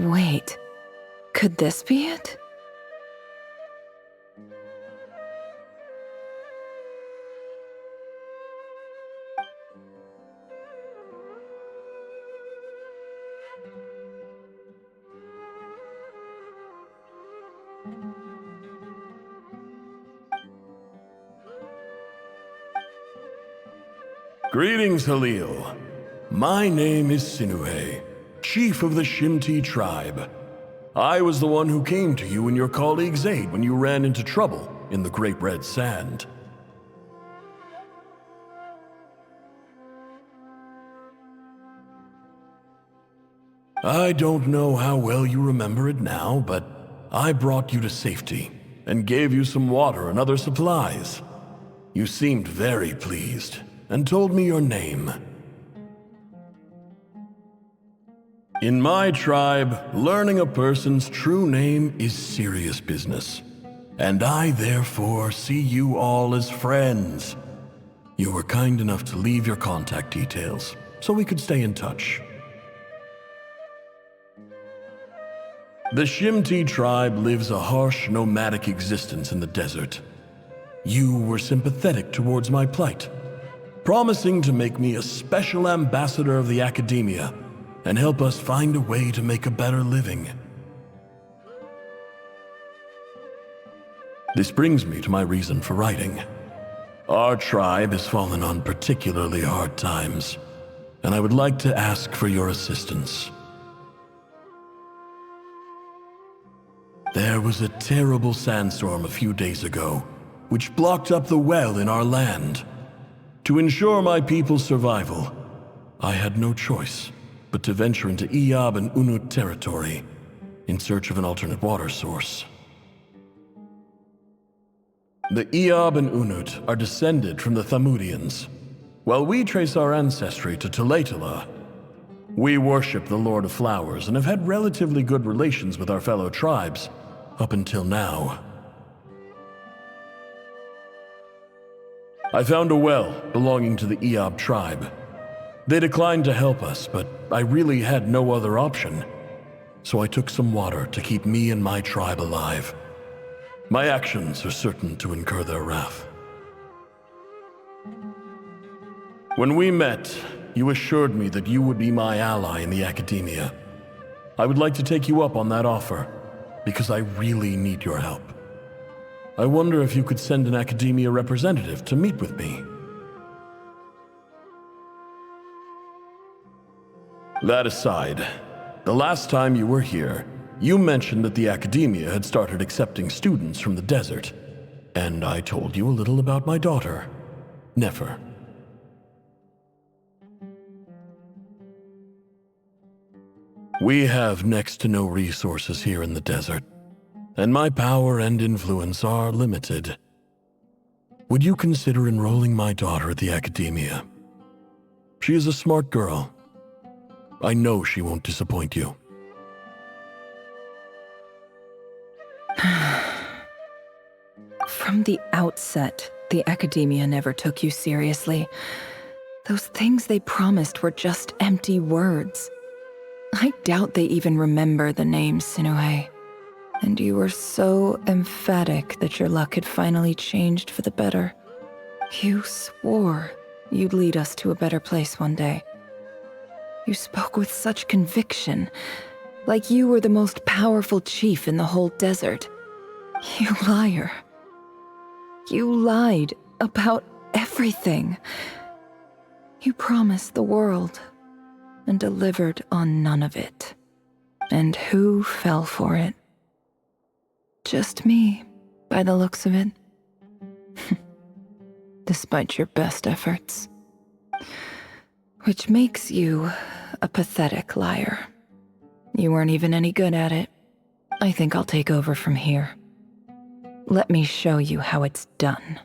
Speaker 10: Wait, could this be it?
Speaker 8: Greetings, Halil. My name is Sinuhe, chief of the Shimti tribe. I was the one who came to you and your colleague's aid when you ran into trouble in the Great Red Sand. I don't know how well you remember it now, but I brought you to safety and gave you some water and other supplies. You seemed very pleased and told me your name. In my tribe, learning a person's true name is serious business, and I therefore see you all as friends. You were kind enough to leave your contact details so we could stay in touch. The Shimti tribe lives a harsh, nomadic existence in the desert. You were sympathetic towards my plight, promising to make me a special ambassador of the academia and help us find a way to make a better living. This brings me to my reason for writing. Our tribe has fallen on particularly hard times, and I would like to ask for your assistance. There was a terrible sandstorm a few days ago, which blocked up the well in our land. To ensure my people's survival, I had no choice but to venture into Iyab and Unut territory in search of an alternate water source. The Iyab and Unut are descended from the Thamudians, while we trace our ancestry to Tulatala. We worship the Lord of Flowers and have had relatively good relations with our fellow tribes up until now. I found a well belonging to the Iyab tribe. They declined to help us, but I really had no other option. So I took some water to keep me and my tribe alive. My actions are certain to incur their wrath. When we met, you assured me that you would be my ally in the academia. I would like to take you up on that offer, because I really need your help. I wonder if you could send an academia representative to meet with me. That aside, the last time you were here, you mentioned that the academia had started accepting students from the desert, and I told you a little about my daughter, Nefer. We have next to no resources here in the desert, and my power and influence are limited. Would you consider enrolling my daughter at the academia? She is a smart girl. I know she won't disappoint you.
Speaker 10: From the outset, the academia never took you seriously. Those things they promised were just empty words. I doubt they even remember the name Sinuhe. And you were so emphatic that your luck had finally changed for the better. You swore you'd lead us to a better place one day. You spoke with such conviction, like you were the most powerful chief in the whole desert. You liar. You lied about everything. You promised the world and delivered on none of it. And who fell for it? Just me, by the looks of it. Despite your best efforts. Which makes you a pathetic liar. You weren't even any good at it. I think I'll take over from here. Let me show you how it's done.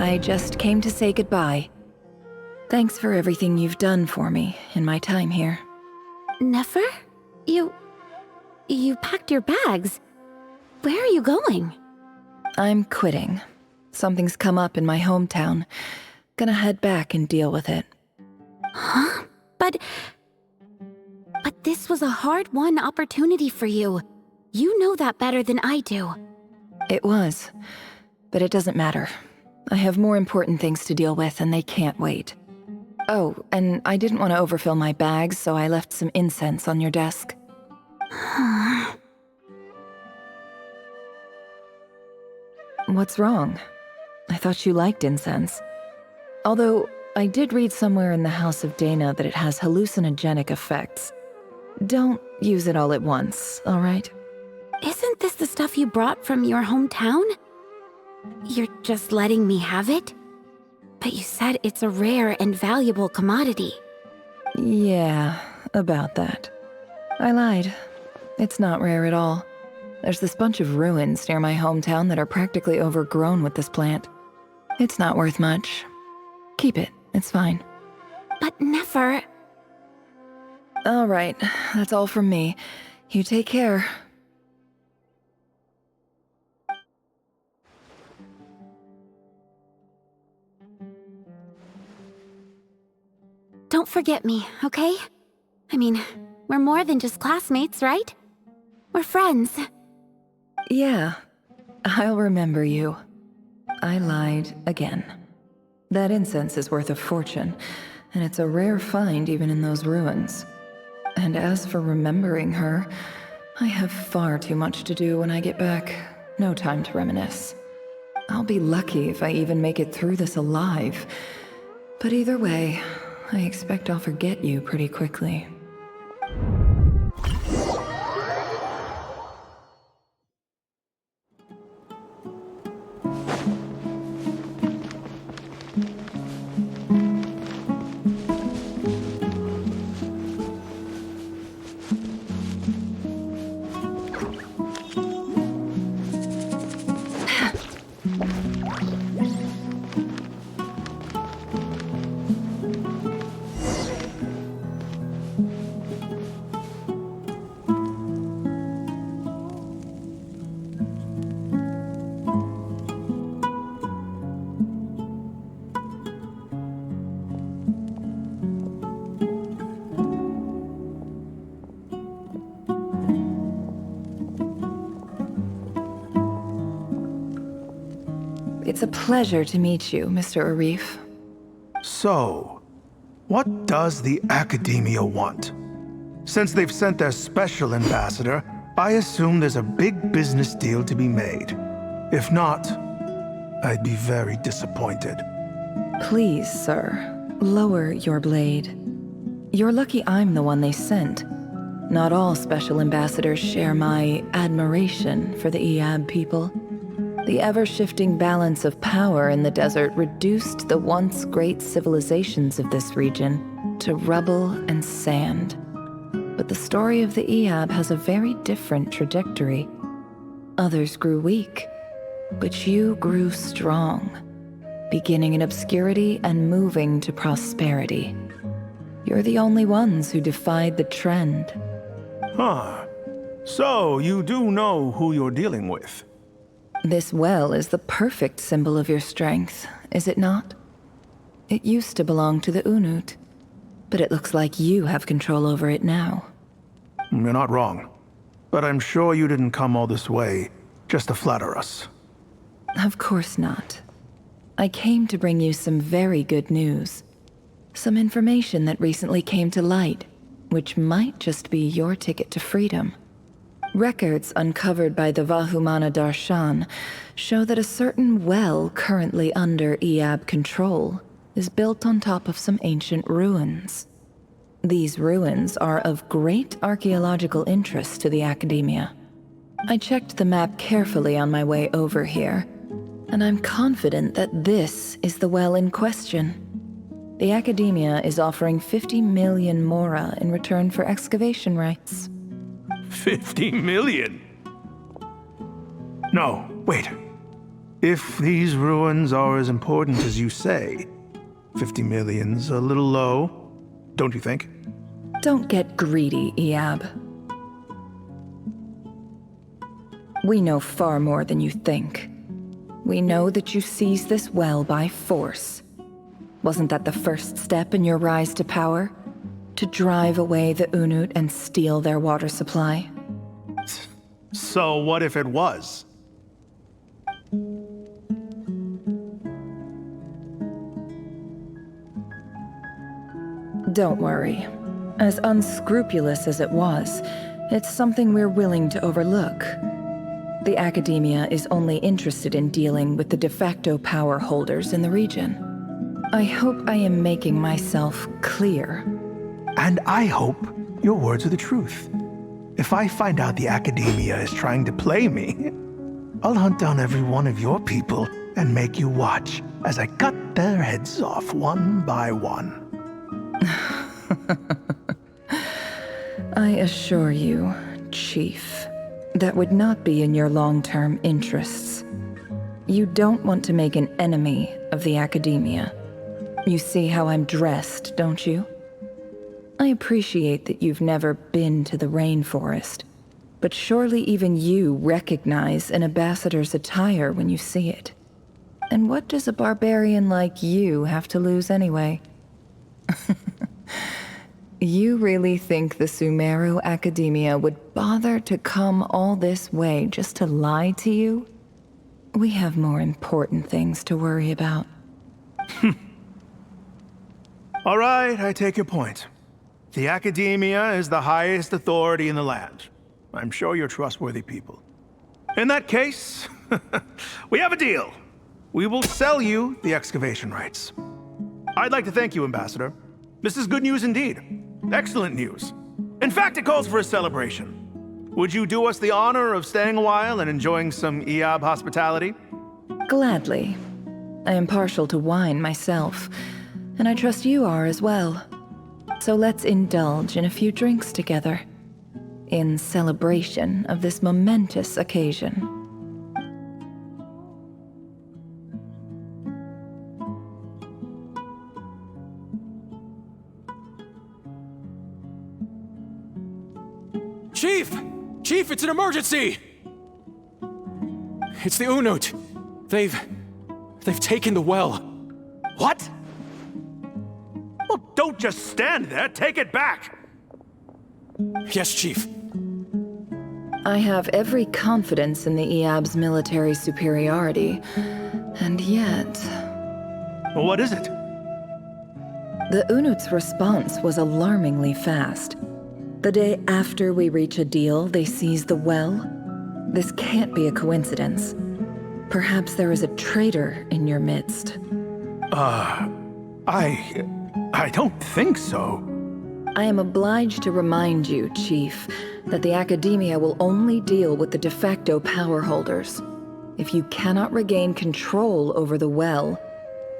Speaker 10: I just came to say goodbye. Thanks for everything you've done for me in my time here.
Speaker 9: Nefer? You packed your bags. Where are you going?
Speaker 10: I'm quitting. Something's come up in my hometown. Gonna head back and deal with it.
Speaker 9: Huh? But this was a hard-won opportunity for you. You know that better than I do.
Speaker 10: It was, but it doesn't matter. I have more important things to deal with and they can't wait. Oh, and I didn't want to overfill my bags, so I left some incense on your desk. What's wrong? I thought you liked incense. Although, I did read somewhere in the House of Dana that it has hallucinogenic effects. Don't use it all at once, alright?
Speaker 9: Isn't this the stuff you brought from your hometown? You're just letting me have it? But you said it's a rare and valuable commodity.
Speaker 10: Yeah, about that. I lied. It's not rare at all. There's this bunch of ruins near my hometown that are practically overgrown with this plant. It's not worth much. Keep it, it's fine.
Speaker 9: But Nefer...
Speaker 10: Alright, that's all from me. You take care.
Speaker 9: Don't forget me, okay? I mean, we're more than just classmates, right? We're friends.
Speaker 10: Yeah, I'll remember you. I lied again. That incense is worth a fortune, and it's a rare find even in those ruins. And as for remembering her, I have far too much to do when I get back. No time to reminisce. I'll be lucky if I even make it through this alive. But either way, I expect I'll forget you pretty quickly. It's a pleasure to meet you, Mr. Arif.
Speaker 20: So, what does the Academia want? Since they've sent their special ambassador, I assume there's a big business deal to be made. If not, I'd be very disappointed.
Speaker 10: Please, sir, lower your blade. You're lucky I'm the one they sent. Not all special ambassadors share my admiration for the Iab people. The ever-shifting balance of power in the desert reduced the once great civilizations of this region to rubble and sand. But the story of the Iab has a very different trajectory. Others grew weak, but you grew strong, beginning in obscurity and moving to prosperity. You're the only ones who defied the trend.
Speaker 20: Huh. So, you do know who you're dealing with?
Speaker 10: This well is the perfect symbol of your strength, is it not? It used to belong to the Unut, but it looks like you have control over it now.
Speaker 20: You're not wrong. But I'm sure you didn't come all this way just to flatter us.
Speaker 10: Of course not. I came to bring you some very good news. Some information that recently came to light, which might just be your ticket to freedom. Records uncovered by the Vahumana Darshan show that a certain well currently under Iab control is built on top of some ancient ruins. These ruins are of great archaeological interest to the Academia. I checked the map carefully on my way over here, and I'm confident that this is the well in question. The Academia is offering 50 million mora in return for excavation rights.
Speaker 20: 50 million? No, wait. If these ruins are as important as you say, 50 million's a little low, don't you think?
Speaker 10: Don't get greedy, Iab. We know far more than you think. We know that you seized this well by force. Wasn't that the first step in your rise to power? To drive away the Unut and steal their water supply?
Speaker 20: So what if it was?
Speaker 10: Don't worry. As unscrupulous as it was, it's something we're willing to overlook. The Academia is only interested in dealing with the de facto power holders in the region. I hope I am making myself clear.
Speaker 20: And I hope your words are the truth. If I find out the Academia is trying to play me, I'll hunt down every one of your people and make you watch as I cut their heads off one by one.
Speaker 10: I assure you, Chief, that would not be in your long-term interests. You don't want to make an enemy of the Academia. You see how I'm dressed, don't you? I appreciate that you've never been to the rainforest, but surely even you recognize an ambassador's attire when you see it. And what does a barbarian like you have to lose anyway? You really think the Sumeru Academia would bother to come all this way just to lie to you? We have more important things to worry about.
Speaker 20: All right, I take your point. The Academia is the highest authority in the land. I'm sure you're trustworthy people. In that case, we have a deal. We will sell you the excavation rights. I'd like to thank you, Ambassador. This is good news indeed. Excellent news. In fact, it calls for a celebration. Would you do us the honor of staying a while and enjoying some Iab hospitality?
Speaker 10: Gladly. I am partial to wine myself, and I trust you are as well. So let's indulge in a few drinks together, in celebration of this momentous occasion.
Speaker 7: Chief! Chief, it's an emergency! It's the Unut. They've taken the well.
Speaker 20: What? Well, don't just stand there. Take it back.
Speaker 7: Yes, Chief.
Speaker 10: I have every confidence in the Iab's military superiority, and yet...
Speaker 20: What is it?
Speaker 10: The Unut's response was alarmingly fast. The day after we reach a deal, they seize the well. This can't be a coincidence. Perhaps there is a traitor in your midst.
Speaker 20: I don't think so.
Speaker 10: I am obliged to remind you, Chief, that the Academia will only deal with the de facto power holders. If you cannot regain control over the well,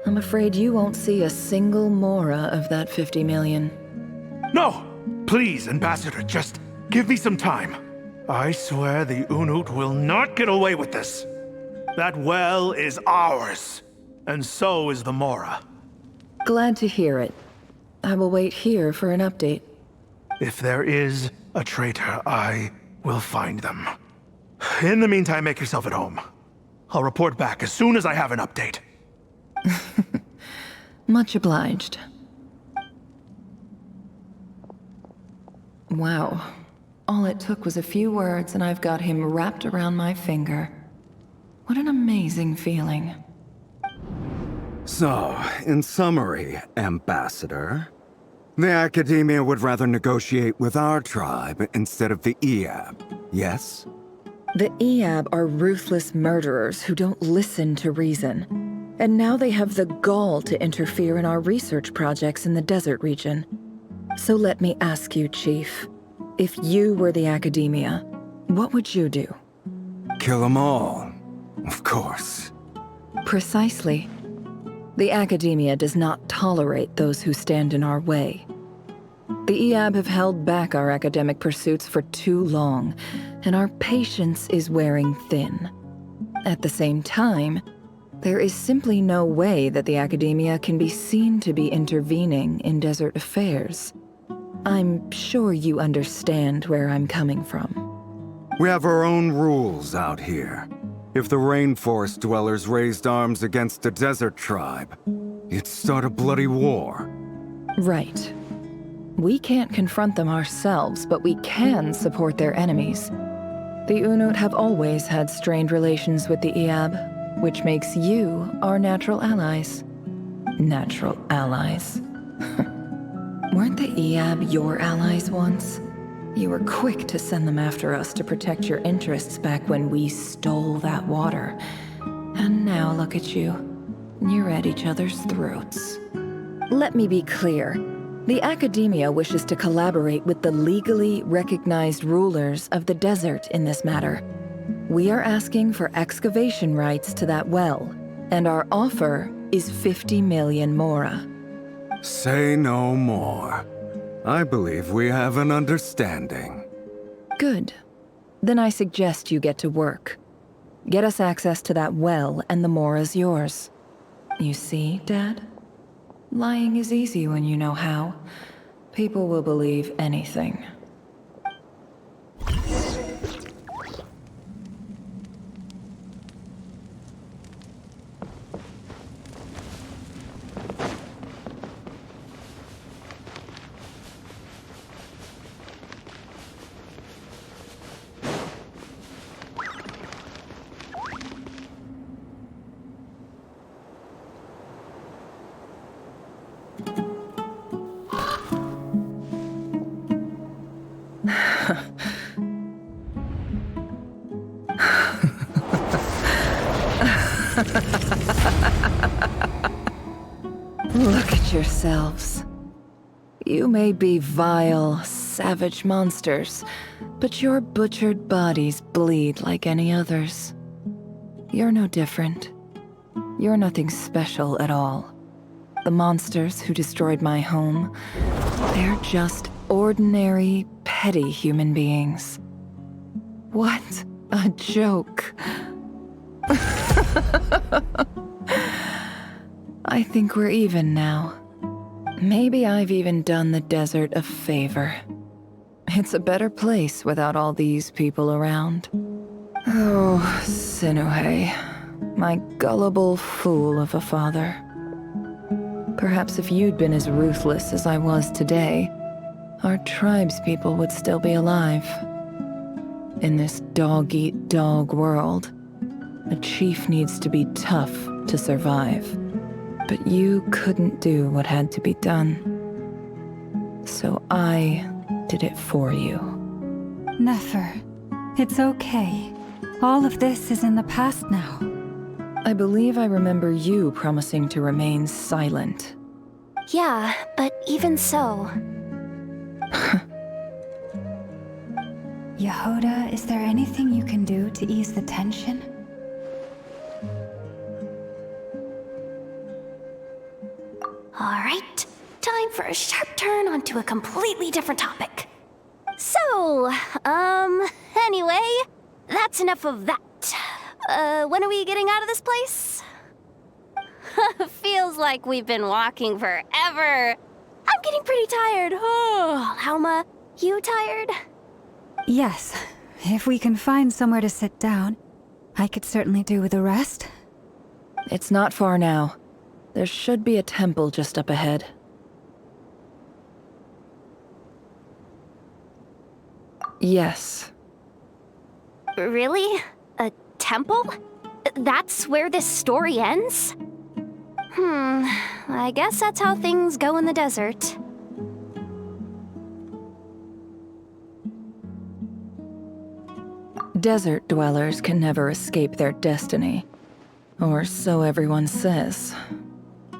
Speaker 10: I'm afraid you won't see a single mora of that 50 million.
Speaker 20: No! Please, Ambassador, just give me some time. I swear the Unut will not get away with this. That well is ours, and so is the mora.
Speaker 10: Glad to hear it. I will wait here for an update.
Speaker 20: If there is a traitor, I will find them. In the meantime, make yourself at home. I'll report back as soon as I have an update.
Speaker 10: Much obliged. Wow. All it took was a few words and I've got him wrapped around my finger. What an amazing feeling.
Speaker 17: So, in summary, Ambassador, the Academia would rather negotiate with our tribe instead of the Iab, yes?
Speaker 10: The Iab are ruthless murderers who don't listen to reason. And now they have the gall to interfere in our research projects in the desert region. So let me ask you, Chief, if you were the Academia, what would you do?
Speaker 17: Kill them all, of course.
Speaker 10: Precisely. The Academia does not tolerate those who stand in our way. The Iab have held back our academic pursuits for too long, and our patience is wearing thin. At the same time, there is simply no way that the Academia can be seen to be intervening in desert affairs. I'm sure you understand where I'm coming from.
Speaker 17: We have our own rules out here. If the rainforest dwellers raised arms against a desert tribe, it'd start a bloody war.
Speaker 10: Right. We can't confront them ourselves, but we can support their enemies. The Unut have always had strained relations with the Iab, which makes you our natural allies. Natural allies. Weren't the Iab your allies once? You were quick to send them after us to protect your interests back when we stole that water. And now look at you. You're at each other's throats. Let me be clear. The Academia wishes to collaborate with the legally recognized rulers of the desert in this matter. We are asking for excavation rights to that well, and our offer is 50 million mora.
Speaker 17: Say no more. I believe we have an understanding.
Speaker 10: Good. Then I suggest you get to work. Get us access to that well, and the mora's yours. You see, Dad? Lying is easy when you know how. People will believe anything. Look at yourselves. You may be vile, savage monsters, but your butchered bodies bleed like any others. You're no different. You're nothing special at all. The monsters who destroyed my home, they're just ordinary, petty human beings. What a joke. I think we're even now. Maybe I've even done the desert a favor. It's a better place without all these people around. Oh, Sinuhe, my gullible fool of a father. Perhaps if you'd been as ruthless as I was today, our tribespeople would still be alive. In this dog-eat-dog world, a chief needs to be tough to survive. But you couldn't do what had to be done. So I did it for you.
Speaker 2: Nefer, it's okay. All of this is in the past now.
Speaker 10: I believe I remember you promising to remain silent.
Speaker 12: Yeah, but even so...
Speaker 2: Yehoda, is there anything you can do to ease the tension?
Speaker 12: Alright, time for a sharp turn onto a completely different topic. So, anyway, that's enough of that. When are we getting out of this place? Feels like we've been walking forever. I'm getting pretty tired. Oh, Alma, you tired?
Speaker 2: Yes. If we can find somewhere to sit down, I could certainly do with a rest.
Speaker 10: It's not far now. There should be a temple just up ahead. Yes.
Speaker 12: Really? A temple? That's where this story ends? I guess that's how things go in the desert.
Speaker 10: Desert dwellers can never escape their destiny. Or so everyone says.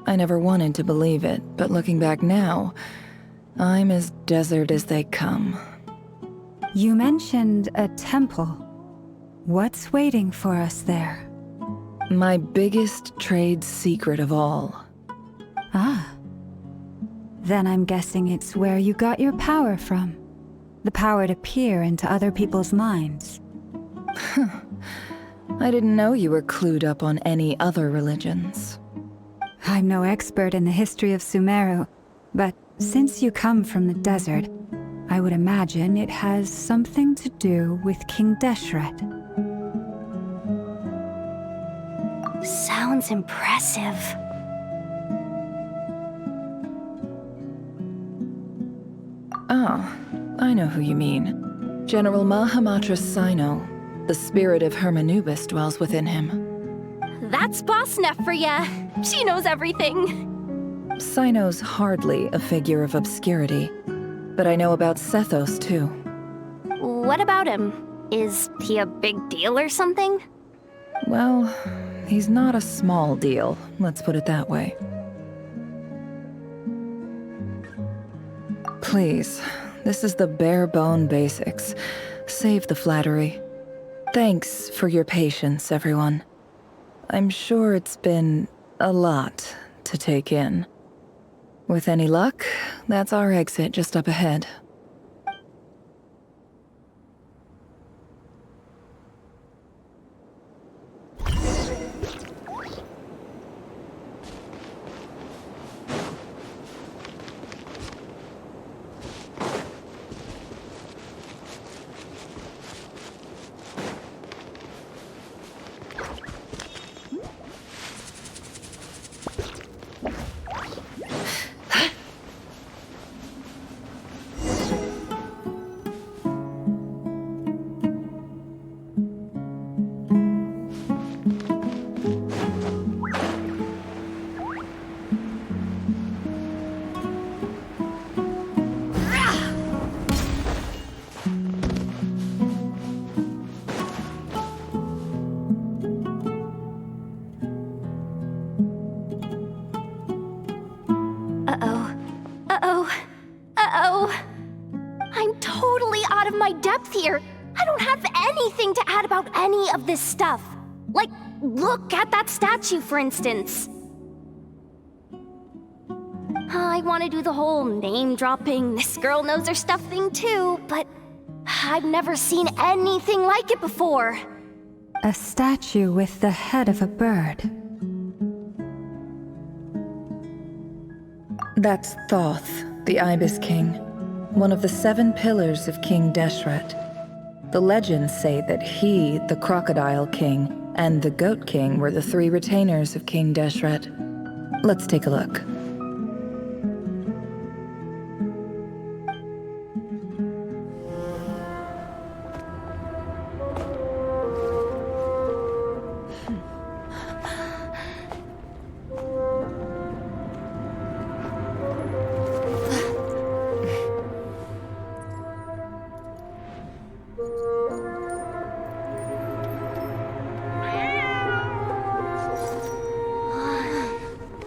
Speaker 10: I never wanted to believe it, but looking back now, I'm as desert as they come.
Speaker 2: You mentioned a temple. What's waiting for us there?
Speaker 10: My biggest trade secret of all.
Speaker 2: Ah. Then I'm guessing it's where you got your power from. The power to peer into other people's minds.
Speaker 10: I didn't know you were clued up on any other religions.
Speaker 2: I'm no expert in the history of Sumeru, but since you come from the desert, I would imagine it has something to do with King Deshret.
Speaker 12: Sounds impressive.
Speaker 10: Oh, I know who you mean. General Mahamatra Sino. The spirit of Hermanubis dwells within him.
Speaker 12: That's Boss Neff for ya. She knows everything.
Speaker 10: Sino's hardly a figure of obscurity, but I know about Sethos too.
Speaker 12: What about him? Is he a big deal or something?
Speaker 10: Well, he's not a small deal, let's put it that way. Please, this is the bare-bone basics. Save the flattery. Thanks for your patience, everyone. I'm sure it's been a lot to take in. With any luck, that's our exit just up ahead.
Speaker 12: Here, I don't have anything to add about any of this stuff. Like, look at that statue, for instance. I want to do the whole name-dropping, this girl knows her stuff thing too, but I've never seen anything like it before.
Speaker 2: A statue with the head of a bird.
Speaker 10: That's Thoth, the Ibis King, one of the 7 pillars of King Deshret. The legends say that he, the Crocodile King, and the Goat King were the 3 retainers of King Deshret. Let's take a look.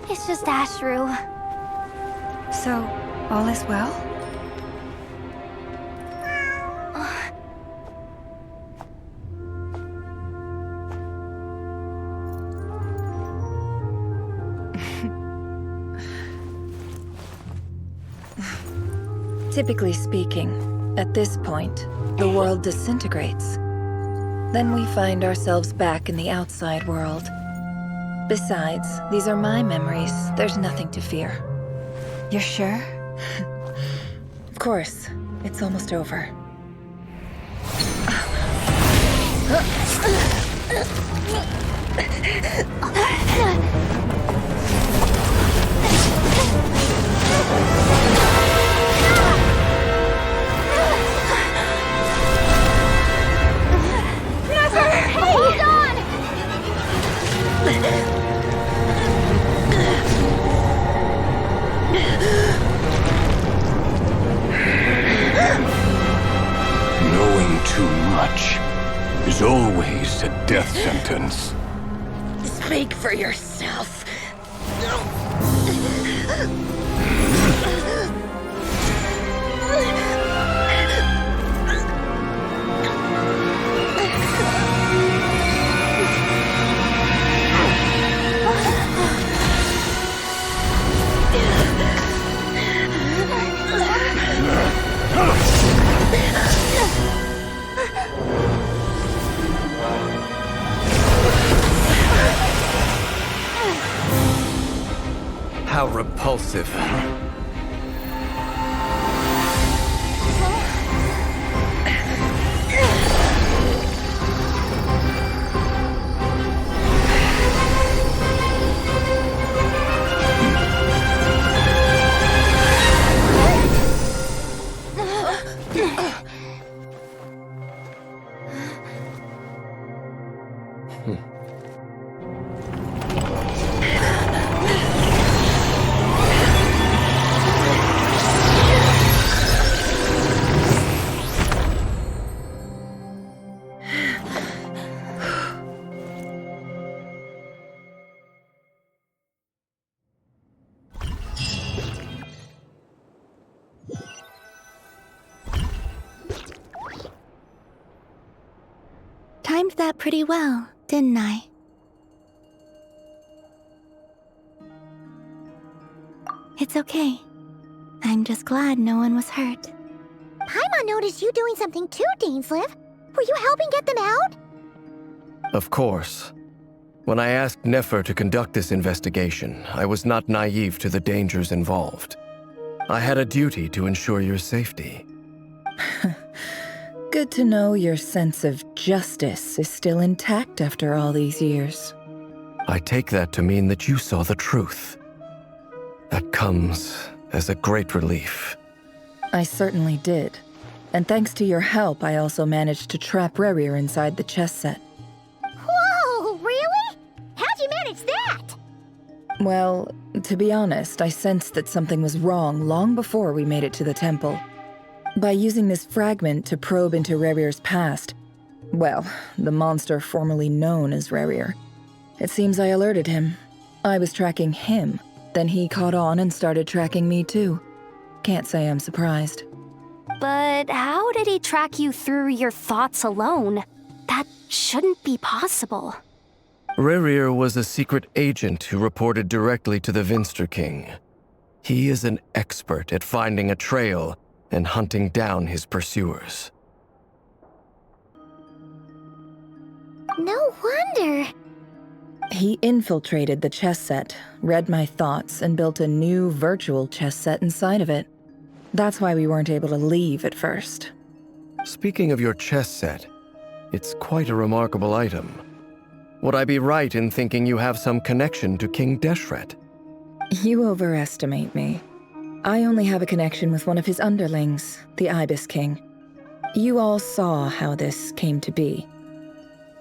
Speaker 12: It's just Ashru.
Speaker 2: So, all is well?
Speaker 10: Typically speaking, at this point, the world disintegrates. Then we find ourselves back in the outside world. Besides, these are my memories. There's nothing to fear.
Speaker 2: You're sure?
Speaker 10: Of course. It's almost over.
Speaker 12: Hold on!
Speaker 13: Knowing too much is always a death sentence.
Speaker 9: Speak for yourself.
Speaker 7: How repulsive.
Speaker 1: Timed that pretty well, didn't I? It's okay. I'm just glad no one was hurt. Paimon noticed you doing something too, Dainsleif. Were you helping get them out?
Speaker 7: Of course. When I asked Nefer to conduct this investigation, I was not naive to the dangers involved. I had a duty to ensure your safety.
Speaker 10: Good to know your sense of justice is still intact after all these years.
Speaker 7: I take that to mean that you saw the truth. That comes as a great relief.
Speaker 10: I certainly did. And thanks to your help, I also managed to trap Rerir inside the chess set.
Speaker 1: Whoa, really? How'd you manage that?
Speaker 10: Well, to be honest, I sensed that something was wrong long before we made it to the temple. By using this fragment to probe into Rerir's past, well, the monster formerly known as Rerir, it seems I alerted him. I was tracking him, then he caught on and started tracking me too. Can't say I'm surprised.
Speaker 12: But how did he track you through your thoughts alone? That shouldn't be possible.
Speaker 7: Rerir was a secret agent who reported directly to the Vinster King. He is an expert at finding a trail and hunting down his pursuers.
Speaker 1: No wonder.
Speaker 10: He infiltrated the chess set, read my thoughts, and built a new virtual chess set inside of it. That's why we weren't able to leave at first.
Speaker 7: Speaking of your chess set, it's quite a remarkable item. Would I be right in thinking you have some connection to King Deshret?
Speaker 10: You overestimate me. I only have a connection with one of his underlings, the Ibis King. You all saw how this came to be.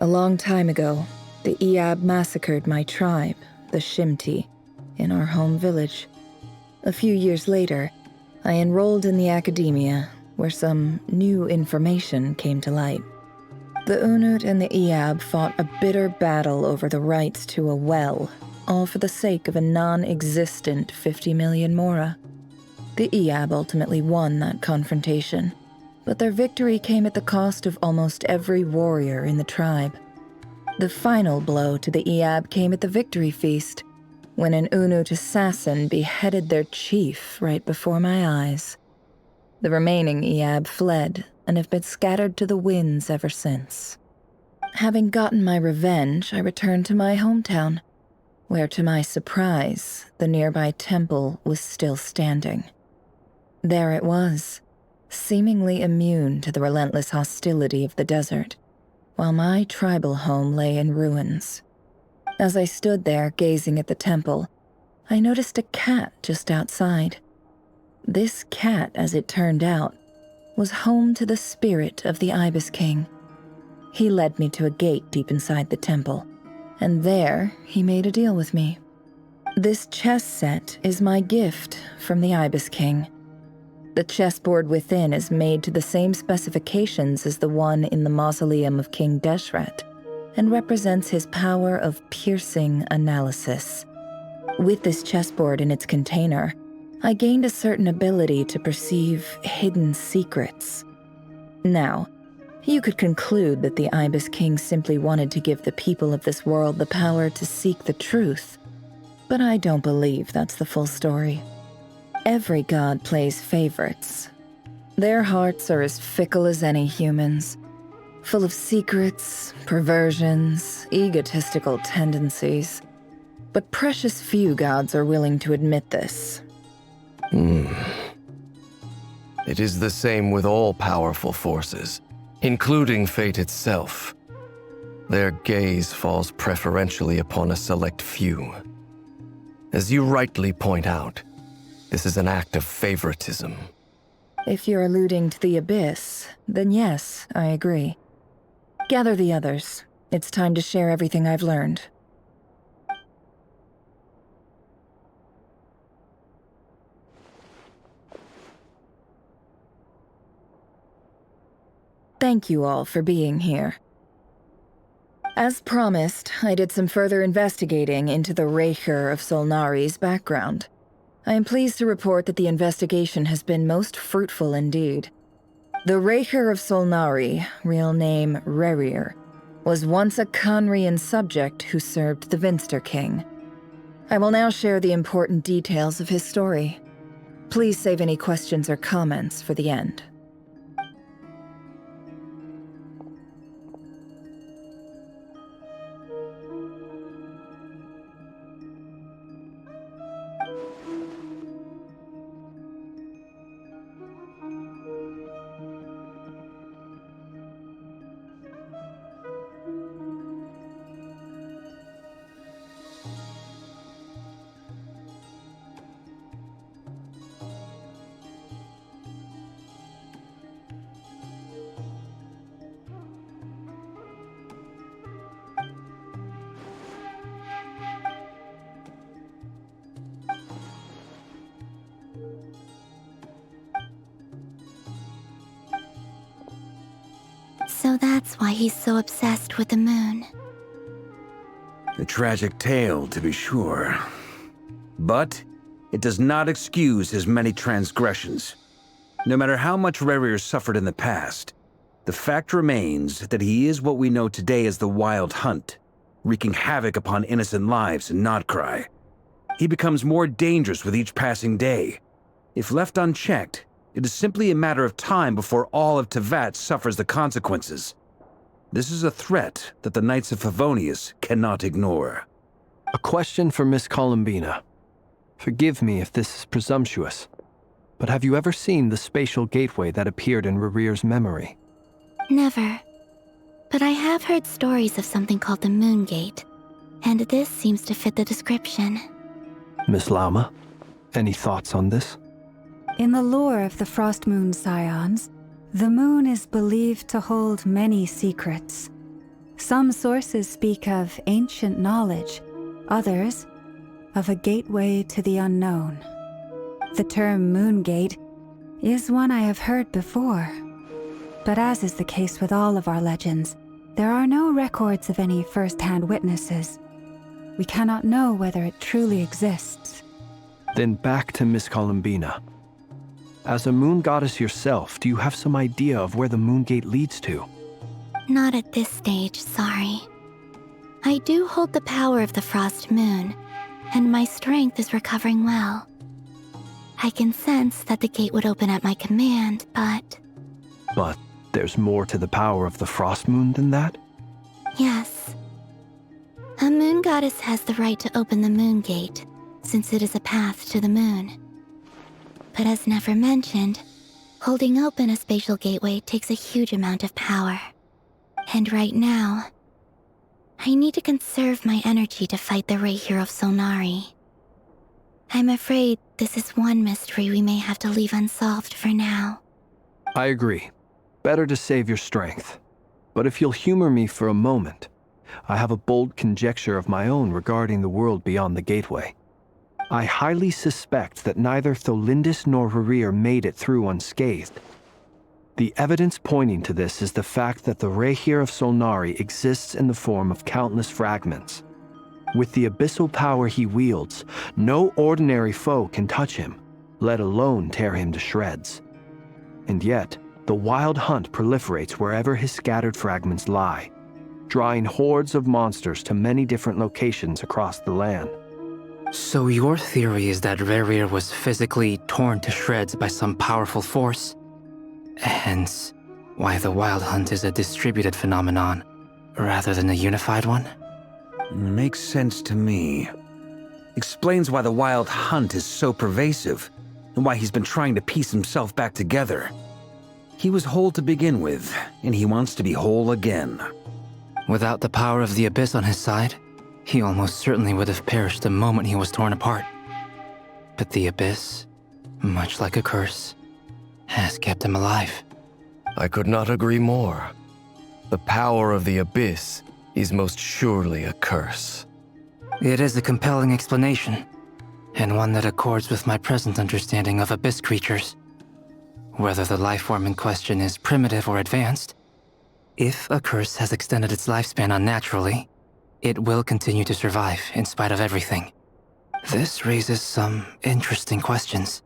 Speaker 10: A long time ago, the Iab massacred my tribe, the Shimti, in our home village. A few years later, I enrolled in the academia, where some new information came to light. The Unut and the Iab fought a bitter battle over the rights to a well, all for the sake of a non-existent 50 million mora. The Iab ultimately won that confrontation, but their victory came at the cost of almost every warrior in the tribe. The final blow to the Iab came at the victory feast, when an Unut assassin beheaded their chief right before my eyes. The remaining Iab fled and have been scattered to the winds ever since. Having gotten my revenge, I returned to my hometown, where to my surprise, the nearby temple was still standing. There it was, seemingly immune to the relentless hostility of the desert, while my tribal home lay in ruins. As I stood there gazing at the temple, I noticed a cat just outside. This cat, as it turned out, was home to the spirit of the Ibis King. He led me to a gate deep inside the temple, and there he made a deal with me. This chess set is my gift from the Ibis King. The chessboard within is made to the same specifications as the one in the mausoleum of King Deshret, and represents his power of piercing analysis. With this chessboard in its container, I gained a certain ability to perceive hidden secrets. Now, you could conclude that the Ibis King simply wanted to give the people of this world the power to seek the truth, but I don't believe that's the full story. Every god plays favorites. Their hearts are as fickle as any humans, full of secrets, perversions, egotistical tendencies. but precious few gods are willing to admit this.
Speaker 7: It is the same with all powerful forces, including fate itself. Their gaze falls preferentially upon a select few. As you rightly point out, this is an act of favoritism.
Speaker 10: If you're alluding to the Abyss, then yes, I agree. Gather the others. It's time to share everything I've learned. Thank you all for being here. As promised, I did some further investigating into the Rerir of Solnari's background. I am pleased to report that the investigation has been most fruitful indeed. The Rerir of Solnari, real name Rerir, was once a Khanrian subject who served the Vinster King. I will now share the important details of his story. Please save any questions or comments for the end.
Speaker 1: So that's why he's so obsessed with the moon.
Speaker 16: A tragic tale, to be sure. But it does not excuse his many transgressions. No matter how much Rerir suffered in the past, the fact remains that he is what we know today as the Wild Hunt, wreaking havoc upon innocent lives in Nod-Krai. He becomes more dangerous with each passing day. If left unchecked, it is simply a matter of time before all of Tevat suffers the consequences. This is a threat that the Knights of Favonius cannot ignore.
Speaker 6: A question for Miss Columbina. Forgive me if this is presumptuous, but have you ever seen the spatial gateway that appeared in Rerir's memory?
Speaker 1: Never. But I have heard stories of something called the Moon Gate, and this seems to fit the description.
Speaker 6: Miss Lauma, any thoughts on this?
Speaker 2: In the lore of the Frost Moon Scions, the moon is believed to hold many secrets. Some sources speak of ancient knowledge, others of a gateway to the unknown. The term Moon Gate is one I have heard before, but as is the case with all of our legends, there are no records of any first-hand witnesses. We cannot know whether it truly exists.
Speaker 6: Then back to Miss Columbina. As a moon goddess yourself, do you have some idea of where the Moon Gate leads to?
Speaker 1: Not at this stage, sorry. I do hold the power of the Frost Moon, and my strength is recovering well. I can sense that the gate would open at my command, but...
Speaker 6: But there's more to the power of the Frost Moon than that?
Speaker 1: Yes. A moon goddess has the right to open the Moon Gate, since it is a path to the moon. But as Nefer mentioned, holding open a spatial gateway takes a huge amount of power. And right now, I need to conserve my energy to fight the Rerir of Solnari. I'm afraid this is one mystery we may have to leave unsolved for now.
Speaker 6: I agree. Better to save your strength. But if you'll humor me for a moment, I have a bold conjecture of my own regarding the world beyond the gateway. I highly suspect that neither Tholindis nor Rerir made it through unscathed. The evidence pointing to this is the fact that the Rerir of Solnari exists in the form of countless fragments. With the abyssal power he wields, no ordinary foe can touch him, let alone tear him to shreds. And yet, the Wild Hunt proliferates wherever his scattered fragments lie, drawing hordes of monsters to many different locations across the land.
Speaker 19: So your theory is that Rerir was physically torn to shreds by some powerful force? Hence, why the Wild Hunt is a distributed phenomenon, rather than a unified one?
Speaker 16: Makes sense to me. explains why the Wild Hunt is so pervasive and why he's been trying to piece himself back together. He was whole to begin with, and he wants to be whole again.
Speaker 19: Without the power of the Abyss on his side, he almost certainly would have perished the moment he was torn apart. But the Abyss, much like a curse, has kept him alive.
Speaker 7: I could not agree more. The power of the Abyss is most surely a curse.
Speaker 19: It is a compelling explanation, and one that accords with my present understanding of Abyss creatures. Whether the life form in question is primitive or advanced, if a curse has extended its lifespan unnaturally, it will continue to survive in spite of everything. This raises some interesting questions.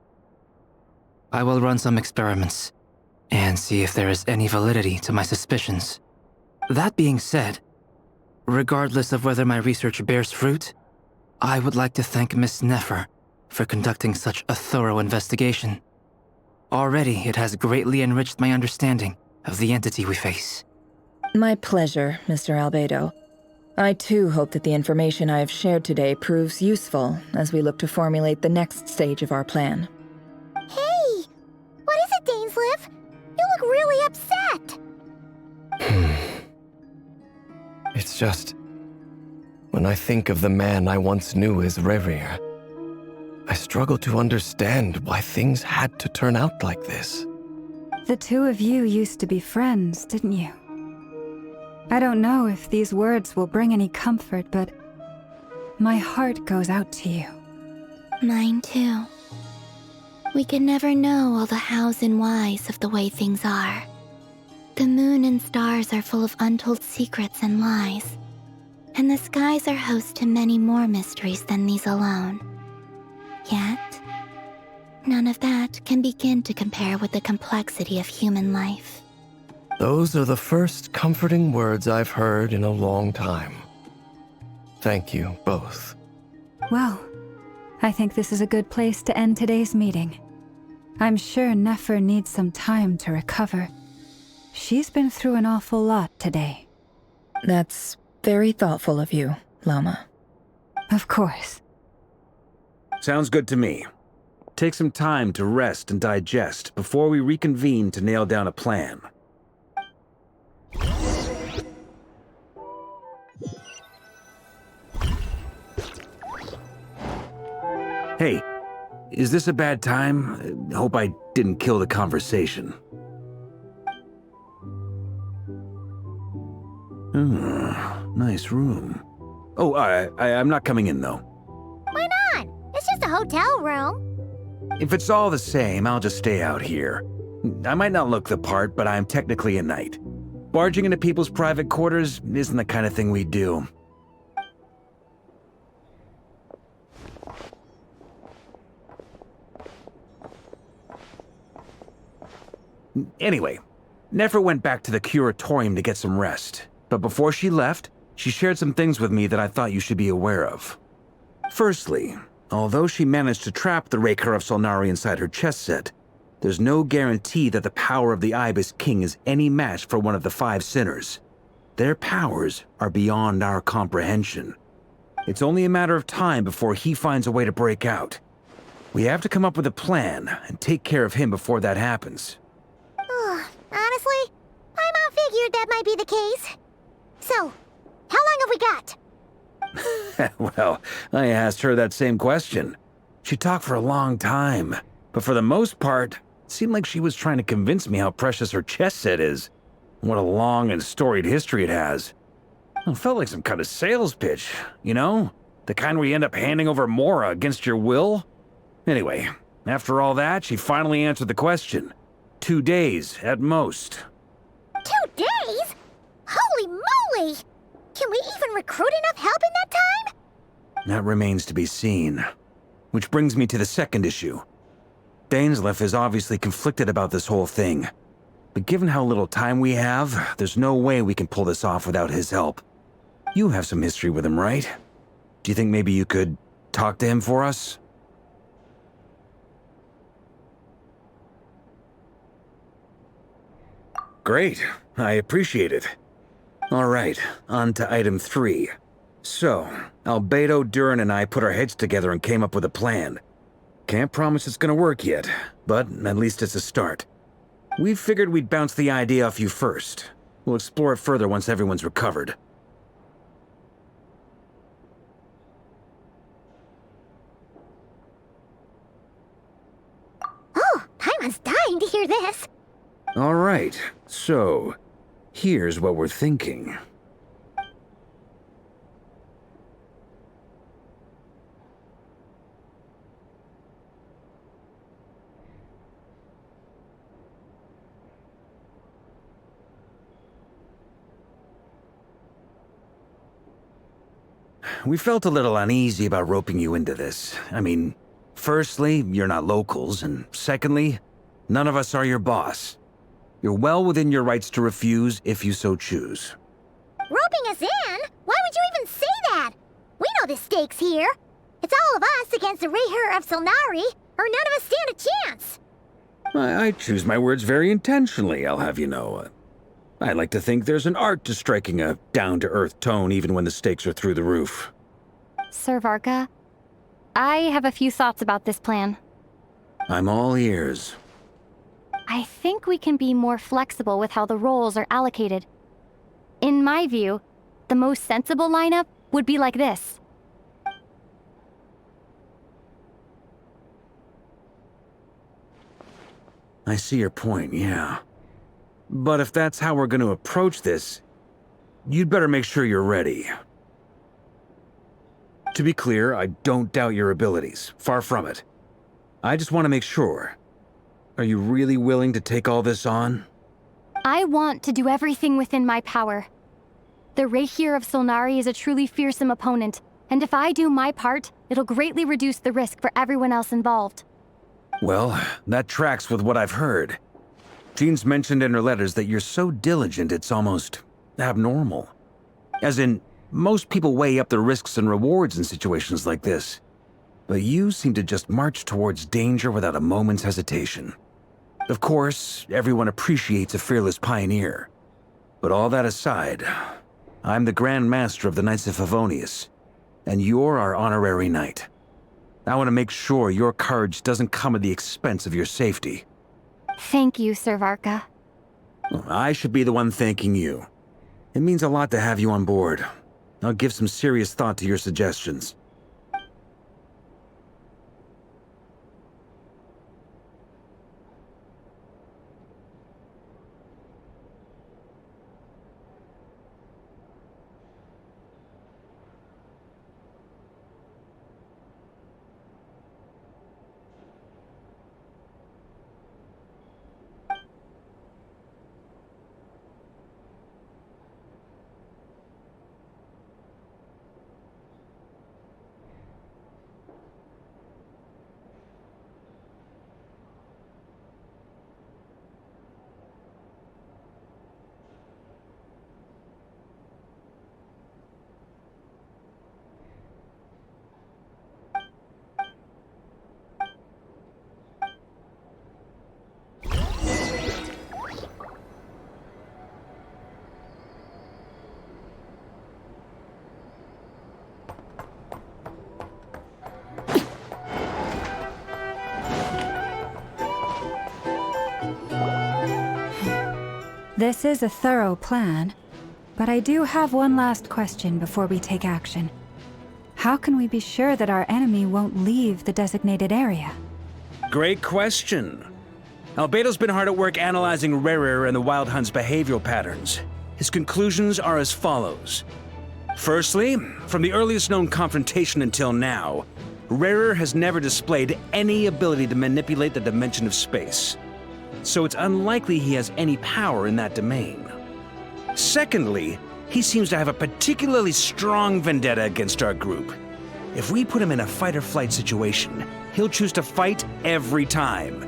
Speaker 19: I will run some experiments and see if there is any validity to my suspicions. That being said, regardless of whether my research bears fruit, I would like to thank Miss Nefer for conducting such a thorough investigation. Already, it has greatly enriched my understanding of the entity we face.
Speaker 10: My pleasure, Mr. Albedo. I too hope that the information I have shared today proves useful as we look to formulate the next stage of our plan.
Speaker 1: Hey! What is it, Dainsleif? You look really upset!
Speaker 7: It's just... when I think of the man I once knew as Rerir, I struggle to understand why things had to turn out like this.
Speaker 2: The two of you used to be friends, didn't you? I don't know if these words will bring any comfort, but my heart goes out to you.
Speaker 1: Mine too. We can never know all the hows and whys of the way things are. The moon and stars are full of untold secrets and lies, and the skies are host to many more mysteries than these alone. Yet, none of that can begin to compare with the complexity of human life.
Speaker 7: Those are the first comforting words I've heard in a long time. Thank you, both.
Speaker 2: Well, I think this is a good place to end today's meeting. I'm sure Nefer needs some time to recover. She's been through an awful lot today.
Speaker 10: That's very thoughtful of you, Lama.
Speaker 2: Of course.
Speaker 16: Sounds good to me. Take some time to rest and digest before we reconvene to nail down a plan. Hey, is this a bad time? Hope I didn't kill the conversation. Nice room. Oh, I'm not coming in, though.
Speaker 1: Why not? It's just a hotel room.
Speaker 16: If it's all the same, I'll just stay out here. I might not look the part, but I'm technically a knight. Barging into people's private quarters isn't the kind of thing we do. Anyway, Nefer went back to the curatorium to get some rest. But before she left, she shared some things with me that I thought you should be aware of. Firstly, although she managed to trap the Rerir of Solnari inside her chess set, there's no guarantee that the power of the Ibis King is any match for one of the 5 sinners. Their powers are beyond our comprehension. It's only a matter of time before he finds a way to break out. We have to come up with a plan and take care of him before that happens.
Speaker 1: Honestly, Paimon figured that might be the case. So, how long have we got?
Speaker 16: Well, I asked her that same question. She talked for a long time, but for the most part, it seemed like she was trying to convince me how precious her chess set is. What a long and storied history it has. It felt like some kind of sales pitch, you know? The kind where you end up handing over Mora against your will? Anyway, after all that, she finally answered the question. 2 days, at most.
Speaker 1: 2 days? Holy moly! Can we even recruit enough help in that time?
Speaker 16: That remains to be seen. Which brings me to the second issue. Dainsleif is obviously conflicted about this whole thing. But given how little time we have, there's no way we can pull this off without his help. You have some history with him, right? Do you think maybe you could talk to him for us? Great. I appreciate it. All right, on to item 3. So, Albedo, Durin, and I put our heads together and came up with a plan. Can't promise it's gonna work yet, but at least it's a start. We figured we'd bounce the idea off you first. We'll explore it further once everyone's recovered.
Speaker 1: Oh, Paimon's dying to hear this.
Speaker 16: All right, so here's what we're thinking. We felt a little uneasy about roping you into this. I mean, firstly, you're not locals, and secondly, none of us are your boss. You're well within your rights to refuse if you so choose.
Speaker 1: Roping us in? Why would you even say that? We know the stakes here. It's all of us against the Rerir of Solnari, or none of us stand a chance.
Speaker 16: I choose my words very intentionally, I'll have you know. I like to think there's an art to striking a down-to-earth tone even when the stakes are through the roof.
Speaker 12: Sir Varka, I have a few thoughts about this plan.
Speaker 16: I'm all ears.
Speaker 12: I think we can be more flexible with how the roles are allocated. In my view, the most sensible lineup would be like this.
Speaker 16: I see your point, yeah. But if that's how we're going to approach this, you'd better make sure you're ready. To be clear, I don't doubt your abilities. Far from it. I just want to make sure. Are you really willing to take all this on?
Speaker 12: I want to do everything within my power. The Rerir of Solnari is a truly fearsome opponent, and if I do my part, it'll greatly reduce the risk for everyone else involved.
Speaker 16: Well, that tracks with what I've heard. Jean's mentioned in her letters that you're so diligent it's almost abnormal. As in, most people weigh up the risks and rewards in situations like this. But you seem to just march towards danger without a moment's hesitation. Of course, everyone appreciates a fearless pioneer. But all that aside, I'm the Grand Master of the Knights of Favonius, and you're our honorary knight. I want to make sure your courage doesn't come at the expense of your safety.
Speaker 12: Thank you, Sir Varka.
Speaker 16: I should be the one thanking you. It means a lot to have you on board. I'll give some serious thought to your suggestions.
Speaker 2: This is a thorough plan, but I do have one last question before we take action. How can we be sure that our enemy won't leave the designated area?
Speaker 16: Great question. Albedo's been hard at work analyzing Rerir and the Wild Hunt's behavioral patterns. His conclusions are as follows. Firstly, from the earliest known confrontation until now, Rerir has never displayed any ability to manipulate the dimension of space. So it's unlikely he has any power in that domain. Secondly, he seems to have a particularly strong vendetta against our group. If we put him in a fight-or-flight situation, he'll choose to fight every time.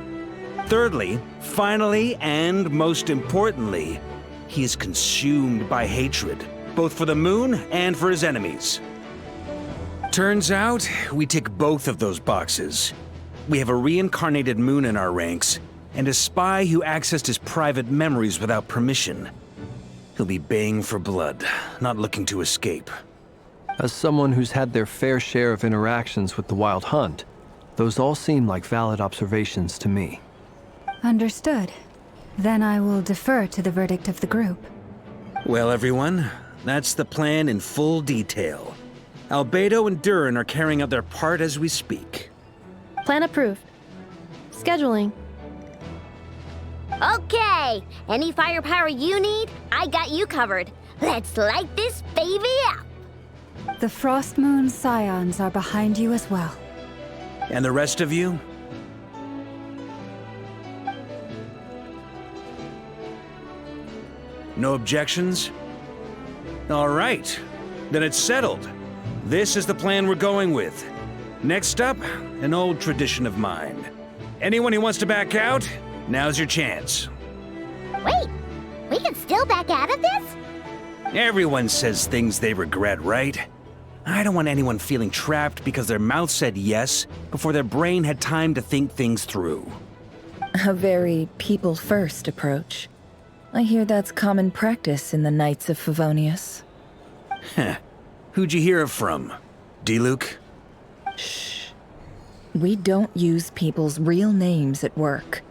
Speaker 16: Thirdly, finally, and most importantly, he is consumed by hatred, both for the moon and for his enemies. Turns out, we tick both of those boxes. We have a reincarnated moon in our ranks, and a spy who accessed his private memories without permission. He'll be baying for blood, not looking to escape.
Speaker 15: As someone who's had their fair share of interactions with the Wild Hunt, those all seem like valid observations to me.
Speaker 2: Understood. Then I will defer to the verdict of the group.
Speaker 16: Well, everyone, that's the plan in full detail. Albedo and Durin are carrying out their part as we speak.
Speaker 18: Plan approved. Scheduling.
Speaker 1: Okay, any firepower you need, I got you covered. Let's light this baby up.
Speaker 2: The Frost Moon Scions are behind you as well.
Speaker 16: And the rest of you? No objections? All right, then it's settled. This is the plan we're going with. Next up, an old tradition of mine. Anyone who wants to back out, now's your chance.
Speaker 1: Wait, we can still back out of this?
Speaker 16: Everyone says things they regret, right? I don't want anyone feeling trapped because their mouth said yes before their brain had time to think things through.
Speaker 10: A very people-first approach. I hear that's common practice in the Knights of Favonius.
Speaker 16: Heh. Who'd you hear it from? D-Luke?
Speaker 10: Shh. We don't use people's real names at work.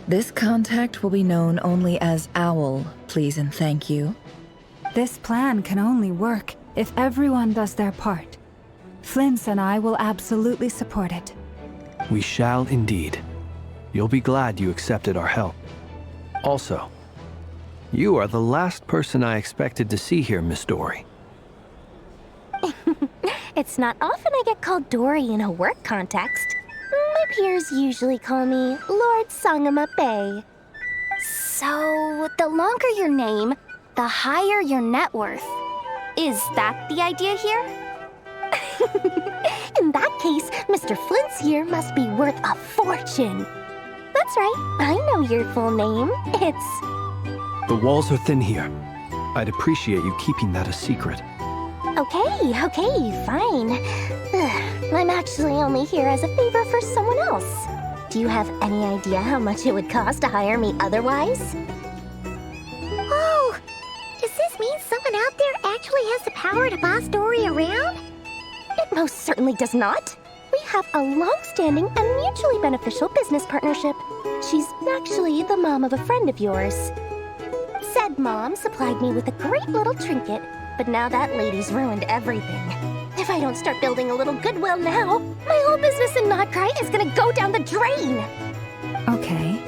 Speaker 10: This contact will be known only as Owl, please and thank you.
Speaker 2: This plan can only work if everyone does their part. Flint's and I will absolutely support it.
Speaker 15: We shall indeed. You'll be glad you accepted our help. Also, you are the last person I expected to see here, Miss Dory.
Speaker 12: It's not often I get called Dory in a work context. My peers usually call me Lord Sangamabe. So, the longer your name, the higher your net worth. Is that the idea here? In that case, Mr. Flint's here must be worth a fortune. That's right, I know your full name. It's...
Speaker 15: The walls are thin here. I'd appreciate you keeping that a secret.
Speaker 12: Okay, fine. I'm actually only here as a favor for someone else. Do you have any idea how much it would cost to hire me otherwise?
Speaker 1: Oh, does this mean someone out there actually has the power to boss Dory around?
Speaker 12: It most certainly does not. We have a long-standing and mutually beneficial business partnership. She's actually the mom of a friend of yours. Said mom supplied me with a great little trinket, but now that lady's ruined everything. If I don't start building a little goodwill now, my whole business in Nod-Krai is gonna go down the drain!
Speaker 2: Okay.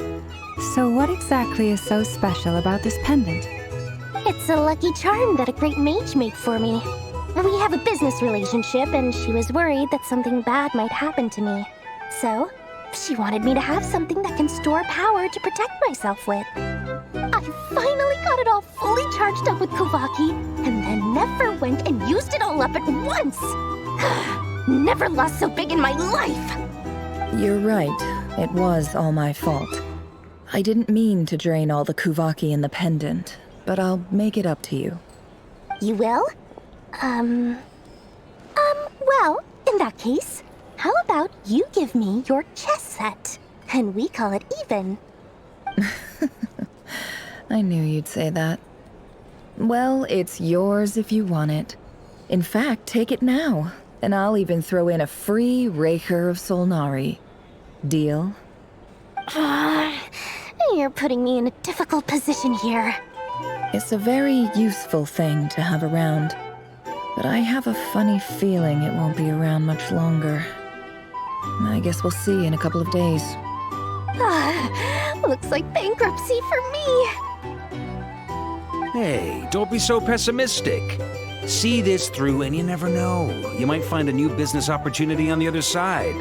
Speaker 2: So what exactly is so special about this pendant?
Speaker 12: It's a lucky charm that a great mage made for me. We have a business relationship, and she was worried that something bad might happen to me. So, she wanted me to have something that can store power to protect myself with. I finally got it all fully charged up with Kovaki, and then never went and used it all up at once! Never lost so big in my life!
Speaker 10: You're right. It was all my fault. I didn't mean to drain all the Kuvaki in the pendant, but I'll make it up to you.
Speaker 12: You will? Well, in that case, how about you give me your chess set, and we call it even?
Speaker 10: I knew you'd say that. Well, it's yours if you want it. In fact, take it now, and I'll even throw in a free Rerir of Solnari. Deal?
Speaker 12: You're putting me in a difficult position here.
Speaker 10: It's a very useful thing to have around, but I have a funny feeling it won't be around much longer. I guess we'll see in a couple of days.
Speaker 12: Looks like bankruptcy for me.
Speaker 16: Hey, don't be so pessimistic. See this through and you never know. You might find a new business opportunity on the other side.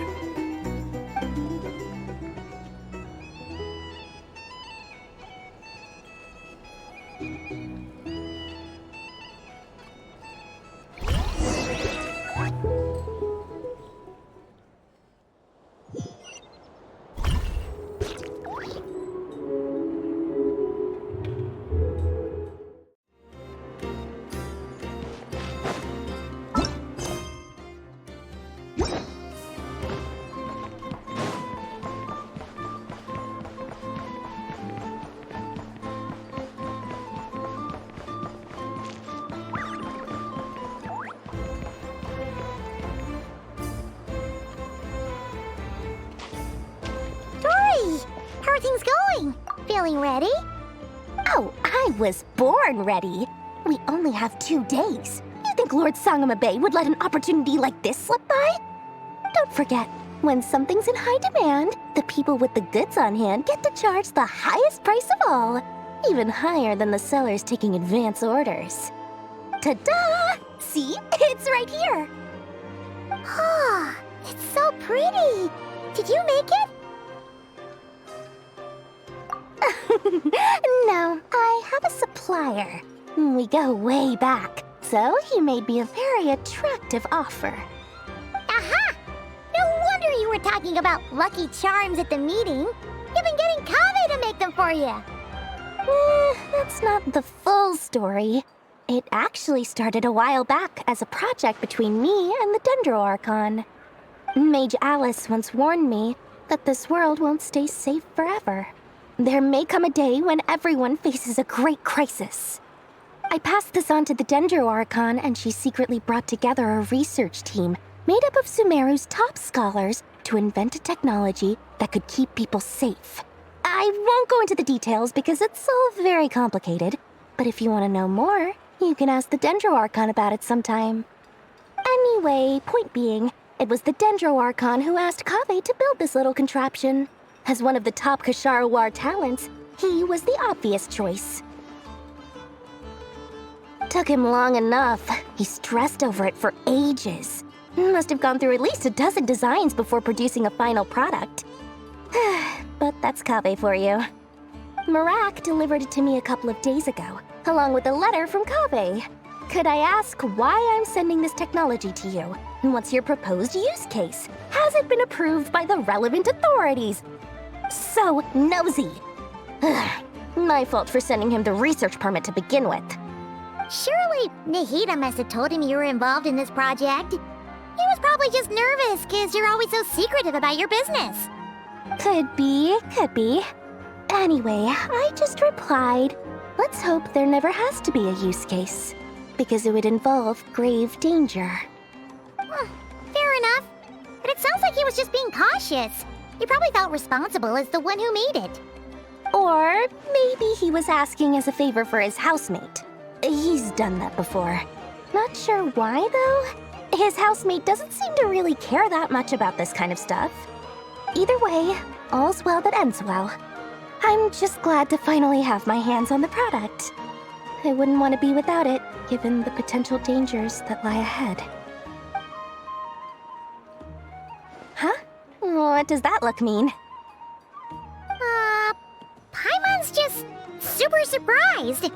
Speaker 1: are things going? Feeling ready?
Speaker 12: Oh, I was born ready. We only have 2 days. You think Lord Sangamabe would let an opportunity like this slip by? Don't forget, when something's in high demand, the people with the goods on hand get to charge the highest price of all, even higher than the sellers taking advance orders. Ta-da! See? It's right here!
Speaker 1: Ah, it's so pretty! Did you make it?
Speaker 12: No, I have a supplier. We go way back, so he made me a very attractive offer.
Speaker 1: Aha! No wonder you were talking about Lucky Charms at the meeting. You've been getting Kaveh to make them for you.
Speaker 12: That's not the full story. It actually started a while back as a project between me and the Dendro Archon. Mage Alice once warned me that this world won't stay safe forever. There may come a day when everyone faces a great crisis. I passed this on to the Dendro Archon, and she secretly brought together a research team made up of Sumeru's top scholars to invent a technology that could keep people safe. I won't go into the details because it's all very complicated, but if you want to know more, you can ask the Dendro Archon about it sometime. Anyway, point being, it was the Dendro Archon who asked Kaveh to build this little contraption. As one of the top Kashara War talents, he was the obvious choice. Took him long enough. He stressed over it for ages. Must have gone through at least a dozen designs before producing a final product. But that's Kaveh for you. Marak delivered it to me a couple of days ago, along with a letter from Kaveh. Could I ask why I'm sending this technology to you? And what's your proposed use case? Has it been approved by the relevant authorities? So nosy. My fault for sending him the research permit to begin with.
Speaker 1: Surely Nahida must have told him you were involved in this project. He was probably just nervous because you're always so secretive about your business.
Speaker 12: Could be. Anyway, I just replied, let's hope there never has to be a use case, because it would involve grave danger.
Speaker 1: Fair enough. But it sounds like he was just being cautious. He probably felt responsible as the one who made it.
Speaker 12: Or maybe he was asking as a favor for his housemate. He's done that before. Not sure why, though. His housemate doesn't seem to really care that much about this kind of stuff. Either way, all's well that ends well. I'm just glad to finally have my hands on the product. I wouldn't want to be without it, given the potential dangers that lie ahead. Huh? What does that look mean?
Speaker 1: Paimon's just super surprised.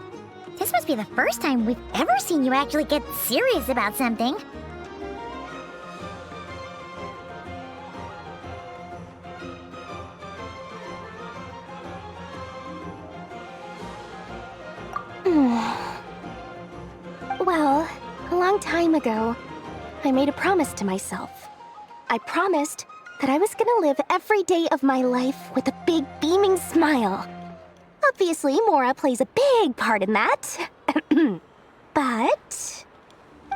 Speaker 1: This must be the first time we've ever seen you actually get serious about something.
Speaker 12: Well, a long time ago, I made a promise to myself. I promised that I was gonna live every day of my life with a big beaming smile. Obviously, Mora plays a big part in that. But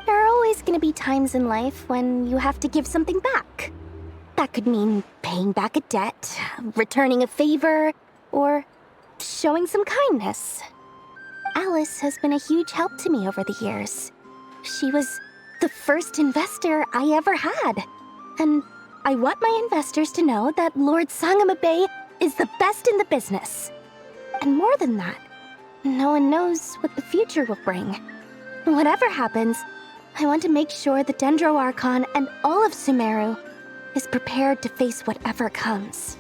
Speaker 12: there are always gonna be times in life when you have to give something back. That could mean paying back a debt, returning a favor, or showing some kindness. Alice has been a huge help to me over the years. She was the first investor I ever had. And I want my investors to know that Lord Sangamabe is the best in the business. And more than that, no one knows what the future will bring. Whatever happens, I want to make sure the Dendro Archon and all of Sumeru is prepared to face whatever comes.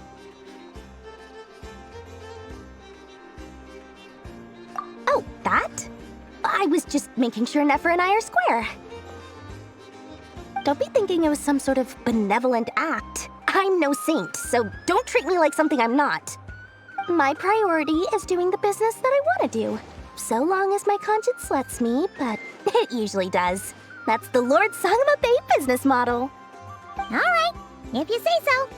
Speaker 12: Oh, that? I was just making sure Nefer and I are square. Don't be thinking it was some sort of benevolent act. I'm no saint, so don't treat me like something I'm not. My priority is doing the business that I want to do, so long as my conscience lets me, but it usually does. That's the Lord Sangamabe business model.
Speaker 1: All right, if you say so.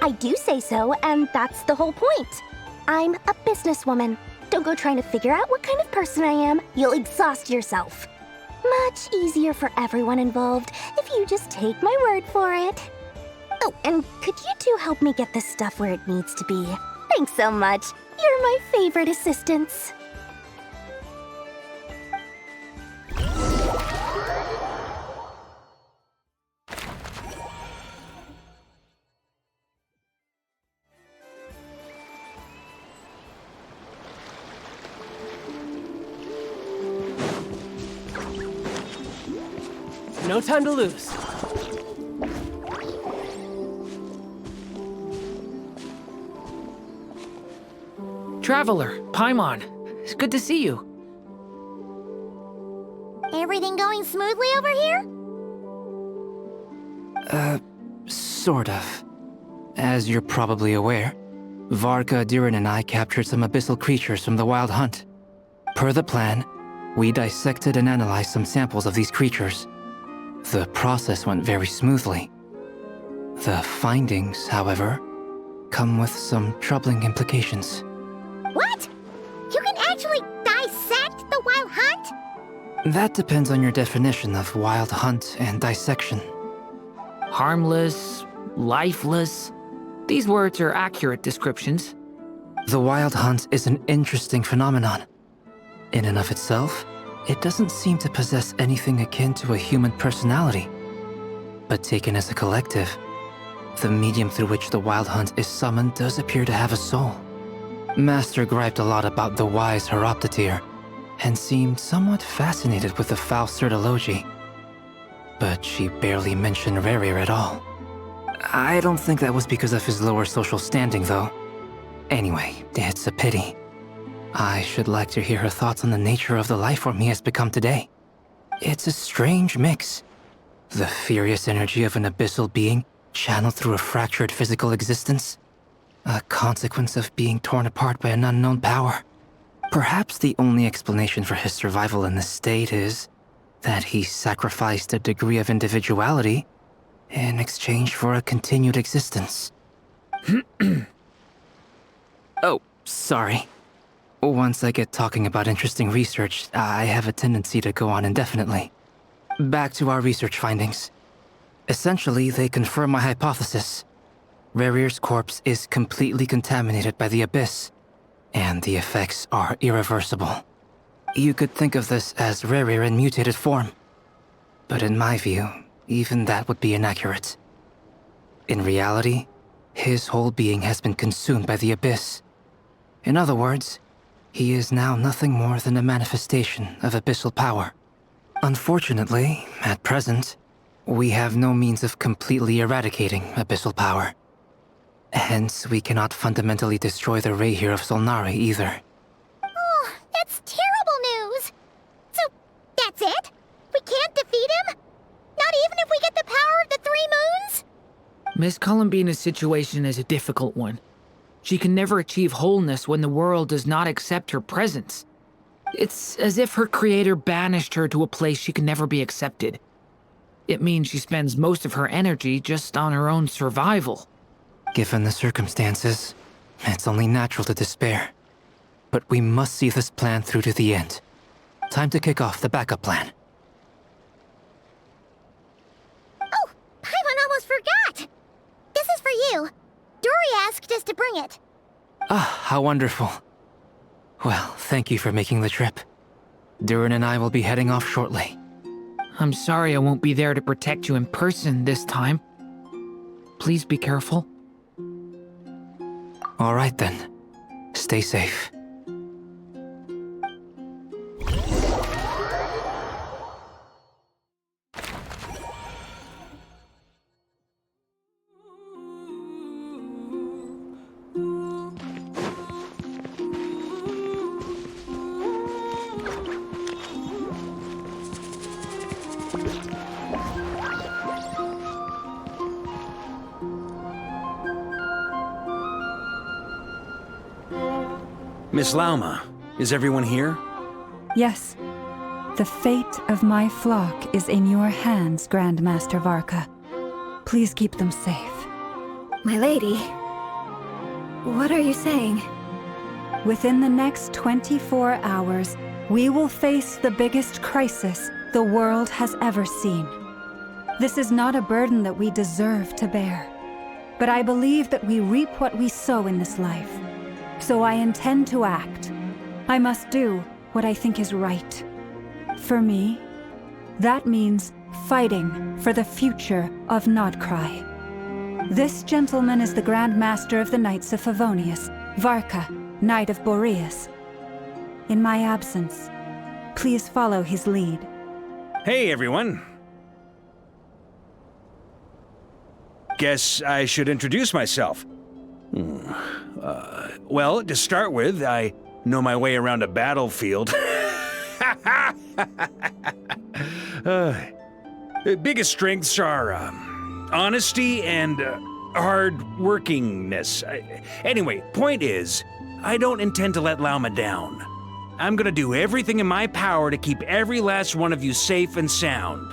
Speaker 12: I do say so, and that's the whole point. I'm a businesswoman. Don't go trying to figure out what kind of person I am. You'll exhaust yourself. Much easier for everyone involved if you just take my word for it. Oh, and could you two help me get this stuff where it needs to be? Thanks so much. You're my favorite assistants.
Speaker 14: No time to lose.
Speaker 22: Traveler, Paimon, it's good to see you.
Speaker 1: Everything going smoothly over here?
Speaker 19: Sort of. As you're probably aware, Varka, Durin, and I captured some abyssal creatures from the Wild Hunt. Per the plan, we dissected and analyzed some samples of these creatures. The process went very smoothly. The findings, however, come with some troubling implications.
Speaker 1: What? You can actually dissect the Wild Hunt?
Speaker 19: That depends on your definition of Wild Hunt and dissection.
Speaker 22: Harmless, lifeless. These words are accurate descriptions.
Speaker 19: The Wild Hunt is an interesting phenomenon. In and of itself, it doesn't seem to possess anything akin to a human personality. But taken as a collective, the medium through which the Wild Hunt is summoned does appear to have a soul. Master griped a lot about the wise Horoptotire, and seemed somewhat fascinated with the Faust Certology. But she barely mentioned Rerir at all. I don't think that was because of his lower social standing, though. Anyway, it's a pity. I should like to hear her thoughts on the nature of the lifeform he has become today. It's a strange mix. The furious energy of an abyssal being channeled through a fractured physical existence. A consequence of being torn apart by an unknown power. Perhaps the only explanation for his survival in this state is that he sacrificed a degree of individuality in exchange for a continued existence. Oh, sorry. Once I get talking about interesting research, I have a tendency to go on indefinitely. Back to our research findings. Essentially, they confirm my hypothesis. Rerir's corpse is completely contaminated by the Abyss, and the effects are irreversible. You could think of this as Rerir in mutated form. But in my view, even that would be inaccurate. In reality, his whole being has been consumed by the Abyss. In other words, he is now nothing more than a manifestation of abyssal power. Unfortunately, at present, we have no means of completely eradicating abyssal power. Hence, we cannot fundamentally destroy the Rerir of Solnari either.
Speaker 1: Oh, that's terrible news! So, that's it? We can't defeat him? Not even if we get the power of the Three Moons?
Speaker 22: Miss Columbina's situation is a difficult one. She can never achieve wholeness when the world does not accept her presence. It's as if her creator banished her to a place she can never be accepted. It means she spends most of her energy just on her own survival.
Speaker 19: Given the circumstances, it's only natural to despair. But we must see this plan through to the end. Time to kick off the backup plan.
Speaker 1: Oh, Paimon almost forgot! This is for you. Dory asked us to bring it.
Speaker 19: Ah, how wonderful. Well, thank you for making the trip. Durin and I will be heading off shortly.
Speaker 22: I'm sorry I won't be there to protect you in person this time. Please be careful.
Speaker 19: All right then. Stay safe.
Speaker 16: Miss Lauma, is everyone here?
Speaker 2: Yes. The fate of my flock is in your hands, Grandmaster Varka. Please keep them safe.
Speaker 1: My lady, what are you saying?
Speaker 2: Within the next 24 hours, we will face the biggest crisis the world has ever seen. This is not a burden that we deserve to bear, but I believe that we reap what we sow in this life. So I intend to act. I must do what I think is right. For me, that means fighting for the future of Nod-Krai. This gentleman is the Grand Master of the Knights of Favonius, Varka, Knight of Boreas. In my absence, please follow his lead.
Speaker 16: Hey, everyone. Guess I should introduce myself. Well, to start with, I know my way around a battlefield. Biggest strengths are honesty and hard-workingness. Anyway, point is, I don't intend to let Lauma down. I'm gonna do everything in my power to keep every last one of you safe and sound.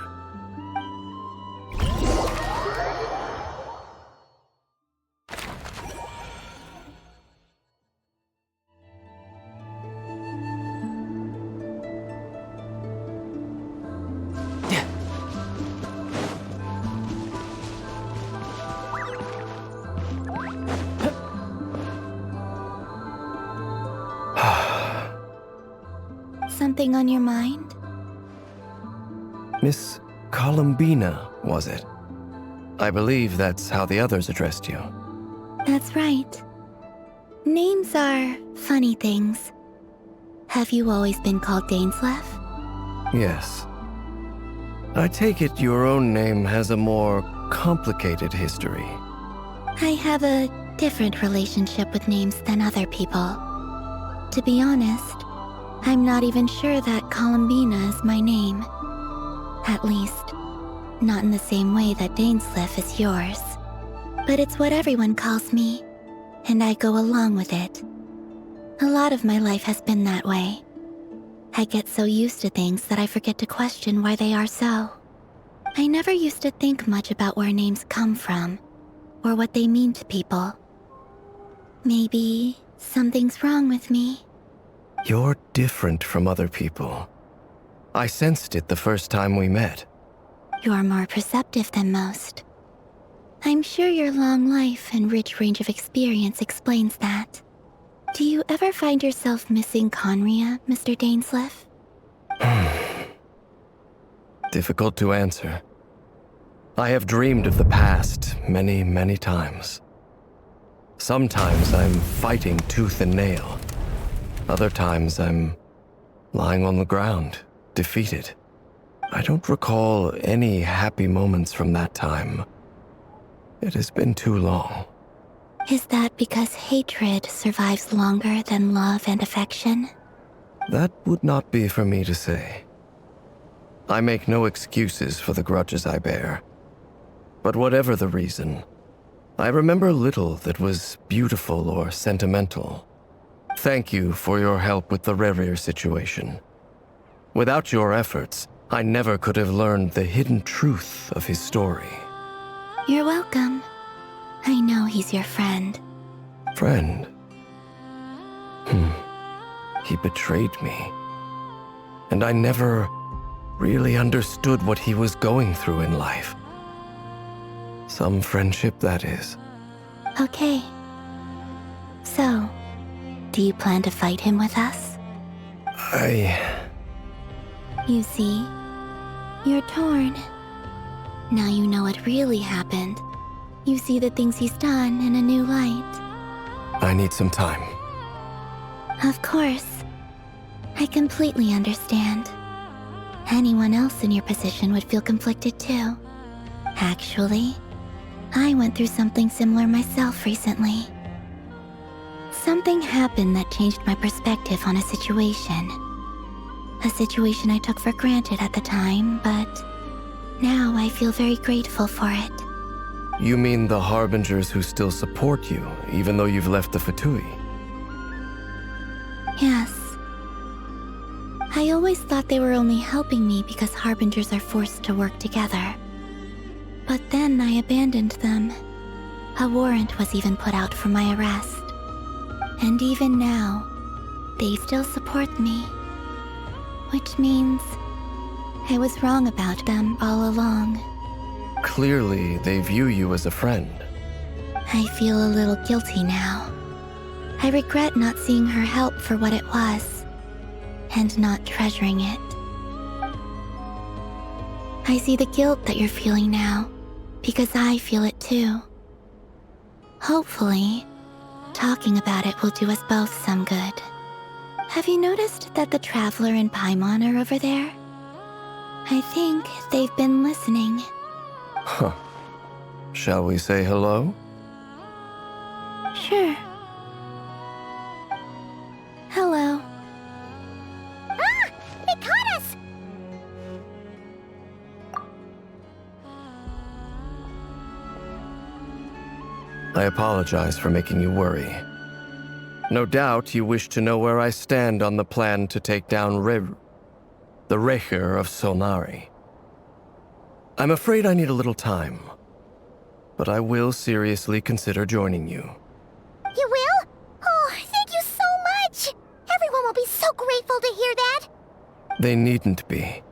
Speaker 1: Something on your mind?
Speaker 7: Miss Columbina, was it? I believe that's how the others addressed you.
Speaker 1: That's right. Names are funny things. Have you always been called Dainsleif?
Speaker 7: Yes. I take it your own name has a more complicated history.
Speaker 1: I have a different relationship with names than other people. To be honest, I'm not even sure that Columbina is my name. At least, not in the same way that Dainsleif is yours. But it's what everyone calls me, and I go along with it. A lot of my life has been that way. I get so used to things that I forget to question why they are so. I never used to think much about where names come from, or what they mean to people. Maybe something's wrong with me.
Speaker 7: You're different from other people. I sensed it the first time we met.
Speaker 1: You're more perceptive than most. I'm sure your long life and rich range of experience explains that. Do you ever find yourself missing Conria, Mr. Dainsleif?
Speaker 7: Difficult to answer. I have dreamed of the past many, many times. Sometimes I'm fighting tooth and nail. Other times I'm lying on the ground, defeated. I don't recall any happy moments from that time. It has been too long.
Speaker 1: Is that because hatred survives longer than love and affection?
Speaker 7: That would not be for me to say. I make no excuses for the grudges I bear. But whatever the reason, I remember little that was beautiful or sentimental. Thank you for your help with the Rerir situation. Without your efforts, I never could have learned the hidden truth of his story.
Speaker 1: You're welcome. I know he's your friend.
Speaker 7: Friend? He betrayed me. And I never really understood what he was going through in life. Some friendship, that is.
Speaker 1: Okay. So, do you plan to fight him with us? You see, you're torn. Now you know what really happened. You see the things he's done in a new light.
Speaker 7: I need some time.
Speaker 1: Of course. I completely understand. Anyone else in your position would feel conflicted too. Actually, I went through something similar myself recently. Something happened that changed my perspective on a situation. A situation I took for granted at the time, but now I feel very grateful for it.
Speaker 7: You mean the Harbingers who still support you, even though you've left the Fatui?
Speaker 1: Yes. I always thought they were only helping me because Harbingers are forced to work together. But then I abandoned them. A warrant was even put out for my arrest. And even now, they still support me. Which means I was wrong about them all along.
Speaker 7: Clearly, they view you as a friend.
Speaker 1: I feel a little guilty now. I regret not seeing her help for what it was, and not treasuring it. I see the guilt that you're feeling now, because I feel it too. Hopefully, talking about it will do us both some good. Have you noticed that the Traveler and Paimon are over there? I think they've been listening.
Speaker 7: Huh. Shall we say hello?
Speaker 1: Sure. Hello.
Speaker 4: Ah! They caught us!
Speaker 7: I apologize for making you worry. No doubt you wish to know where I stand on the plan to take down the Rerir of Solnari. I'm afraid I need a little time, but I will seriously consider joining you.
Speaker 4: You will? Oh, thank you so much! Everyone will be so grateful to hear that!
Speaker 7: They needn't be.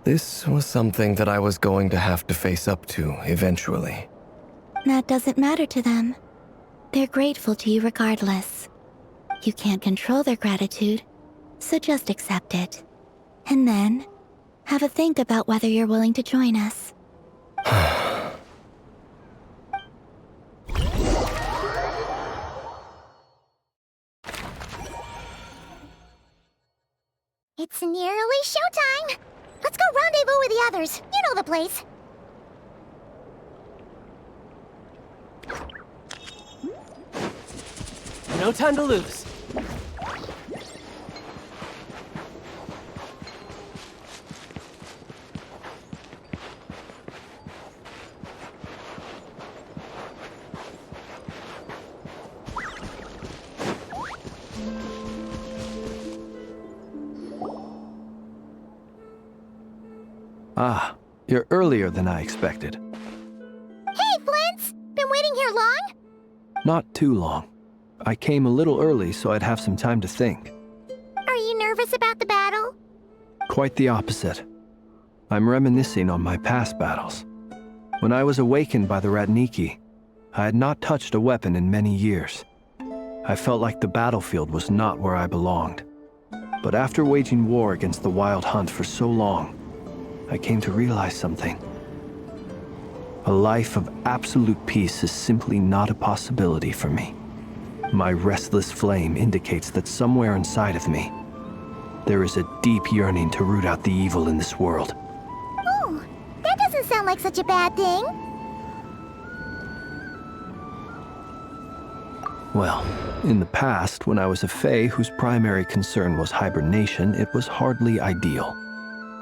Speaker 7: This was something that I was going to have to face up to eventually.
Speaker 1: That doesn't matter to them. They're grateful to you regardless. You can't control their gratitude, so just accept it. And then, have a think about whether you're willing to join us.
Speaker 4: It's nearly showtime! Let's go rendezvous with the others. You know the place.
Speaker 14: No time to lose.
Speaker 15: Ah, you're earlier than I expected.
Speaker 4: Hey, Flint's! Been waiting here long?
Speaker 15: Not too long. I came a little early so I'd have some time to think.
Speaker 4: Are you nervous about the battle?
Speaker 15: Quite the opposite. I'm reminiscing on my past battles. When I was awakened by the Ratniki, I had not touched a weapon in many years. I felt like the battlefield was not where I belonged. But after waging war against the Wild Hunt for so long, I came to realize something. A life of absolute peace is simply not a possibility for me. My restless flame indicates that somewhere inside of me, there is a deep yearning to root out the evil in this world.
Speaker 4: Oh, that doesn't sound like such a bad thing.
Speaker 15: Well, in the past, when I was a Fae whose primary concern was hibernation, it was hardly ideal.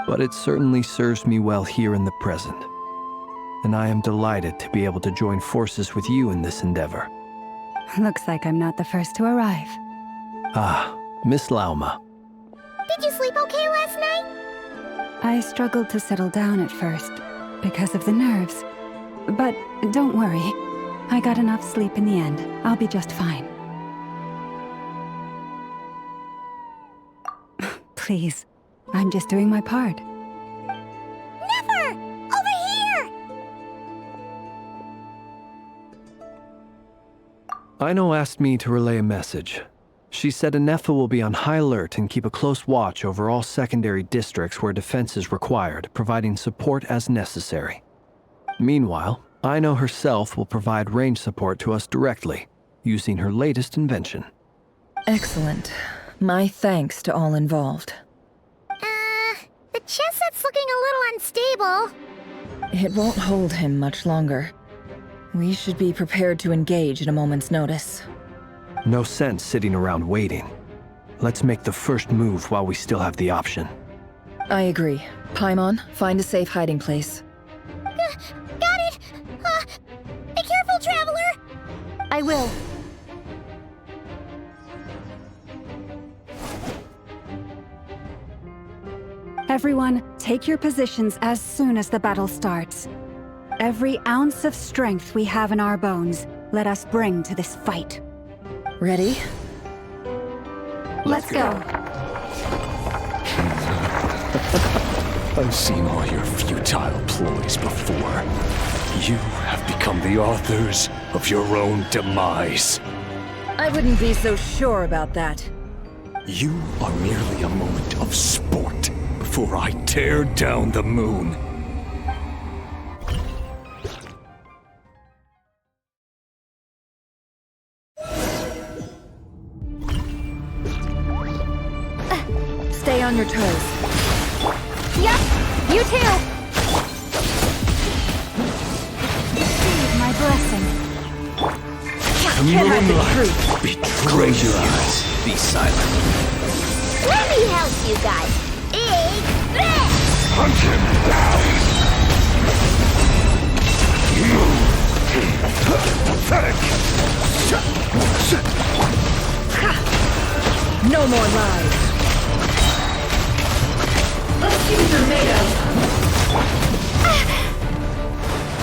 Speaker 15: But it certainly serves me well here in the present. And I am delighted to be able to join forces with you in this endeavor.
Speaker 2: Looks like I'm not the first to arrive.
Speaker 15: Ah, Miss Lauma.
Speaker 4: Did you sleep okay last night?
Speaker 2: I struggled to settle down at first, because of the nerves. But don't worry, I got enough sleep in the end. I'll be just fine. Please, I'm just doing my part.
Speaker 4: Never! Over here!
Speaker 15: Aino asked me to relay a message. She said Anefa will be on high alert and keep a close watch over all secondary districts where defense is required, providing support as necessary. Meanwhile, Aino herself will provide range support to us directly, using her latest invention.
Speaker 10: Excellent. My thanks to all involved.
Speaker 4: The chess set's looking a little unstable.
Speaker 10: It won't hold him much longer. We should be prepared to engage at a moment's notice.
Speaker 15: No sense sitting around waiting. Let's make the first move while we still have the option.
Speaker 10: I agree. Paimon, find a safe hiding place.
Speaker 4: Got it! Be careful, Traveler!
Speaker 12: I will.
Speaker 2: Everyone, take your positions as soon as the battle starts. Every ounce of strength we have in our bones, let us bring to this fight.
Speaker 10: Ready?
Speaker 2: Let's go.
Speaker 13: I've seen all your futile ploys before. You have become the authors of your own demise.
Speaker 10: I wouldn't be so sure about that.
Speaker 3: You are merely a moment of sport before I tear down the moon.
Speaker 10: Stay on your toes.
Speaker 12: Yep, you too.
Speaker 1: Receive my blessing.
Speaker 3: The moonlight betrays your eyes. Be silent.
Speaker 4: Let me help you guys. Eat this!
Speaker 3: Hunt him down! Pathetic!
Speaker 10: No more lies. Let's see what you're made of.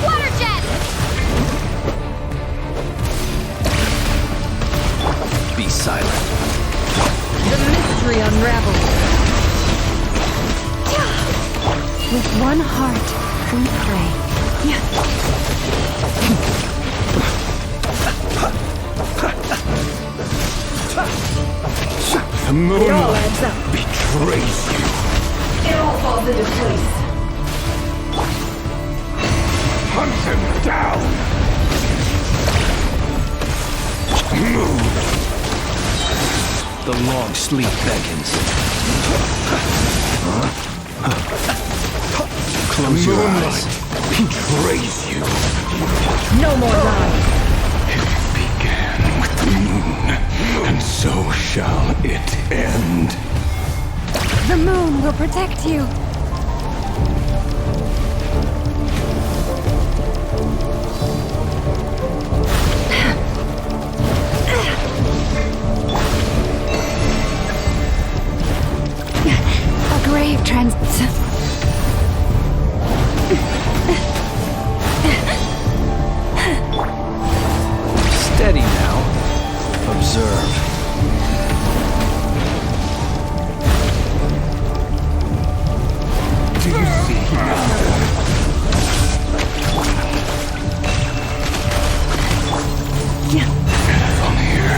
Speaker 12: Water jet!
Speaker 3: Be silent.
Speaker 10: The mystery unravels.
Speaker 1: With one heart, we pray.
Speaker 3: The moonlight betrays you.
Speaker 10: It all falls into place.
Speaker 3: Hunt him down! Move! The long sleep beckons. Close your eyes. Betrays you.
Speaker 10: No more lies.
Speaker 3: It began with the moon, and so shall it end.
Speaker 1: The moon will protect you. A grave
Speaker 15: Steady now. Observe.
Speaker 3: Do you see now? From here,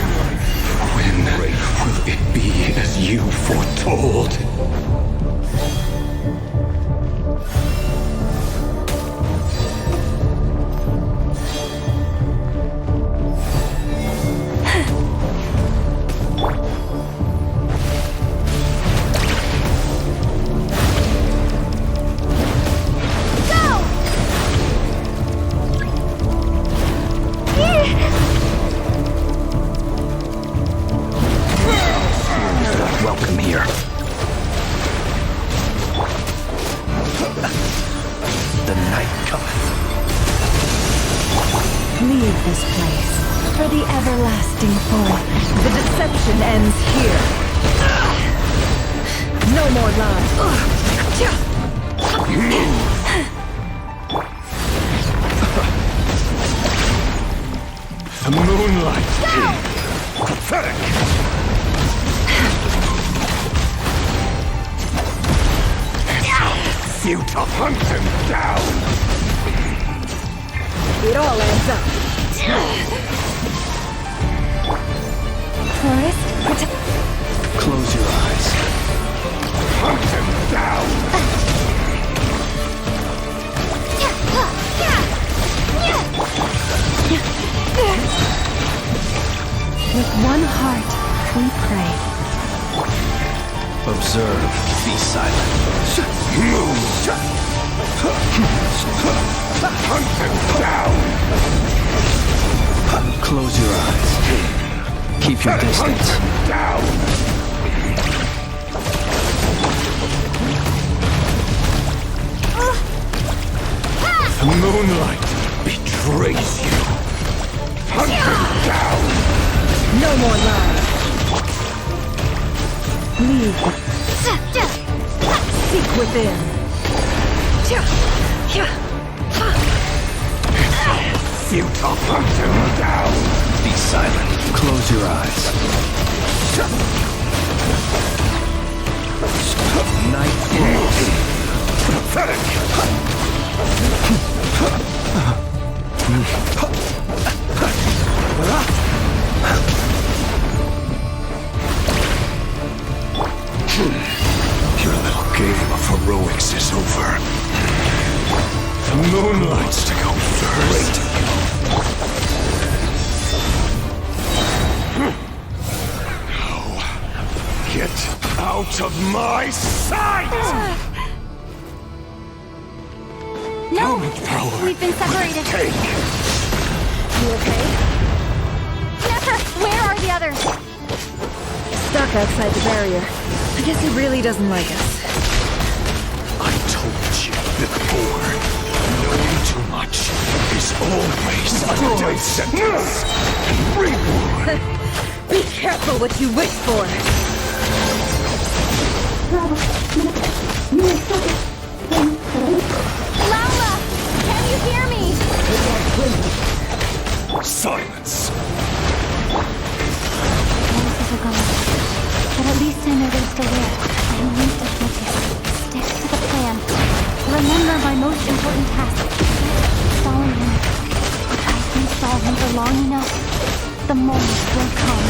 Speaker 3: when will it be as you foretold? Welcome here. The night cometh.
Speaker 1: Leave this place for the everlasting void.
Speaker 10: The deception ends here. No more lies.
Speaker 3: The moonlight. Pathetic. Futile. Hunt him down.
Speaker 10: It all adds up.
Speaker 1: Forest,
Speaker 15: Close your eyes.
Speaker 3: Hunt him down.
Speaker 1: with one heart, we pray.
Speaker 15: Observe. Be silent.
Speaker 3: Move. Hunt him down.
Speaker 15: Close your eyes. Keep your distance.
Speaker 3: Hunt him down. The moonlight betrays you. Hunt him down.
Speaker 10: No more lies.
Speaker 1: Leave.
Speaker 10: Seek within.
Speaker 3: Futile. Hunt him down.
Speaker 15: Be silent. Close your eyes. Night falls.
Speaker 3: Pathetic. heroics is over. The moonlight's to go first. Now, get out of my sight!
Speaker 12: No!
Speaker 3: Power.
Speaker 12: We've been separated.
Speaker 3: Take.
Speaker 12: You okay? Nefer, where are the others?
Speaker 10: Stuck outside the barrier. I guess he really doesn't like us.
Speaker 3: I told you before. Knowing too much is always a death sentence. Reborn.
Speaker 10: Be careful what you wish for.
Speaker 12: Lala! Can you hear me?
Speaker 3: Silence.
Speaker 4: Voices are gone. But at least I know they're still there. I need to focus. Stick to the plan. Remember my most important task. Stalling him. If I can stall him for long enough, the moment will come.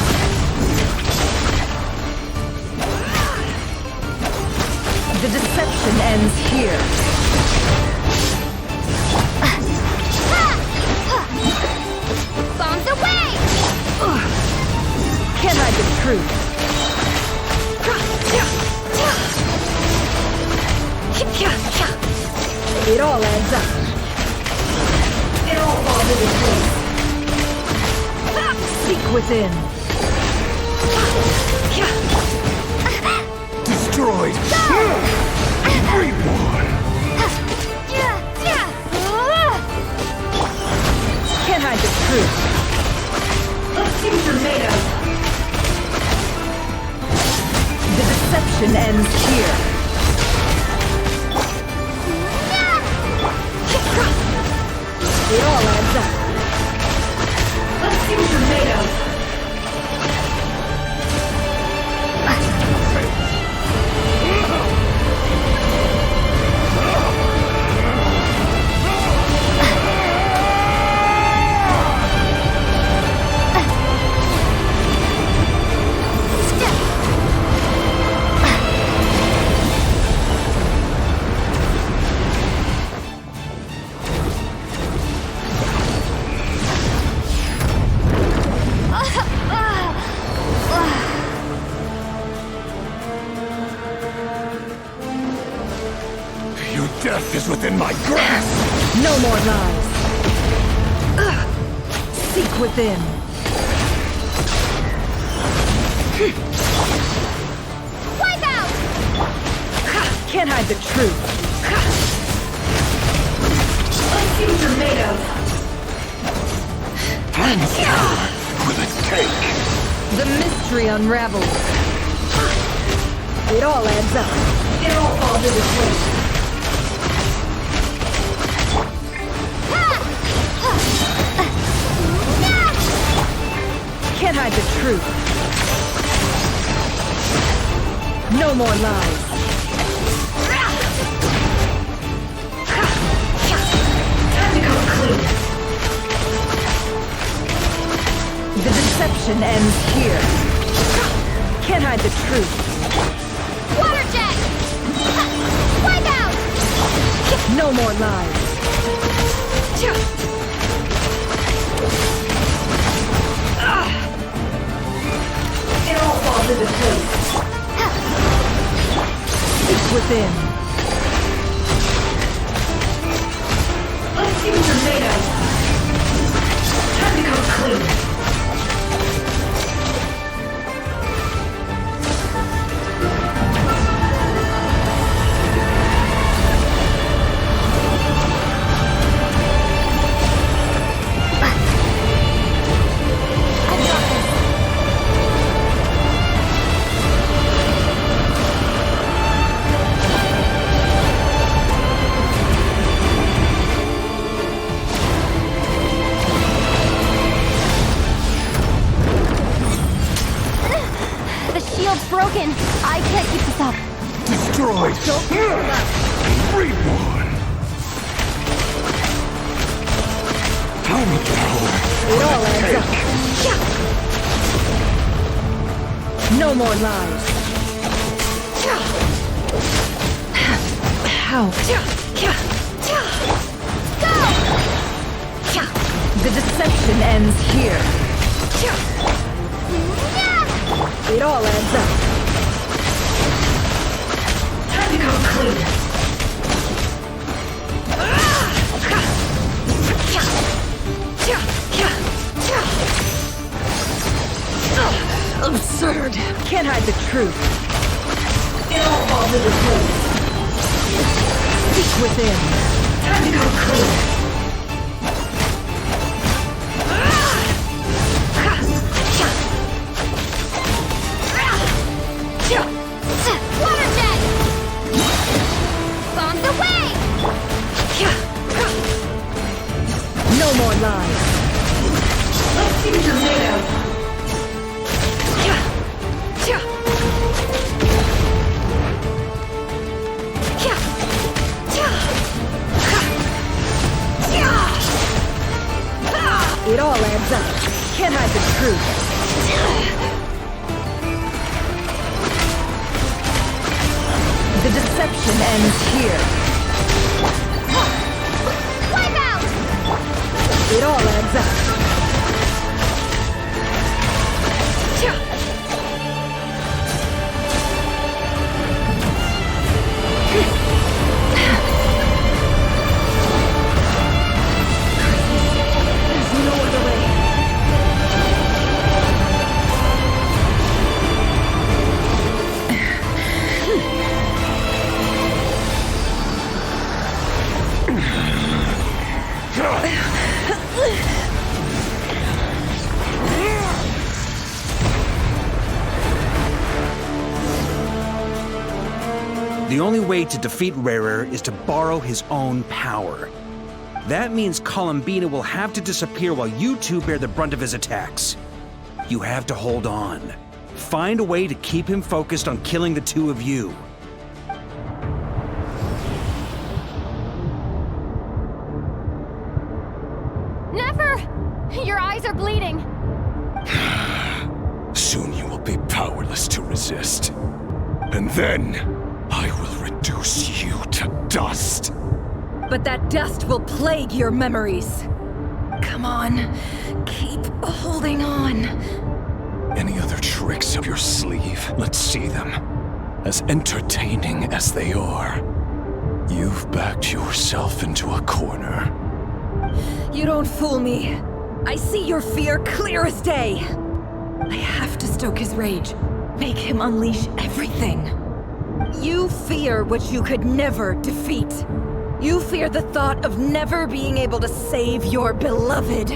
Speaker 10: The deception ends here.
Speaker 12: Bombs away!
Speaker 10: Can't hide the truth. It all adds up. It all falls into place. Seek within.
Speaker 3: Destroyed. Reborn.
Speaker 10: Can't hide the truth. Let's see what you're made of. The deception ends here. It all adds up. Let's see what you're made of.
Speaker 3: Death is within my grasp!
Speaker 10: No more lies. Seek within.
Speaker 12: Wipe out!
Speaker 10: Can't hide the truth. Let's see what you're made of.
Speaker 3: And power will it take?
Speaker 10: The mystery unravels. It all adds up. It all falls into place. Can't hide the truth. No more lies. Time to come clean. The deception ends here. Can't hide the truth.
Speaker 12: Water jet! Wipe out!
Speaker 10: No more lies. It all falls into place. Seek within. Let's see what you're made of. Time to come clean.
Speaker 12: Broken. I can't keep this up.
Speaker 3: Destroyed. Reborn. How much power?
Speaker 10: It all adds up. No more lies. How? The deception ends here. It all adds up. Time to go clean. Absurd. Can't hide the truth. It all falls into place. Speak within. Time to go clean.
Speaker 1: Watershed! On the way!
Speaker 10: No more lies. Let's see what you're made of. It all adds up. Can't hide the truth. The deception ends here.
Speaker 1: Wipe out!
Speaker 10: It all adds up. There's no other way.
Speaker 16: The only way to defeat Rerir is to borrow his own power. That means Columbina will have to disappear while you two bear the brunt of his attacks. You have to hold on. Find a way to keep him focused on killing the two of you.
Speaker 12: Never! Your eyes are bleeding.
Speaker 3: Soon you will be powerless to resist. And then, I will reduce you to dust.
Speaker 10: But that dust will plague your memories. Come on, keep holding on.
Speaker 3: Any other tricks up your sleeve? Let's see them. As entertaining as they are. You've backed yourself into a corner.
Speaker 10: You don't fool me. I see your fear clear as day. I have to stoke his rage. Make him unleash everything. You fear what you could never defeat. You fear the thought of never being able to save your beloved.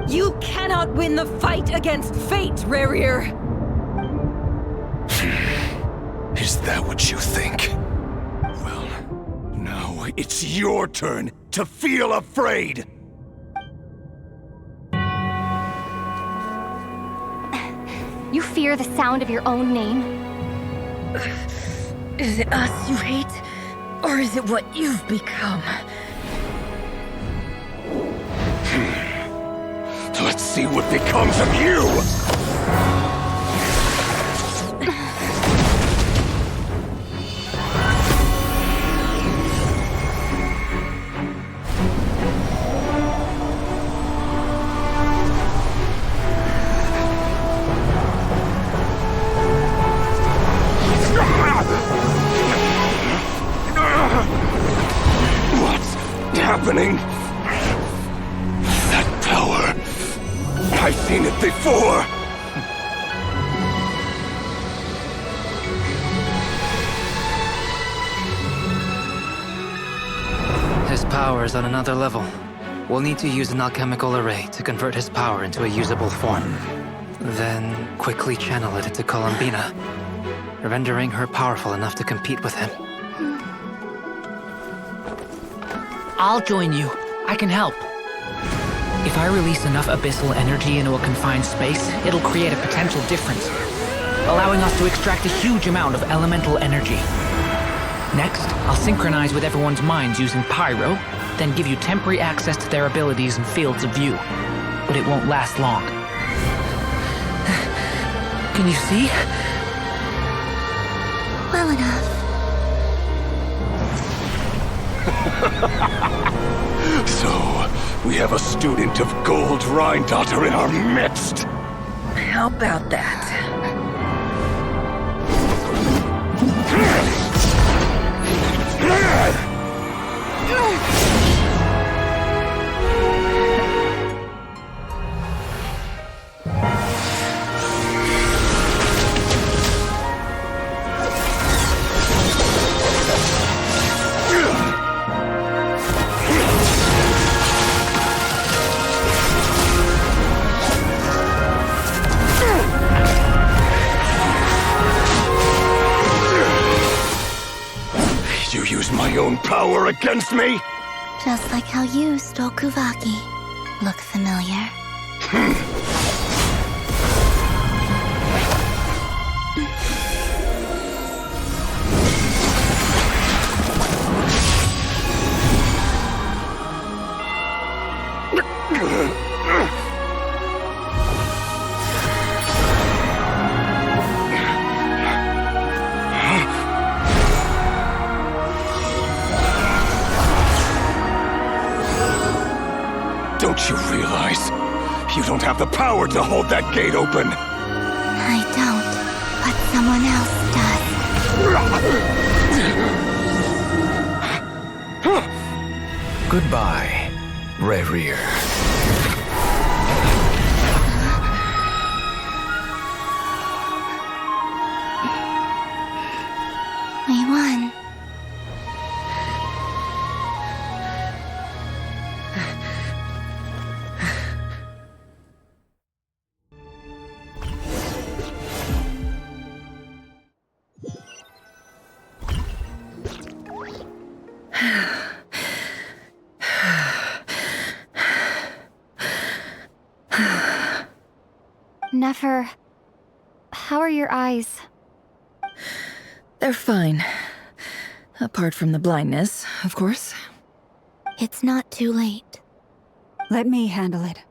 Speaker 10: You cannot win the fight against fate, Rerir.
Speaker 3: Is that what you think? Well, now it's your turn to feel afraid!
Speaker 12: You fear the sound of your own name?
Speaker 10: Is it us you hate? Or is it what you've become?
Speaker 3: Let's see what becomes of you! What's happening? That power. I've seen it before.
Speaker 19: His power is on another level. We'll need to use an alchemical array to convert his power into a usable form. Then quickly channel it into Columbina, rendering her powerful enough to compete with him.
Speaker 22: I'll join you. I can help. If I release enough abyssal energy into a confined space, it'll create a potential difference, allowing us to extract a huge amount of elemental energy. Next, I'll synchronize with everyone's minds using pyro, then give you temporary access to their abilities and fields of view. But it won't last long. Can you see?
Speaker 1: Well enough.
Speaker 3: So, we have a student of Gold Rhine-Daughter in our midst.
Speaker 10: How about that?
Speaker 3: You use my own power against me?
Speaker 1: Just like how you stole Kuvaki. Look familiar?
Speaker 3: Don't you realize? You don't have the power to hold that gate open!
Speaker 1: I don't, but someone else does.
Speaker 7: Goodbye, Rerir.
Speaker 1: We won.
Speaker 4: Nefer, how are your eyes?
Speaker 10: They're fine. Apart from the blindness, of course.
Speaker 1: It's not too late.
Speaker 2: Let me handle it.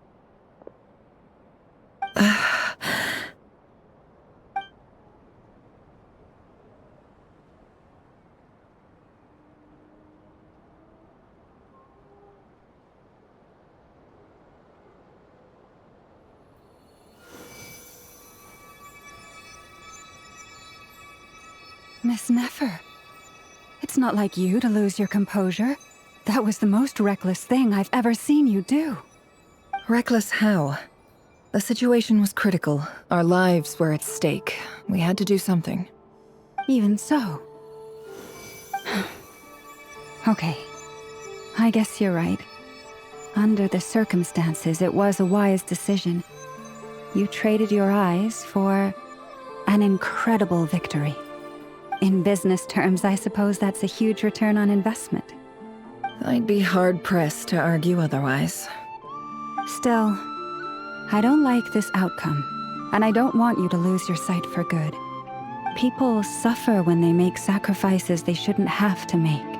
Speaker 2: Miss Nefer, it's not like you to lose your composure. That was the most reckless thing I've ever seen you do.
Speaker 10: Reckless how? The situation was critical. Our lives were at stake. We had to do something.
Speaker 2: Even so. Okay. I guess you're right. Under the circumstances, it was a wise decision. You traded your eyes for an incredible victory. In business terms, I suppose that's a huge return on investment.
Speaker 10: I'd be hard-pressed to argue otherwise.
Speaker 2: Still, I don't like this outcome, and I don't want you to lose your sight for good. People suffer when they make sacrifices they shouldn't have to make,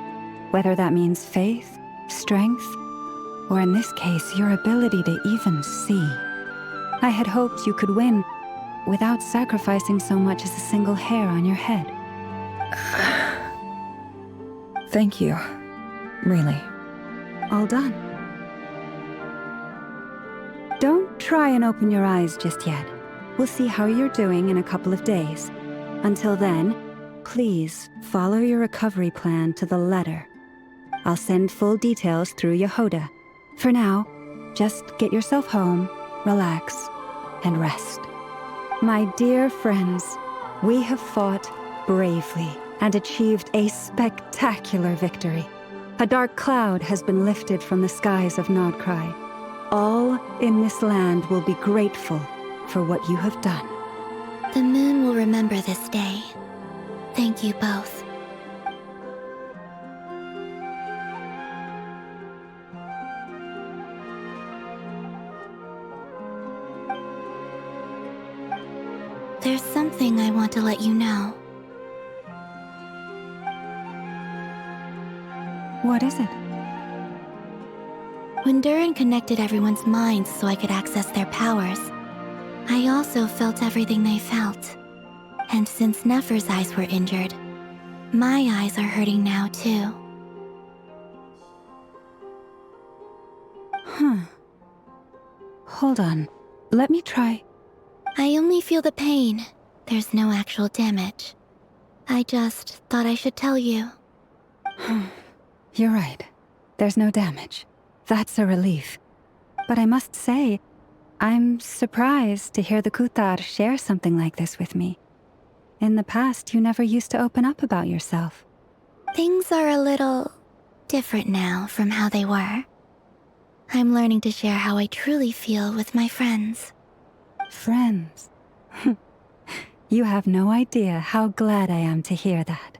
Speaker 2: whether that means faith, strength, or in this case, your ability to even see. I had hoped you could win without sacrificing so much as a single hair on your head.
Speaker 10: Thank you. Really.
Speaker 2: All done. Don't try and open your eyes just yet. We'll see how you're doing in a couple of days. Until then, please follow your recovery plan to the letter. I'll send full details through Yehoda. For now, just get yourself home, relax, and rest. My dear friends, we have fought bravely and achieved a spectacular victory. A dark cloud has been lifted from the skies of Nod-Krai. All in this land will be grateful for what you have done.
Speaker 1: The moon will remember this day. Thank you both. There's something I want to let you know.
Speaker 2: What is it?
Speaker 1: When Durin connected everyone's minds so I could access their powers, I also felt everything they felt. And since Nefer's eyes were injured, my eyes are hurting now too.
Speaker 2: Huh. Hold on. Let me try.
Speaker 4: I only feel the pain. There's no actual damage. I just thought I should tell you.
Speaker 2: You're right. There's no damage. That's a relief. But I must say, I'm surprised to hear the Kutar share something like this with me. In the past, you never used to open up about yourself.
Speaker 4: Things are a little different now from how they were. I'm learning to share how I truly feel with my friends.
Speaker 2: Friends? You have no idea how glad I am to hear that.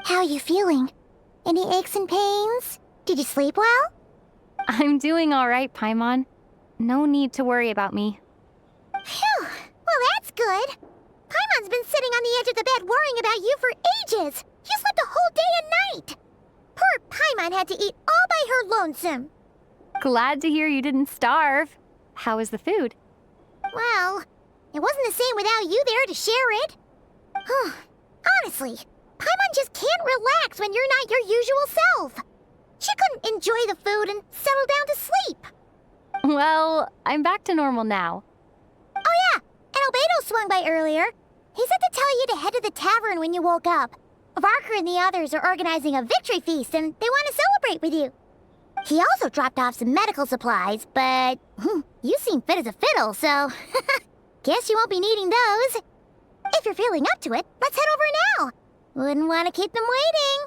Speaker 1: How you feeling? Any aches and pains? Did you sleep well?
Speaker 11: I'm doing all right, Paimon. No need to worry about me.
Speaker 1: Phew! Well, that's good. Paimon's been sitting on the edge of the bed worrying about you for ages. You slept a whole day and night. Poor Paimon had to eat all by her lonesome.
Speaker 11: Glad to hear you didn't starve. How was the food?
Speaker 1: Well, it wasn't the same without you there to share it. Honestly, Paimon just can't relax when you're not your usual self. She couldn't enjoy the food and settle down to sleep.
Speaker 11: Well, I'm back to normal now.
Speaker 1: Oh yeah, and Albedo swung by earlier. He said to tell you to head to the tavern when you woke up. Varker and the others are organizing a victory feast and they want to celebrate with you. He also dropped off some medical supplies, but you seem fit as a fiddle, so guess you won't be needing those. If you're feeling up to it, let's head over now. Wouldn't want to keep them waiting.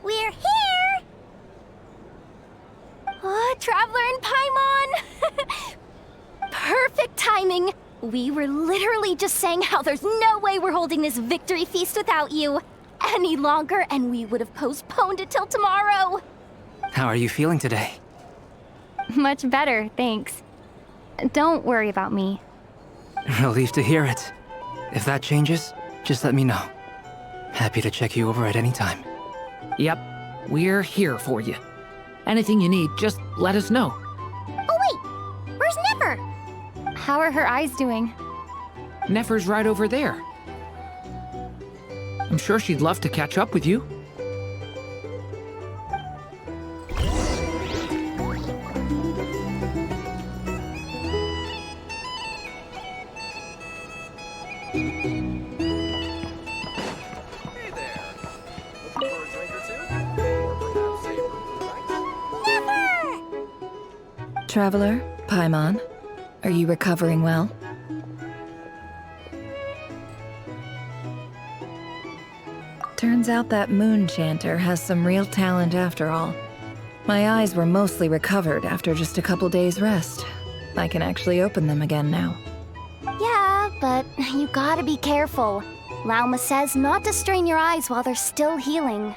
Speaker 1: We're here!
Speaker 12: Oh, Traveler and Paimon! Perfect timing! We were literally just saying how there's no way we're holding this victory feast without you any longer, and we would have postponed it till tomorrow.
Speaker 19: How are you feeling today?
Speaker 11: Much better, thanks. Don't worry about me.
Speaker 19: Relieved to hear it. If that changes, just let me know. Happy to check you over at any time.
Speaker 22: Yep, we're here for you. Anything you need, just let us know.
Speaker 1: Oh wait, where's Nefer?
Speaker 11: How are her eyes doing?
Speaker 22: Nefer's right over there. I'm sure she'd love to catch up with you.
Speaker 10: Traveler, Paimon, are you recovering well? Turns out that moon chanter has some real talent after all. My eyes were mostly recovered after just a couple days rest. I can actually open them again now.
Speaker 12: Yeah, but you gotta be careful. Lauma says not to strain your eyes while they're still healing.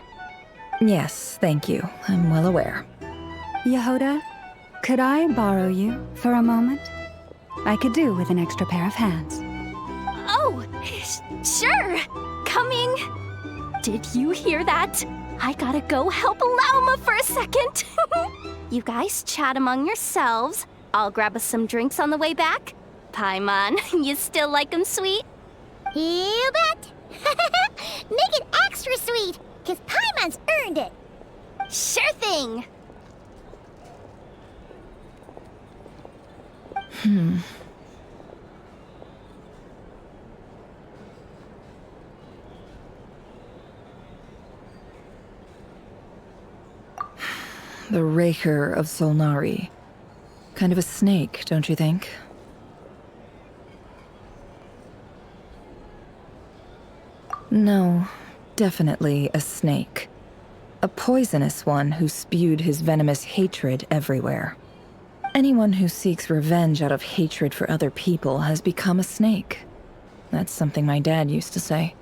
Speaker 10: Yes, thank you. I'm well aware.
Speaker 2: Yehoda, could I borrow you for a moment? I could do with an extra pair of hands.
Speaker 12: Oh, sure. Coming. Did you hear that? I gotta go help Lauma for a second. You guys chat among yourselves. I'll grab us some drinks on the way back. Paimon, you still like 'em sweet?
Speaker 1: You bet. Make it extra sweet, because Paimon's earned it.
Speaker 12: Sure thing.
Speaker 10: The Rerir of Solnari. Kind of a snake, don't you think? No, Definitely a snake. A poisonous one who spewed his venomous hatred everywhere. Anyone who seeks revenge out of hatred for other people has become a snake. That's something my dad used to say.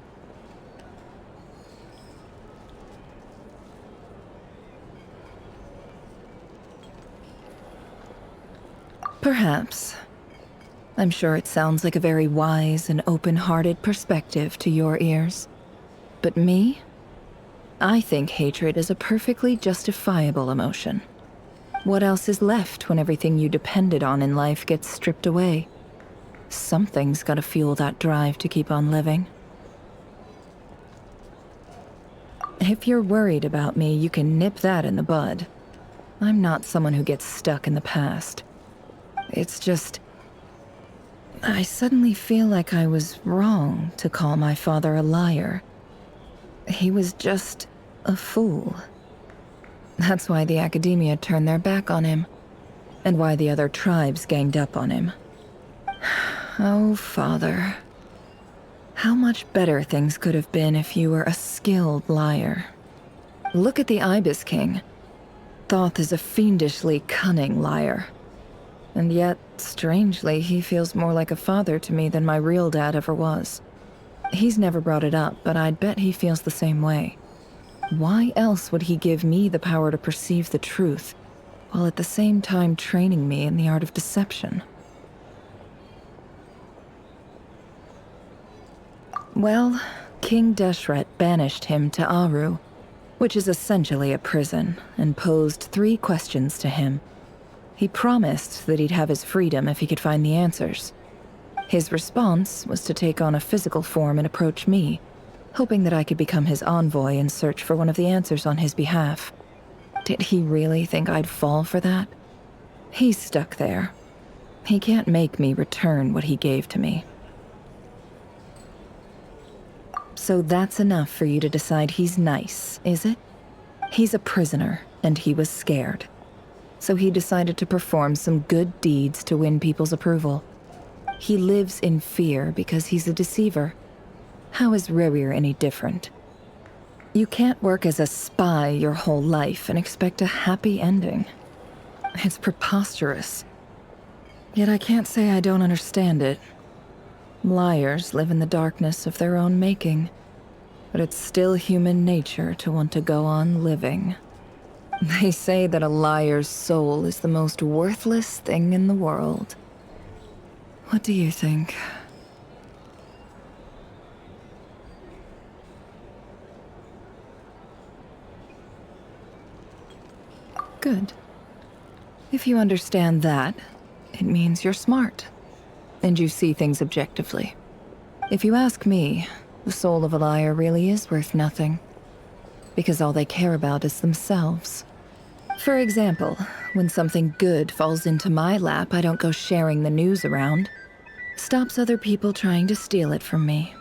Speaker 10: Perhaps. I'm sure it sounds like a very wise and open-hearted perspective to your ears. But me? I think hatred is a perfectly justifiable emotion. What else is left when everything you depended on in life gets stripped away? Something's gotta fuel that drive to keep on living. If you're worried about me, you can nip that in the bud. I'm not someone who gets stuck in the past. It's just... I suddenly feel like I was wrong to call my father a liar. He was just a fool. That's why the academia turned their back on him, and why the other tribes ganged up on him. Oh, Father. How much better things could have been if you were a skilled liar. Look at the Ibis King. Thoth is a fiendishly cunning liar. And yet, strangely, he feels more like a father to me than my real dad ever was. He's never brought it up, but I'd bet he feels the same way. Why else would he give me the power to perceive the truth, while at the same time training me in the art of deception? Well, King Deshret banished him to Aru, which is essentially a prison, and posed 3 questions to him. He promised that he'd have his freedom if he could find the answers. His response was to take on a physical form and approach me, hoping that I could become his envoy and search for one of the answers on his behalf. Did he really think I'd fall for that? He's stuck there. He can't make me return what he gave to me. So that's enough for you to decide he's nice, is it? He's a prisoner, and he was scared. So he decided to perform some good deeds to win people's approval. He lives in fear because he's a deceiver. How is Rerir any different? You can't work as a spy your whole life and expect a happy ending. It's preposterous. Yet I can't say I don't understand it. Liars live in the darkness of their own making, but it's still human nature to want to go on living. They say that a liar's soul is the most worthless thing in the world. What do you think? Good. If you understand that, it means you're smart, and you see things objectively. If you ask me, the soul of a liar really is worth nothing, because all they care about is themselves. For example, when something good falls into my lap, I don't go sharing the news around. Stops other people trying to steal it from me.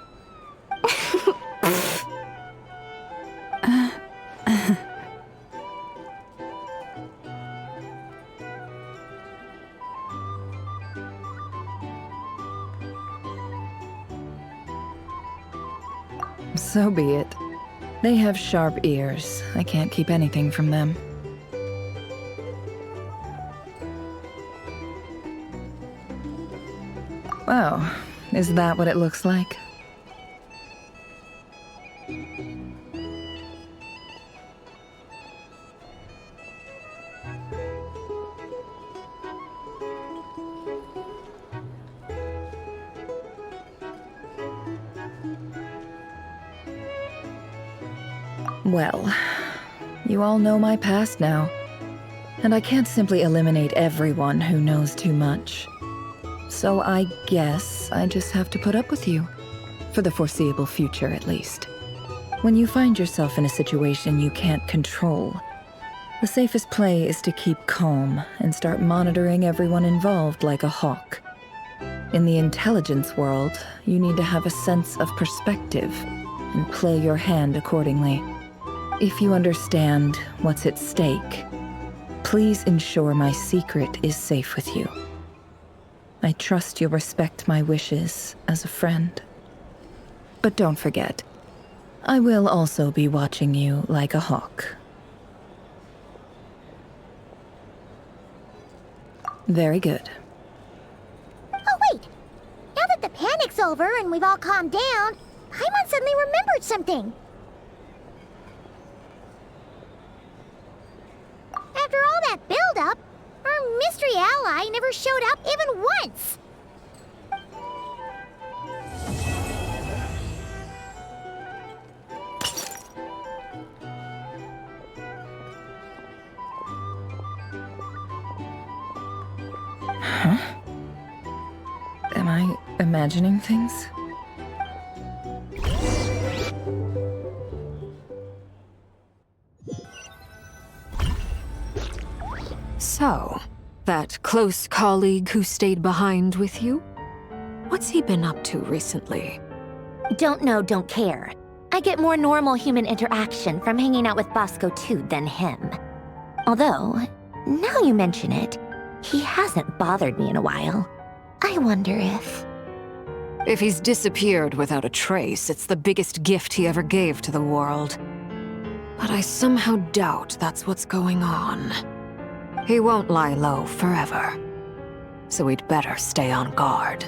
Speaker 10: So be it. They have sharp ears. I can't keep anything from them. Oh, is that what it looks like? Well, you all know my past now, and I can't simply eliminate everyone who knows too much. So I guess I just have to put up with you. For the foreseeable future, at least. When you find yourself in a situation you can't control, the safest play is to keep calm and start monitoring everyone involved like a hawk. In the intelligence world, you need to have a sense of perspective and play your hand accordingly. If you understand what's at stake, please ensure my secret is safe with you. I trust you'll respect my wishes as a friend. But don't forget, I will also be watching you like a hawk. Very good.
Speaker 1: Oh, wait! Now that the panic's over and we've all calmed down, Paimon suddenly remembered something. After all that build-up, our mystery ally never showed up even once!
Speaker 10: Huh? Am I imagining things?
Speaker 5: So, that close colleague who stayed behind with you? What's he been up to recently?
Speaker 1: Don't know, don't care. I get more normal human interaction from hanging out with Bosco too than him. Although, now you mention it, he hasn't bothered me in a while. I wonder if...
Speaker 5: If he's disappeared without a trace, it's the biggest gift he ever gave to the world. But I somehow doubt that's what's going on. He won't lie low forever. So we'd better stay on guard.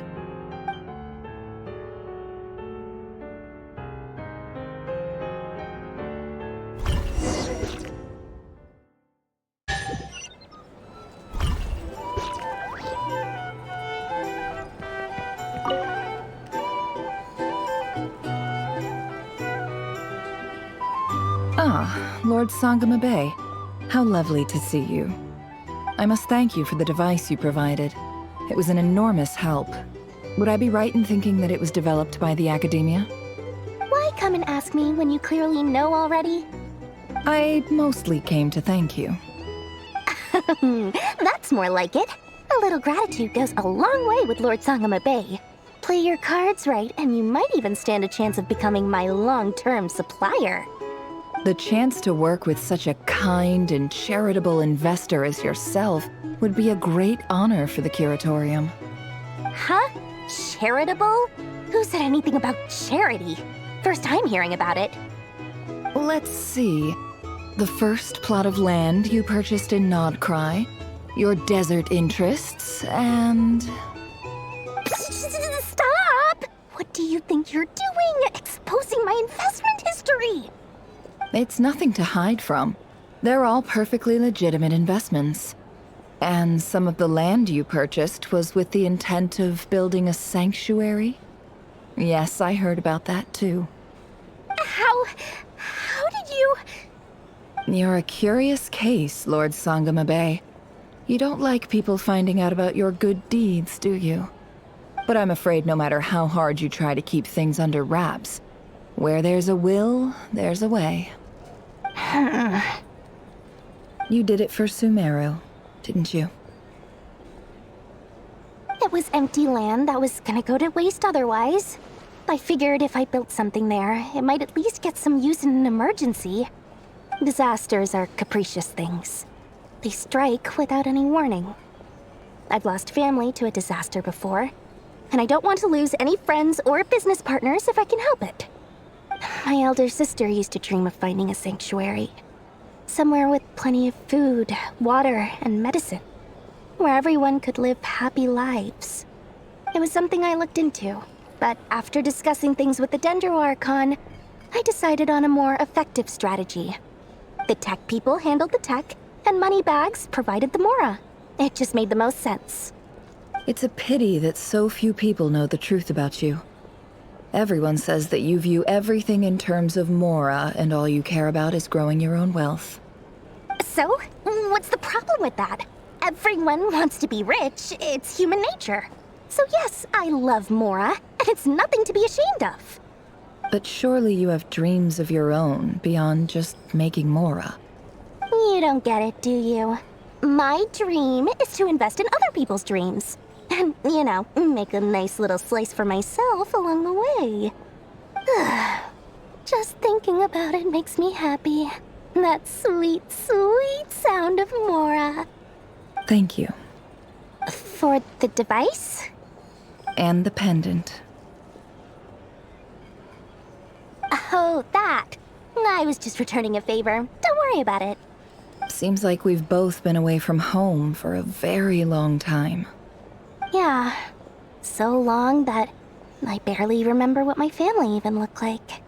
Speaker 10: Ah, Lord Sangama Bay. How lovely to see you. I must thank you for the device you provided. It was an enormous help. Would I be right in thinking that it was developed by the Academia?
Speaker 12: Why come and ask me when you clearly know already?
Speaker 10: I mostly came to thank you.
Speaker 12: That's more like it. A little gratitude goes a long way with Lord Sangama Bay. Play your cards right, and you might even stand a chance of becoming my long-term supplier.
Speaker 10: The chance to work with such a kind and charitable investor as yourself would be a great honor for the Curatorium.
Speaker 12: Huh? Charitable? Who said anything about charity? First time hearing about it.
Speaker 10: Let's see. The first plot of land you purchased in Nod-Krai, your desert interests, and...
Speaker 12: Stop! What do you think you're doing? Exposing my investment history!
Speaker 10: It's nothing to hide from. They're all perfectly legitimate investments. And some of the land you purchased was with the intent of building a sanctuary? Yes, I heard about that too.
Speaker 12: How did you...
Speaker 10: You're a curious case, Lord Sangama Bay. You don't like people finding out about your good deeds, do you? But I'm afraid no matter how hard you try to keep things under wraps, where there's a will, there's a way. You did it for Sumeru, didn't you?
Speaker 12: It was empty land that was gonna go to waste otherwise. I figured if I built something there, it might at least get some use in an emergency. Disasters are capricious things. They strike without any warning. I've lost family to a disaster before, and I don't want to lose any friends or business partners if I can help it. My elder sister used to dream of finding a sanctuary. Somewhere with plenty of food, water, and medicine. Where everyone could live happy lives. It was something I looked into, but after discussing things with the Dendro Archon, I decided on a more effective strategy. The tech people handled the tech, and Moneybags provided the Mora. It just made the most sense.
Speaker 10: It's a pity that so few people know the truth about you. Everyone says that you view everything in terms of Mora, and all you care about is growing your own wealth.
Speaker 12: So, what's the problem with that? Everyone wants to be rich. It's human nature. So yes, I love Mora, and it's nothing to be ashamed of.
Speaker 10: But surely you have dreams of your own beyond just making Mora.
Speaker 12: You don't get it, do you? My dream is to invest in other people's dreams. And, you know, make a nice little slice for myself along the way. Just thinking about it makes me happy. That sweet, sweet sound of Mora.
Speaker 10: Thank you.
Speaker 12: For the device?
Speaker 10: And the pendant.
Speaker 12: Oh, that. I was just returning a favor. Don't worry about it.
Speaker 10: Seems like we've both been away from home for a very long time.
Speaker 12: Yeah. So long that I barely remember what my family even looked like.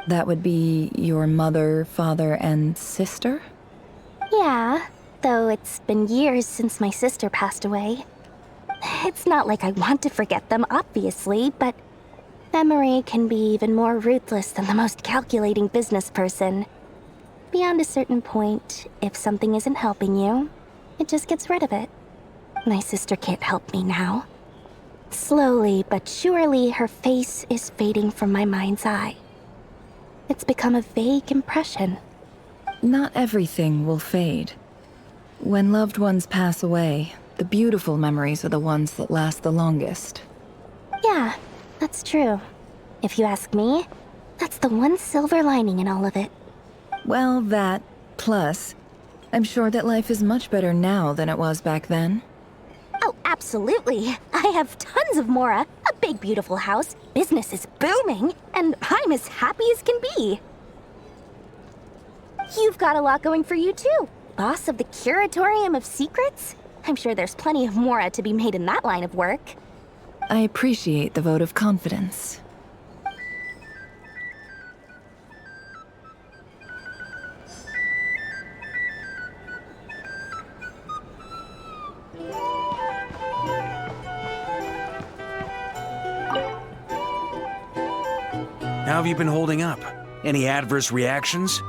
Speaker 10: That would be your mother, father, and sister?
Speaker 12: Yeah, though it's been years since my sister passed away. It's not like I want to forget them, obviously, but memory can be even more ruthless than the most calculating business person. Beyond a certain point, if something isn't helping you, it just gets rid of it. My sister can't help me now. Slowly but surely, her face is fading from my mind's eye. It's become a vague impression.
Speaker 10: Not everything will fade. When loved ones pass away, the beautiful memories are the ones that last the longest.
Speaker 12: Yeah, that's true. If you ask me, that's the one silver lining in all of it.
Speaker 10: Well, that, plus, I'm sure that life is much better now than it was back then.
Speaker 12: Oh, absolutely. I have tons of Mora, a big beautiful house, business is booming, and I'm as happy as can be. You've got a lot going for you too. Boss of the Curatorium of Secrets? I'm sure there's plenty of Mora to be made in that line of work.
Speaker 10: I appreciate the vote of confidence.
Speaker 16: How have you been holding up? Any adverse reactions?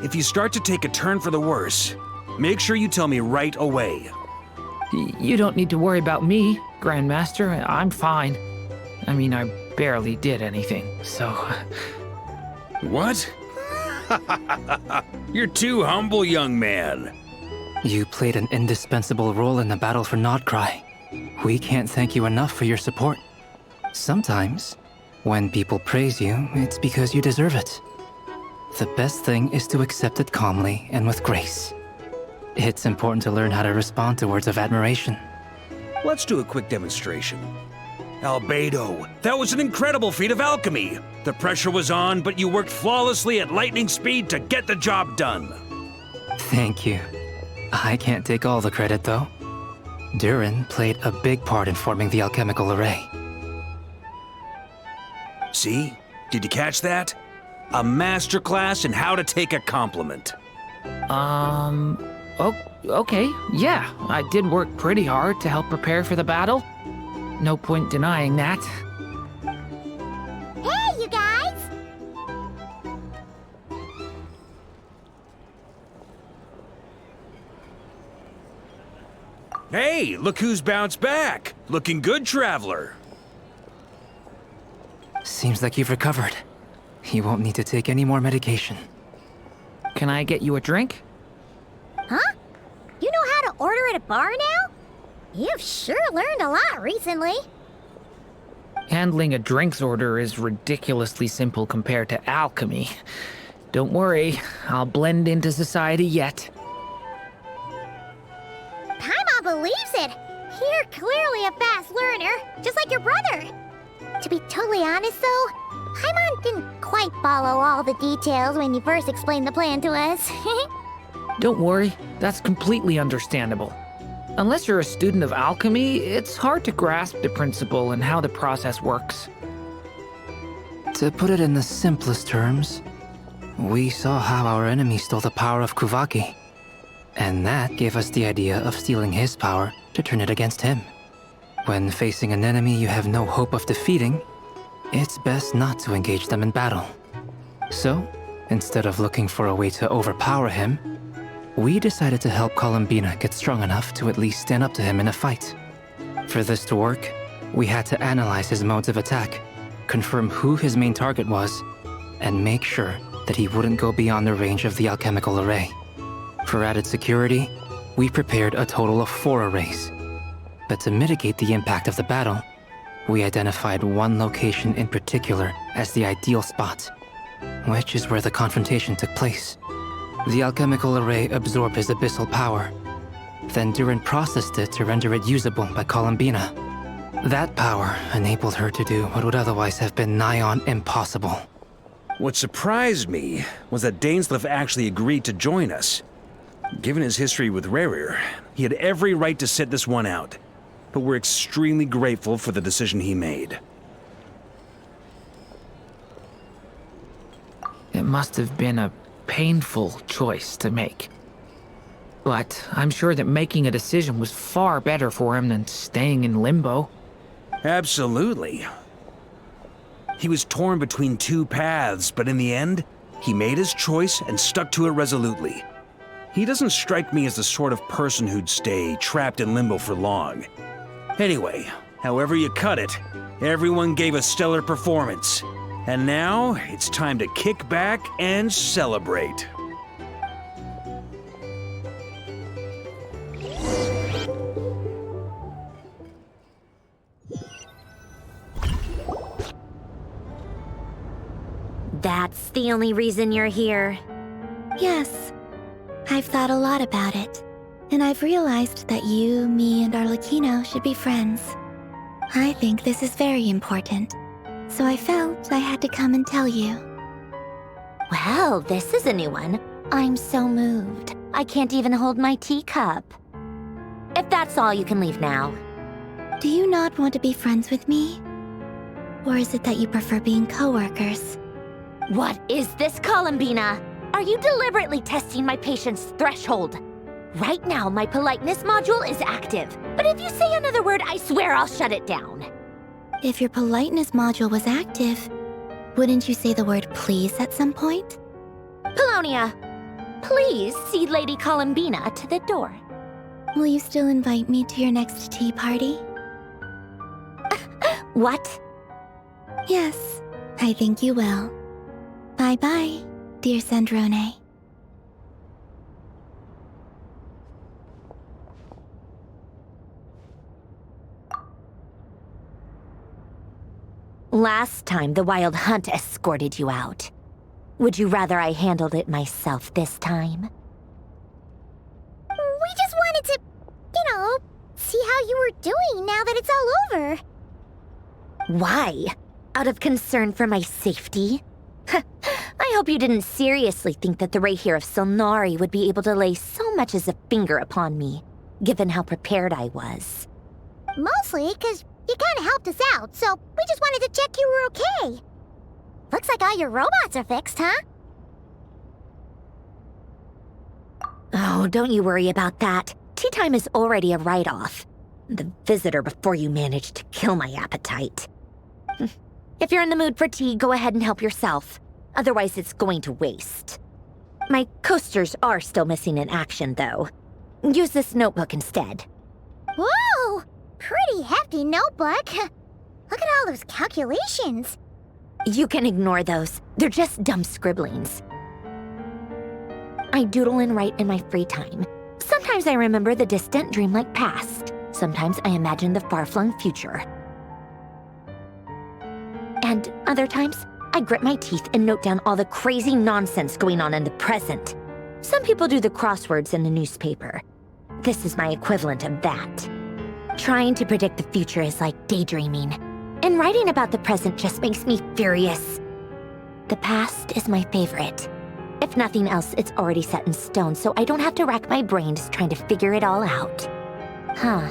Speaker 16: If you start to take a turn for the worse, make sure you tell me right away.
Speaker 22: You don't need to worry about me, Grandmaster. I'm fine. I mean, I barely did anything, so...
Speaker 16: What? You're too humble, young man.
Speaker 19: You played an indispensable role in the battle for Nod-Krai. We can't thank you enough for your support. Sometimes, when people praise you, it's because you deserve it. The best thing is to accept it calmly and with grace. It's important to learn how to respond to words of admiration.
Speaker 16: Let's do a quick demonstration. Albedo, that was an incredible feat of alchemy. The pressure was on, but you worked flawlessly at lightning speed to get the job done.
Speaker 19: Thank you. I can't take all the credit, though. Durin played a big part in forming the alchemical array.
Speaker 16: See? Did you catch that? A masterclass in how to take a compliment.
Speaker 22: Okay, yeah. I did work pretty hard to help prepare for the battle. No point denying that.
Speaker 1: Hey, you guys!
Speaker 16: Hey, look who's bounced back. Looking good, traveler.
Speaker 19: Seems like you've recovered. You won't need to take any more medication.
Speaker 22: Can I get you a drink?
Speaker 1: Huh? You know how to order at a bar now? You've sure learned a lot recently.
Speaker 22: Handling a drinks order is ridiculously simple compared to alchemy. Don't worry, I'll blend into society yet.
Speaker 1: Paimon believes it! You're clearly a fast learner, just like your brother. To be totally honest though, Paimon didn't quite follow all the details when you first explained the plan to us.
Speaker 22: Don't worry, that's completely understandable. Unless you're a student of alchemy, it's hard to grasp the principle and how the process works.
Speaker 19: To put it in the simplest terms, we saw how our enemy stole the power of Kuvaki. And that gave us the idea of stealing his power to turn it against him. When facing an enemy you have no hope of defeating, it's best not to engage them in battle. So, instead of looking for a way to overpower him, we decided to help Columbina get strong enough to at least stand up to him in a fight. For this to work, we had to analyze his modes of attack, confirm who his main target was, and make sure that he wouldn't go beyond the range of the alchemical array. For added security, we prepared a total of 4 arrays. But to mitigate the impact of the battle, we identified one location in particular as the ideal spot, which is where the confrontation took place. The alchemical array absorbed his abyssal power. Then Durin processed it to render it usable by Columbina. That power enabled her to do what would otherwise have been nigh on impossible.
Speaker 16: What surprised me was that Dainsleif actually agreed to join us. Given his history with Rerir, he had every right to sit this one out. But we're extremely grateful for the decision he made.
Speaker 22: It must have been a painful choice to make. But I'm sure that making a decision was far better for him than staying in limbo.
Speaker 16: Absolutely. He was torn between two paths, but in the end, he made his choice and stuck to it resolutely. He doesn't strike me as the sort of person who'd stay trapped in limbo for long. Anyway, however you cut it, everyone gave a stellar performance. And now, it's time to kick back and celebrate.
Speaker 1: That's the only reason you're here.
Speaker 14: Yes. I've thought a lot about it. And I've realized that you, me, and Arlecchino should be friends. I think this is very important. So I felt I had to come and tell you.
Speaker 1: Well, this is a new one. I'm so moved. I can't even hold my teacup. If that's all, you can leave now.
Speaker 14: Do you not want to be friends with me? Or is it that you prefer being co-workers?
Speaker 1: What is this, Columbina? Are you deliberately testing my patience threshold? Right now, my politeness module is active. But if you say another word, I swear I'll shut it down.
Speaker 14: If your politeness module was active, wouldn't you say the word please at some point?
Speaker 1: Polonia, please see Lady Columbina to the door.
Speaker 14: Will you still invite me to your next tea party?
Speaker 1: What?
Speaker 14: Yes, I think you will. Bye-bye, dear Sandrone.
Speaker 1: Last time, the Wild Hunt escorted you out. Would you rather I handled it myself this time?
Speaker 21: We just wanted to, see how you were doing now that it's all over.
Speaker 1: Why? Out of concern for my safety? I hope you didn't seriously think that the Rerir of Solnari would be able to lay so much as a finger upon me, given how prepared I was.
Speaker 21: Mostly because you kind of helped us out, so we just wanted to check you were okay. Looks like all your robots are fixed, huh?
Speaker 1: Oh, don't you worry about that. Tea time is already a write-off. The visitor before you managed to kill my appetite. If you're in the mood for tea, go ahead and help yourself. Otherwise, it's going to waste. My coasters are still missing in action, though. Use this notebook instead.
Speaker 21: Whoa! Pretty hefty notebook. Look at all those calculations.
Speaker 1: You can ignore those. They're just dumb scribblings. I doodle and write in my free time. Sometimes I remember the distant, dreamlike past. Sometimes I imagine the far-flung future. And other times, I grit my teeth and note down all the crazy nonsense going on in the present. Some people do the crosswords in the newspaper. This is my equivalent of that. Trying to predict the future is like daydreaming, and writing about the present just makes me furious. The past is my favorite. If nothing else, it's already set in stone, so I don't have to rack my brains trying to figure it all out. Huh.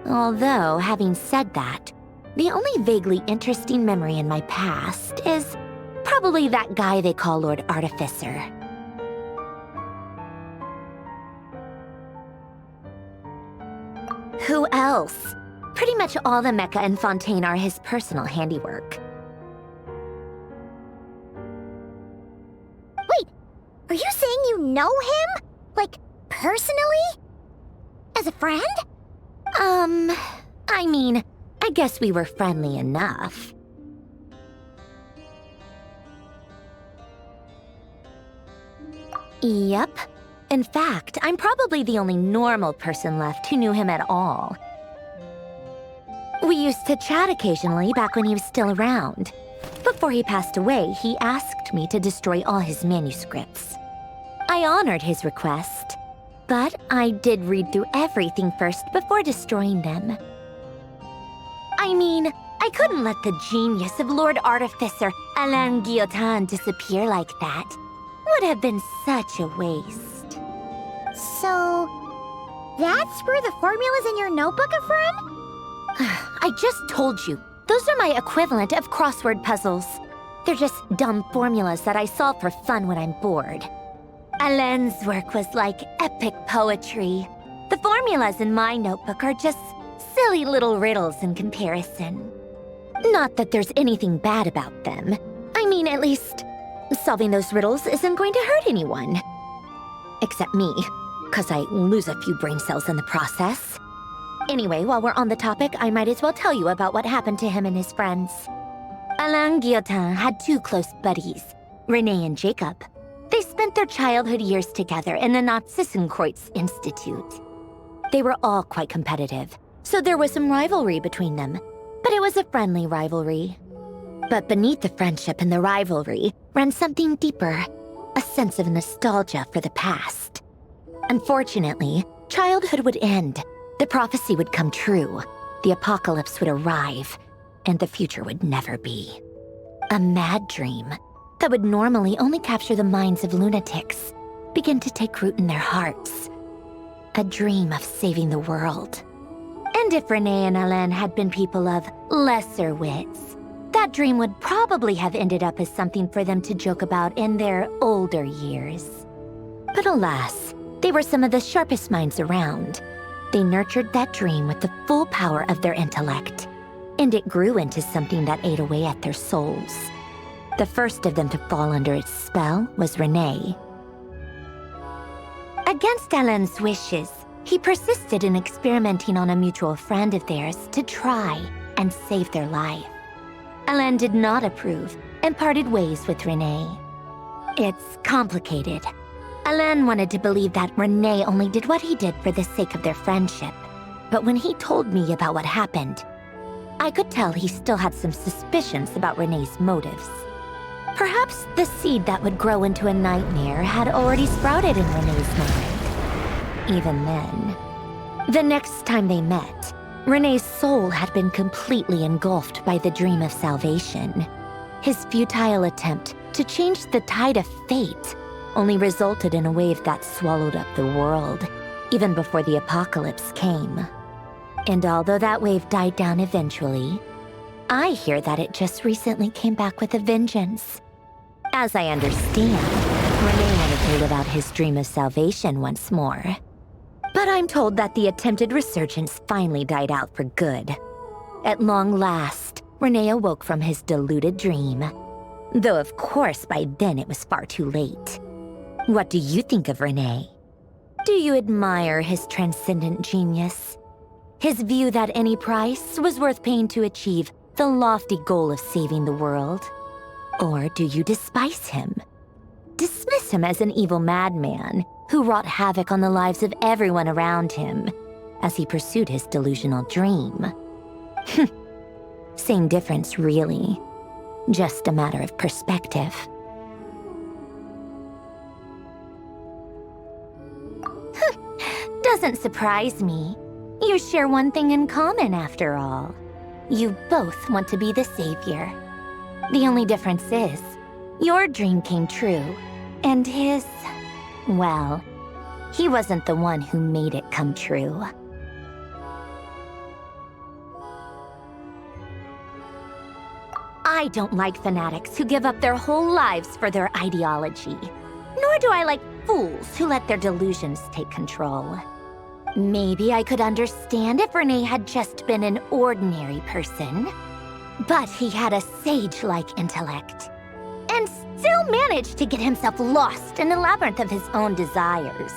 Speaker 1: Although, having said that, the only vaguely interesting memory in my past is probably that guy they call Lord Artificer. Who else? Pretty much all the mecha and Fontaine are his personal handiwork.
Speaker 21: Wait, are you saying you know him? Like, personally? As a friend?
Speaker 1: I mean, I guess we were friendly enough. Yep. In fact, I'm probably the only normal person left who knew him at all. We used to chat occasionally back when he was still around. Before he passed away, he asked me to destroy all his manuscripts. I honored his request, but I did read through everything first before destroying them. I mean, I I couldn't let the genius of Lord Artificer Alain Guillotin disappear like that. Would have been such a waste.
Speaker 21: So, that's where the formula's in your notebook are from?
Speaker 1: I just told you. Those are my equivalent of crossword puzzles. They're just dumb formulas that I solve for fun when I'm bored. Alain's work was like epic poetry. The formulas in my notebook are just silly little riddles in comparison. Not that there's anything bad about them. I mean, at least, solving those riddles isn't going to hurt anyone. Except me, 'cause I lose a few brain cells in the process. Anyway, while we're on the topic, I might as well tell you about what happened to him and his friends. Alain Guillotin had two close buddies, René and Jacob. They spent their childhood years together in the Nod-Krai Institute. They were all quite competitive, so there was some rivalry between them, but it was a friendly rivalry. But beneath the friendship and the rivalry ran something deeper, a sense of nostalgia for the past. Unfortunately, childhood would end, the prophecy would come true, the apocalypse would arrive, and the future would never be. A mad dream that would normally only capture the minds of lunatics began to take root in their hearts. A dream of saving the world. And if René and Alain had been people of lesser wits, that dream would probably have ended up as something for them to joke about in their older years. But alas, they were some of the sharpest minds around. They nurtured that dream with the full power of their intellect, and it grew into something that ate away at their souls. The first of them to fall under its spell was René. Against Alain's wishes, he persisted in experimenting on a mutual friend of theirs to try and save their life. Alain did not approve and parted ways with René. It's complicated. Alain wanted to believe that René only did what he did for the sake of their friendship. But when he told me about what happened, I could tell he still had some suspicions about René's motives. Perhaps the seed that would grow into a nightmare had already sprouted in René's mind. Even then, the next time they met, René's soul had been completely engulfed by the dream of salvation. His futile attempt to change the tide of fate only resulted in a wave that swallowed up the world, even before the apocalypse came. And although that wave died down eventually, I hear that it just recently came back with a vengeance. As I understand, René wanted to live out his dream of salvation once more. But I'm told that the attempted resurgence finally died out for good. At long last, René awoke from his deluded dream. Though of course by then it was far too late. What do you think of René? Do you admire his transcendent genius? His view that any price was worth paying to achieve the lofty goal of saving the world? Or do you despise him? Dismiss him as an evil madman who wrought havoc on the lives of everyone around him as he pursued his delusional dream? Same difference, really. Just a matter of perspective. Doesn't surprise me. You share one thing in common, after all. You both want to be the savior. The only difference is, your dream came true, and his, well, he wasn't the one who made it come true. I don't like fanatics who give up their whole lives for their ideology. Nor do I like fools who let their delusions take control. Maybe I could understand if René had just been an ordinary person. But he had a sage-like intellect, and still managed to get himself lost in the labyrinth of his own desires.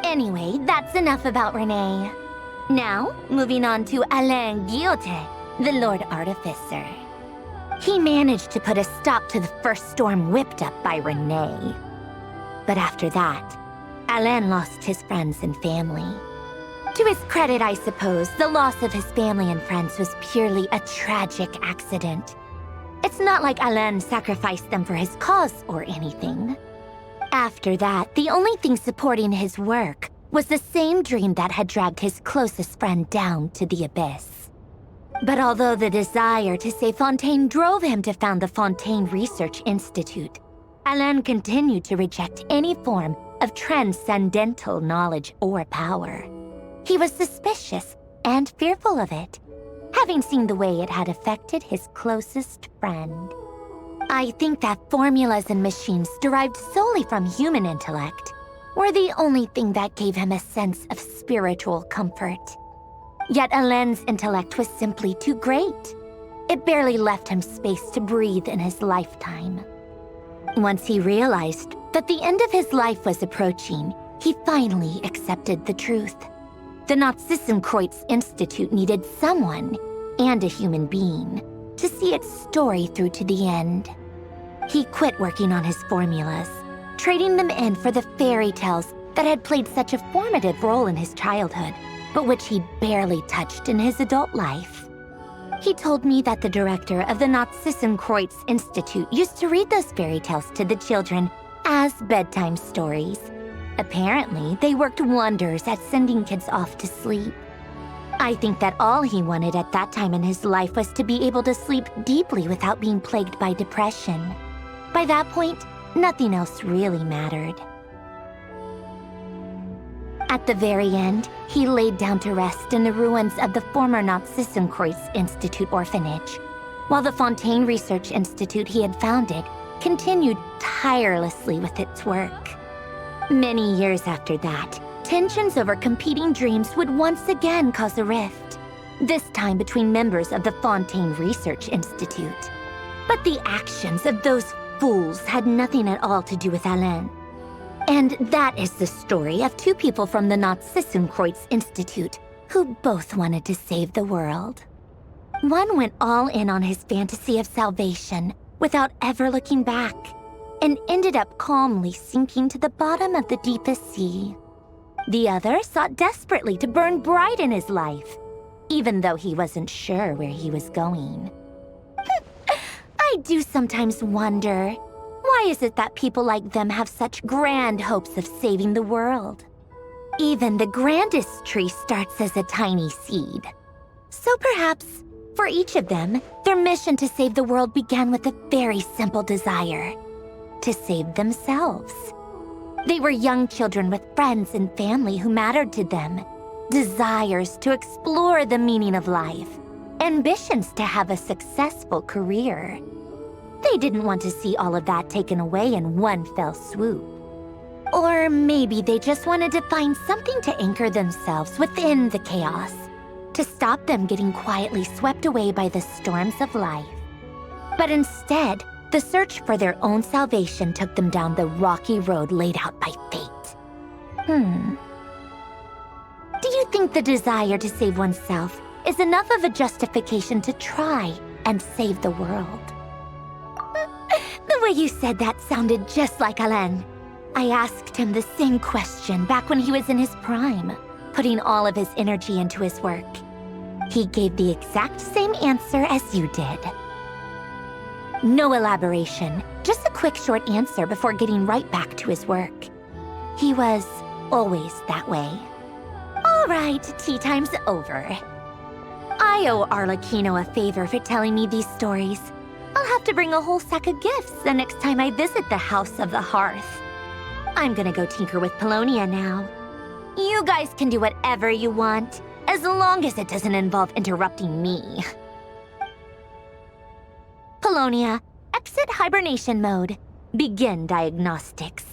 Speaker 1: Anyway, that's enough about René. Now, moving on to Alain Guillotin, the Lord Artificer. He managed to put a stop to the first storm whipped up by René. But after that, Alain lost his friends and family. To his credit, I suppose, the loss of his family and friends was purely a tragic accident. It's not like Alain sacrificed them for his cause or anything. After that, the only thing supporting his work was the same dream that had dragged his closest friend down to the abyss.
Speaker 8: But although the desire to save Fontaine drove him to found the Fontaine Research Institute, Alain continued to reject any form of transcendental knowledge or power. He was suspicious and fearful of it, having seen the way it had affected his closest friend. I think that formulas and machines derived solely from human intellect were the only thing that gave him a sense of spiritual comfort. Yet Alain's intellect was simply too great. It barely left him space to breathe in his lifetime. Once he realized that the end of his life was approaching, he finally accepted the truth. The Nod-Krai Institute needed someone, and a human being, to see its story through to the end. He quit working on his formulas, trading them in for the fairy tales that had played such a formative role in his childhood, but which he'd barely touched in his adult life. He told me that the director of the Nod-Krai Institute used to read those fairy tales to the children as bedtime stories. Apparently, they worked wonders at sending kids off to sleep. I think that all he wanted at that time in his life was to be able to sleep deeply without being plagued by depression. By that point, nothing else really mattered. At the very end, he laid down to rest in the ruins of the former Nod-Krai Institute orphanage, while the Fontaine Research Institute he had founded continued tirelessly with its work. Many years after that, tensions over competing dreams would once again cause a rift, this time between members of the Fontaine Research Institute. But the actions of those fools had nothing at all to do with Alain. And that is the story of two people from the Nod-Krai Institute who both wanted to save the world. One went all in on his fantasy of salvation without ever looking back, and ended up calmly sinking to the bottom of the deepest sea. The other sought desperately to burn bright in his life, even though he wasn't sure where he was going. I do sometimes wonder, why is it that people like them have such grand hopes of saving the world? Even the grandest tree starts as a tiny seed. So perhaps, for each of them, their mission to save the world began with a very simple desire: to save themselves. They were young children with friends and family who mattered to them, desires to explore the meaning of life, ambitions to have a successful career. They didn't want to see all of that taken away in one fell swoop. Or maybe they just wanted to find something to anchor themselves within the chaos, to stop them getting quietly swept away by the storms of life. But instead, the search for their own salvation took them down the rocky road laid out by fate. Do you think the desire to save oneself is enough of a justification to try and save the world? The way you said that sounded just like Alain. I asked him the same question back when he was in his prime, putting all of his energy into his work. He gave the exact same answer as you did. No elaboration, just a quick short answer before getting right back to his work. He was always that way. All right, tea time's over. I owe Arlecchino a favor for telling me these stories. I'll have to bring a whole sack of gifts the next time I visit the House of the Hearth. I'm gonna go tinker with Polonia now. You guys can do whatever you want, as long as it doesn't involve interrupting me. Polonia, exit hibernation mode. Begin diagnostics.